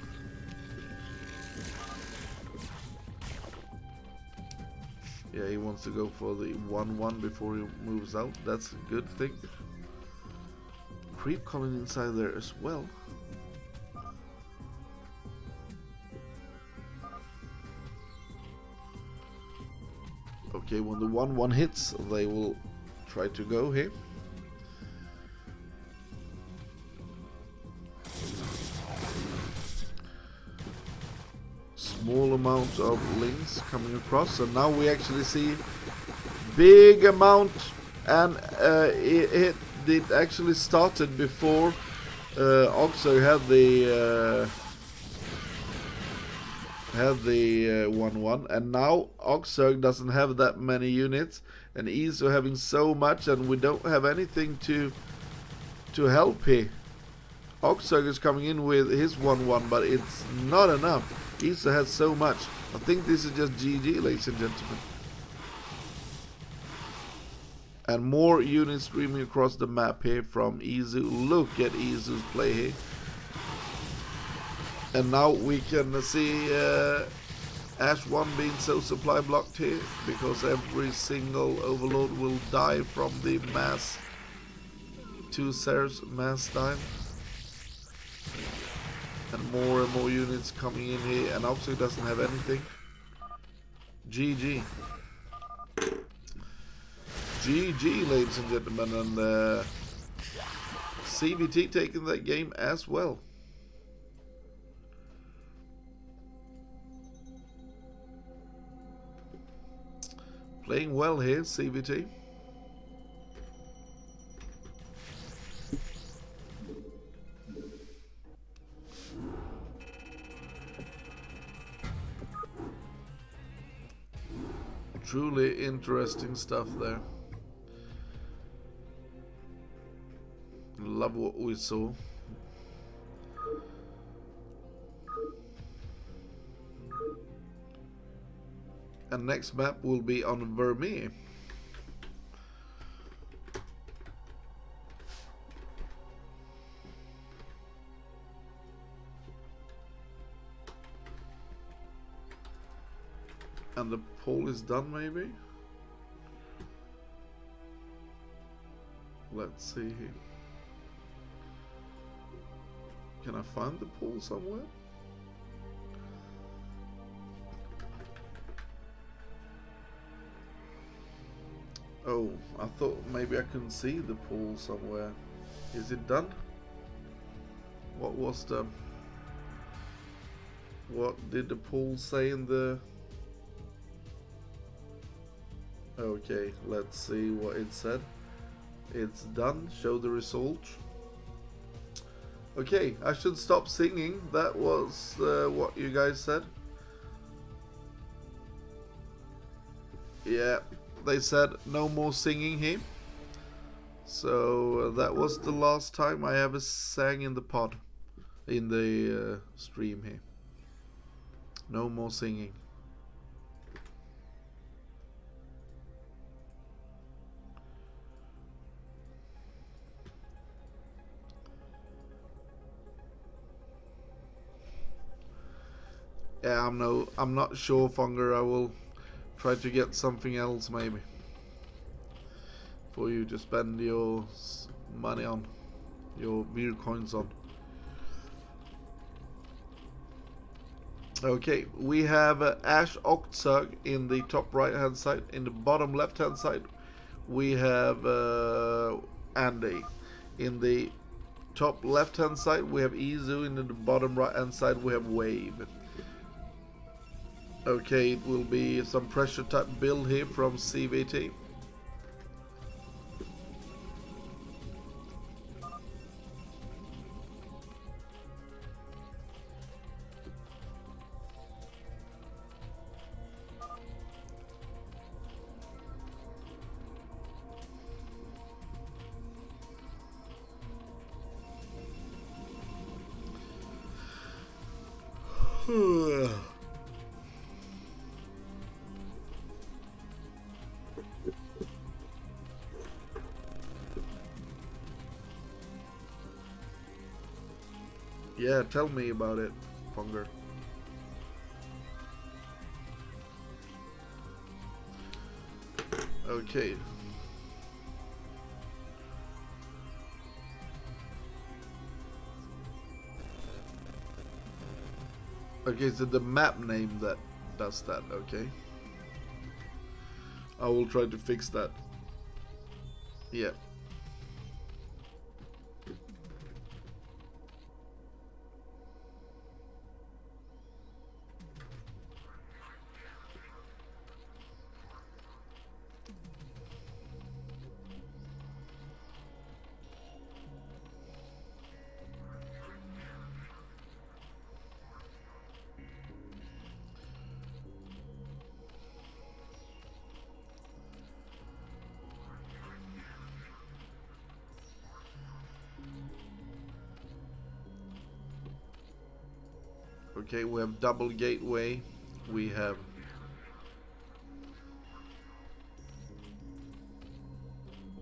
Yeah, he wants to go for the 1-1 before he moves out. That's a good thing. Creep colony inside there as well. Okay, when the 1-1 hits, they will try to go here. Small amount of links coming across, and now we actually see big amount, and it actually started before OctZerg had the 1-1, and now OctZerg doesn't have that many units, and Izu having so much, and we don't have anything to help here. OctZerg is coming in with his 1-1, but it's not enough. Izu has so much. I think this is just GG, ladies and gentlemen. And more units streaming across the map here from Izu. Look at Izu's play here. And now we can see Ash 1 being so supply blocked here, because every single Overlord will die from the mass 2 shares mass time. And more units coming in here, and OctZerg doesn't have anything. GG. GG, ladies and gentlemen, and CVT taking that game as well. Playing well here, CVT. Truly interesting stuff there. Love what we saw. And next map will be on Vermeer. And the poll is done, maybe? Let's see. Can I find the poll somewhere? Oh, I thought maybe I couldn't see the poll somewhere. Is it done? What was the... What did the poll say in the... Okay, let's see what it said. It's done. Show the result. Okay, I should stop singing. That was what you guys said. Yeah, they said no more singing here. So that was the last time I ever sang in the pod, in the stream here. No more singing. Yeah, I'm not sure, Funger. I will try to get something else maybe for you to spend your money on, your Vir coins on. Okay, we have Ash OctZerg in the top right hand side. In the bottom left hand side, we have Andy. In the top left hand side, we have Izu. In the bottom right hand side, we have Wave. Okay, it will be some pressure type build here from CVT. Yeah, tell me about it, Funger. Okay. Okay, so the map name that does that, okay. I will try to fix that. Yeah. Okay, we have double gateway. We have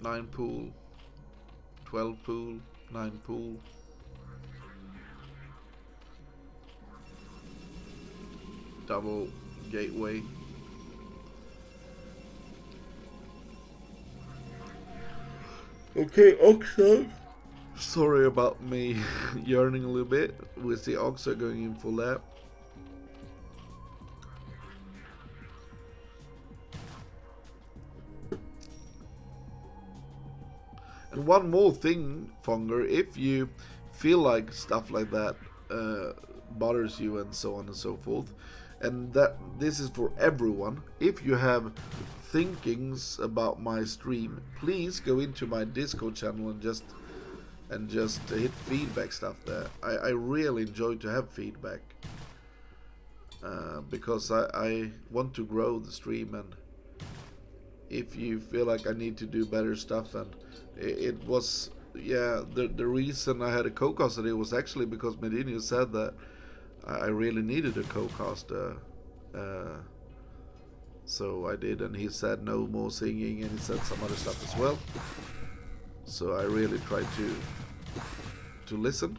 nine pool, 12 pool, 9 pool. Double gateway. Okay, OctZerg. Sorry about me yearning a little bit. We see OctZerg going in for lap. And one more thing, Funger, if you feel like stuff like that bothers you and so on and so forth, and that this is for everyone, if you have thinkings about my stream, please go into my Discord channel and just hit feedback stuff there. I really enjoy to have feedback because I want to grow the stream, and if you feel like I need to do better stuff, and it was, yeah, the reason I had a co-caster today was actually because Medina said that I really needed a co-caster So I did, and he said no more singing, and he said some other stuff as well. So I really tried to listen.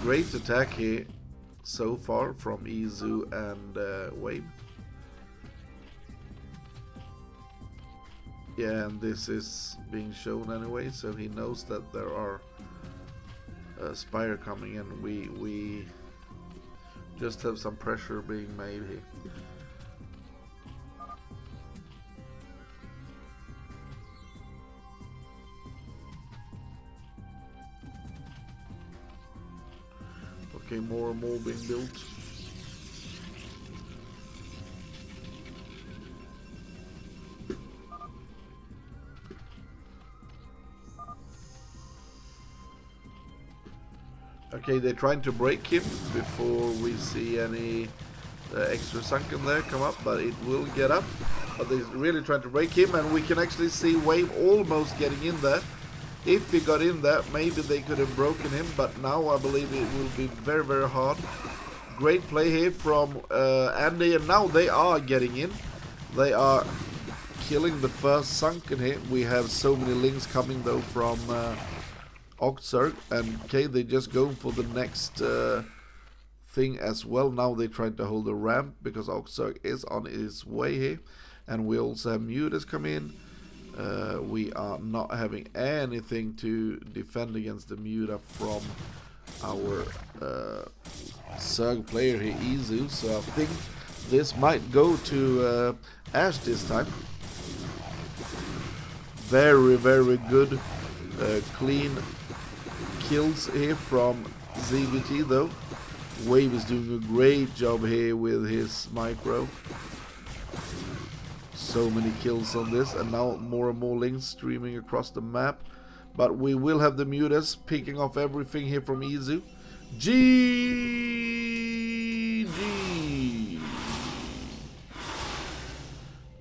Great attack here so far from Izu and Wave. Yeah, and this is being shown anyway, so he knows that there are Spire coming, and we just have some pressure being made here. Okay, more and more being built. Okay, they're trying to break him before we see any extra sunken there come up, but it will get up. But they're really trying to break him, and we can actually see Wave almost getting in there. If he got in there, maybe they could have broken him, but now I believe it will be very, very hard. Great play here from Andy, and now they are getting in. They are killing the first sunken here. We have so many links coming though from OctZerg, and okay, they just go for the next thing as well. Now they try to hold the ramp because OctZerg is on his way here, and we also have Mutas come in. We are not having anything to defend against the Muta from our Zerg player here, Izu, so I think this might go to Ash this time. Very, very good, clean kills here from ZVT though. Wave is doing a great job here with his micro. So many kills on this, and now more and more links streaming across the map. But we will have the Mutas picking off everything here from Izu. GG!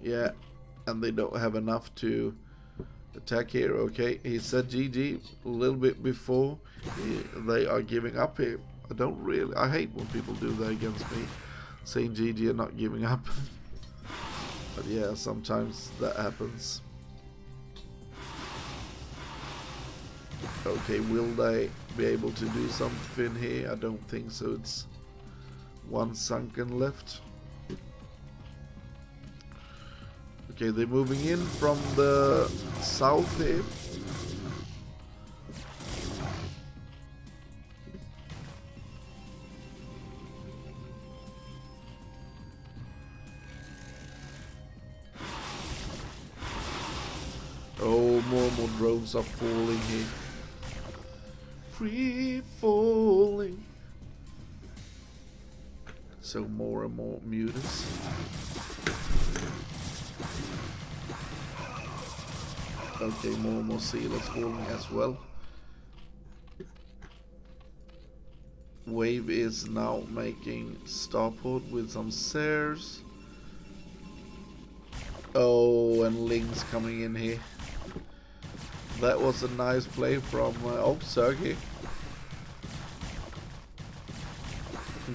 Yeah, and they don't have enough to attack here. Okay, he said GG a little bit before. They are giving up here. I hate when people do that against me, saying GG and not giving up. But yeah, sometimes that happens. Okay, will they be able to do something here? I don't think so. It's one sunken left. Okay, they're moving in from the south here. Oh, more and more drones are falling here. Free falling. So more and more mutants. Okay, more and more sealers falling as well. Wave is now making starport with some Sears. Oh, and Lings coming in here. That was a nice play from OctZerg here.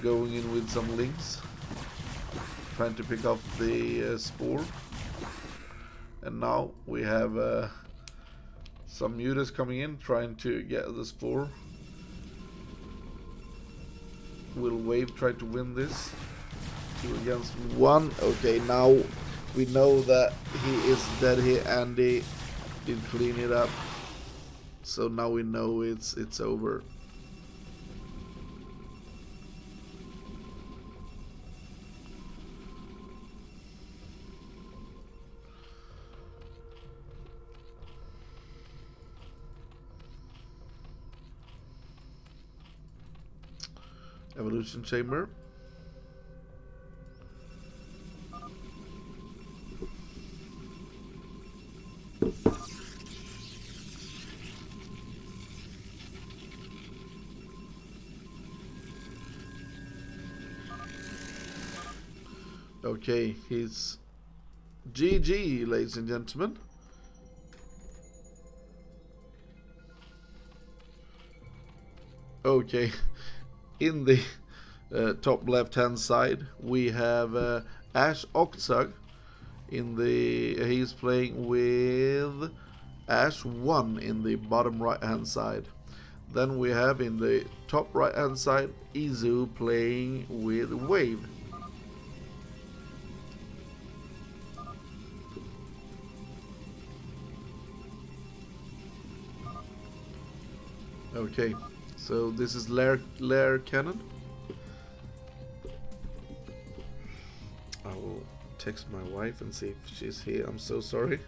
Going in with some links. Trying to pick up the Spore. And now we have some Mutas coming in, trying to get the Spore. Will Wave try to win this? 2 against 1. Okay, now we know that he is dead here. Andy did clean it up, so now we know it's over. Evolution chamber. Okay, he's GG, ladies and gentlemen. Okay, in the top left hand side we have Ash OctZerg. He's playing with Ash 1 in the bottom right hand side. Then we have in the top right hand side Izu playing with Wave. Okay, so this is Lair Cannon. I will text my wife and see if she's here. I'm so sorry.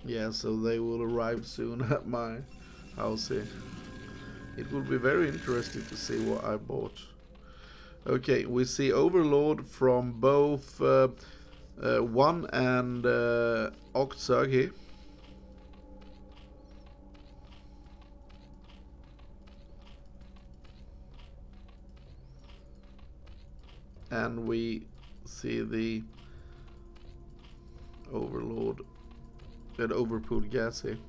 Yeah, so they will arrive soon at my house here. It will be very interesting to see what I bought. Okay, we see Overlord from both 1 and OctZerg here. And we see the Overlord and overpooled gas here.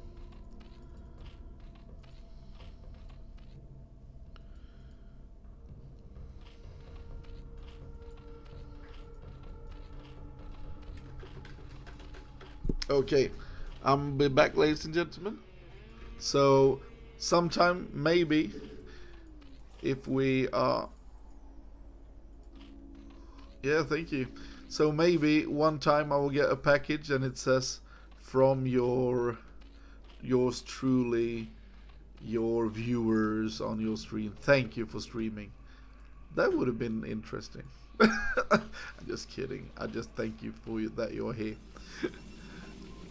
Okay, I'm be back, ladies and gentlemen. So sometime maybe if we are, yeah, thank you. So maybe one time I will get a package and it says from yours truly, your viewers on your stream. Thank you for streaming. That would have been interesting. I'm just kidding. I just thank you for that you're here.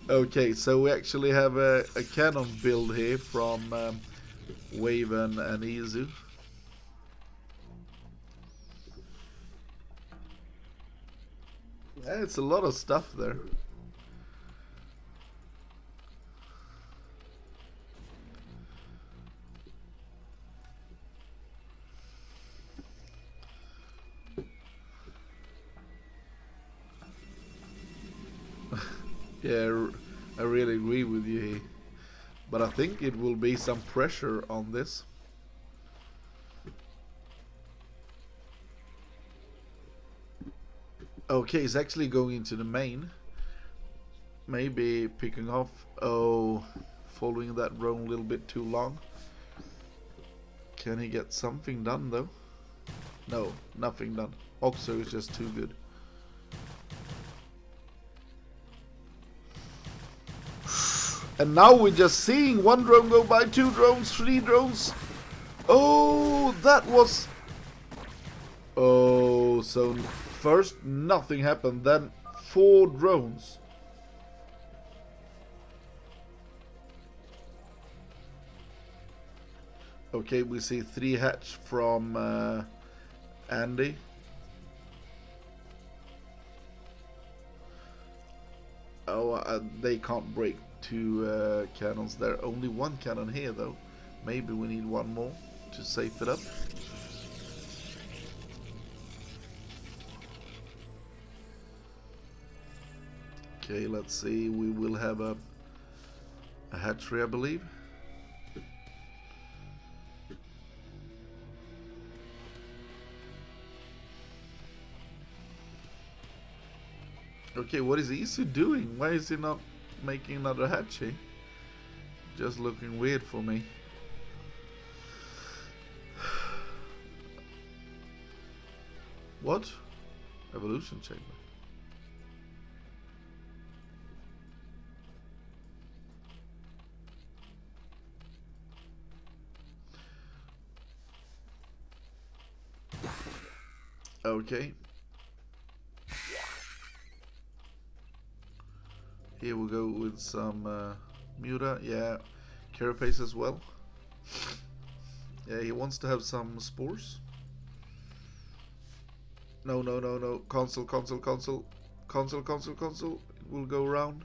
Okay, so we actually have a cannon build here from wave and izu. Yeah, it's a lot of stuff there. Yeah, I really agree with you here. But I think it will be some pressure on this. Okay, he's actually going into the main. Maybe picking off. Oh, following that drone a little bit too long. Can he get something done though? No, nothing done. OctZerg is just too good. And now we're just seeing one drone go by, 2 drones, 3 drones. Oh, that was... Oh, so first nothing happened, then 4 drones. Okay, we see 3 hatch from Andy. Oh, they can't break 2 cannons there. Only 1 cannon here though. Maybe we need 1 more to safe it up. Okay, let's see. We will have a hatchery, I believe. Okay, what is Isu doing? Why is he not making another hatchet? Just looking weird for me. What? Evolution chamber. Okay. Here we'll go with some Muta. Yeah, Carapace as well. Yeah, he wants to have some spores. No, no, no, no. Console. It will go around.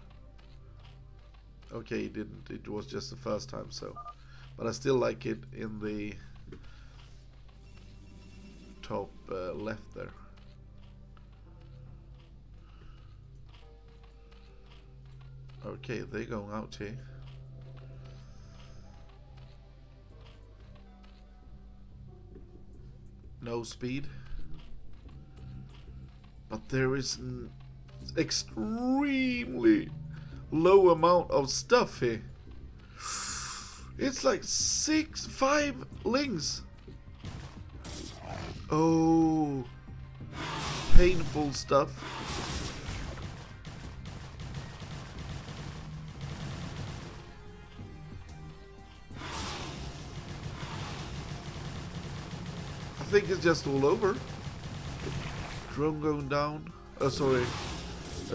Okay, he didn't. It was just the first time, so. But I still like it in the top left there. Okay, they're going out here. No speed. But there is an extremely low amount of stuff here. It's like 5 links. Oh, painful stuff. I think it's just all over. Drone going down. Sorry.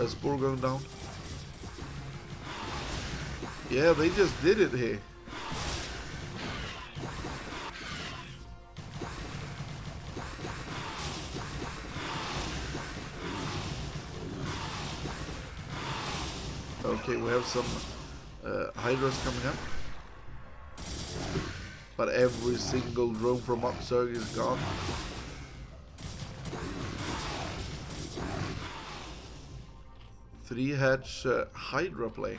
Spore going down. Yeah, they just did it here. Okay, we have some Hydras coming up. But every single drone from OctZerg is gone. Three hatch Hydra play.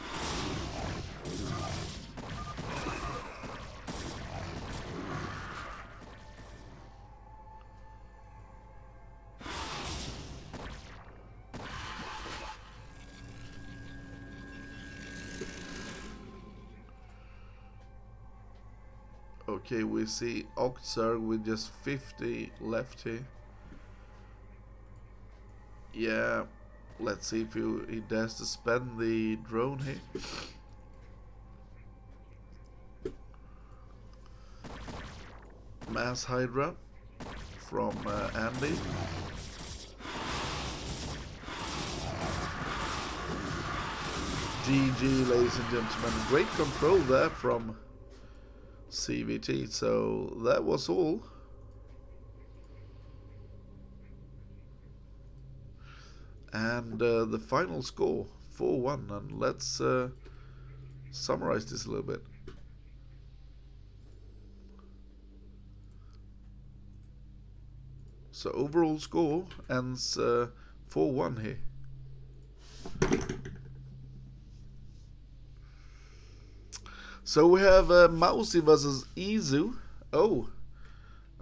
Okay, we see OctZerg with just 50 left here. Yeah, let's see if he dares to spend the drone here. Mass Hydra from Andy. GG, ladies and gentlemen. Great control there from CVT. So that was all. And the final score 4-1, and let's summarize this a little bit. So overall score ends 4-1 here. So we have Mouzi versus wave+izu. Oh,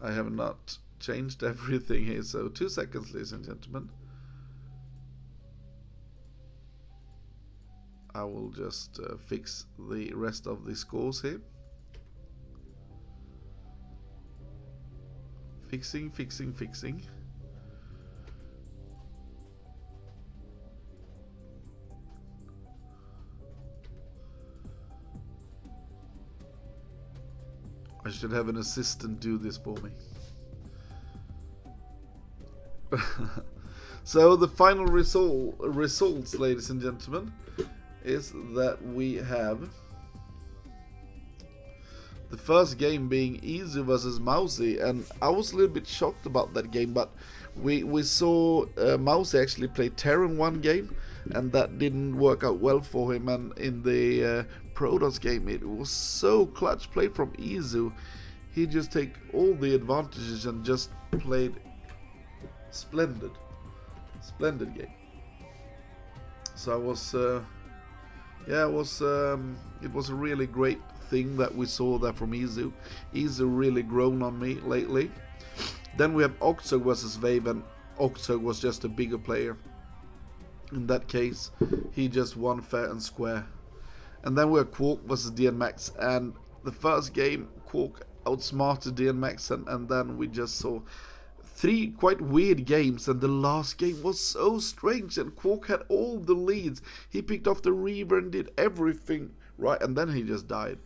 I have not changed everything here, so 2 seconds, ladies and gentlemen. I will just fix the rest of the scores here. Fixing. I should have an assistant do this for me. So the final results, ladies and gentlemen, is that we have the first game being wave+izu versus Mouzi, and I was a little bit shocked about that game, but we saw Mouzi actually play Terran one game, and that didn't work out well for him, and in the Protoss game it was so clutch play from wave+izu. He just take all the advantages and just played splendid game. So I was it was a really great thing that we saw that from wave+izu. wave+izu really grown on me lately. Then we have OctZerg versus wave+, and OctZerg was just a bigger player. In that case, he just won fair and square. And then we have Kwark versus Dienmax, and the first game Kwark outsmarted Dienmax, and then we just saw 3 quite weird games, and the last game was so strange, and Kwark had all the leads. He picked off the Reaver and did everything right, and then he just died.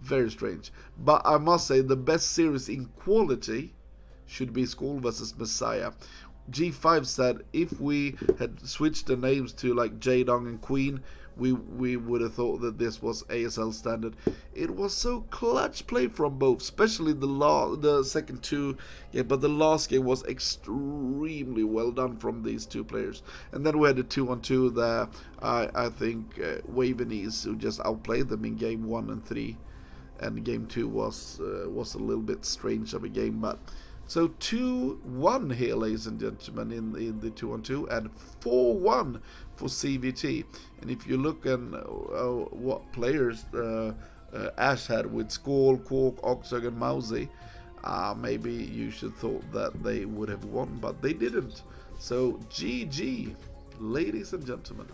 Very strange. But I must say the best series in quality should be Squall versus Messiah. G5 said if we had switched the names to like Jaedong and Queen, we would have thought that this was ASL standard. It was so clutch play from both, especially the second two game, but the last game was extremely well done from these two players. And then we had the 2-on-2 there. I think wave+izu just outplayed them in game 1 and 3, and game 2 was a little bit strange of a game, but. So 2-1 here, ladies and gentlemen, in the 2-on-2, and 4-1 for CVT. And if you look at what players Ash had with Squall, Kwark, OctZerg, and Mouzi, maybe you should thought that they would have won, but they didn't. So GG, ladies and gentlemen.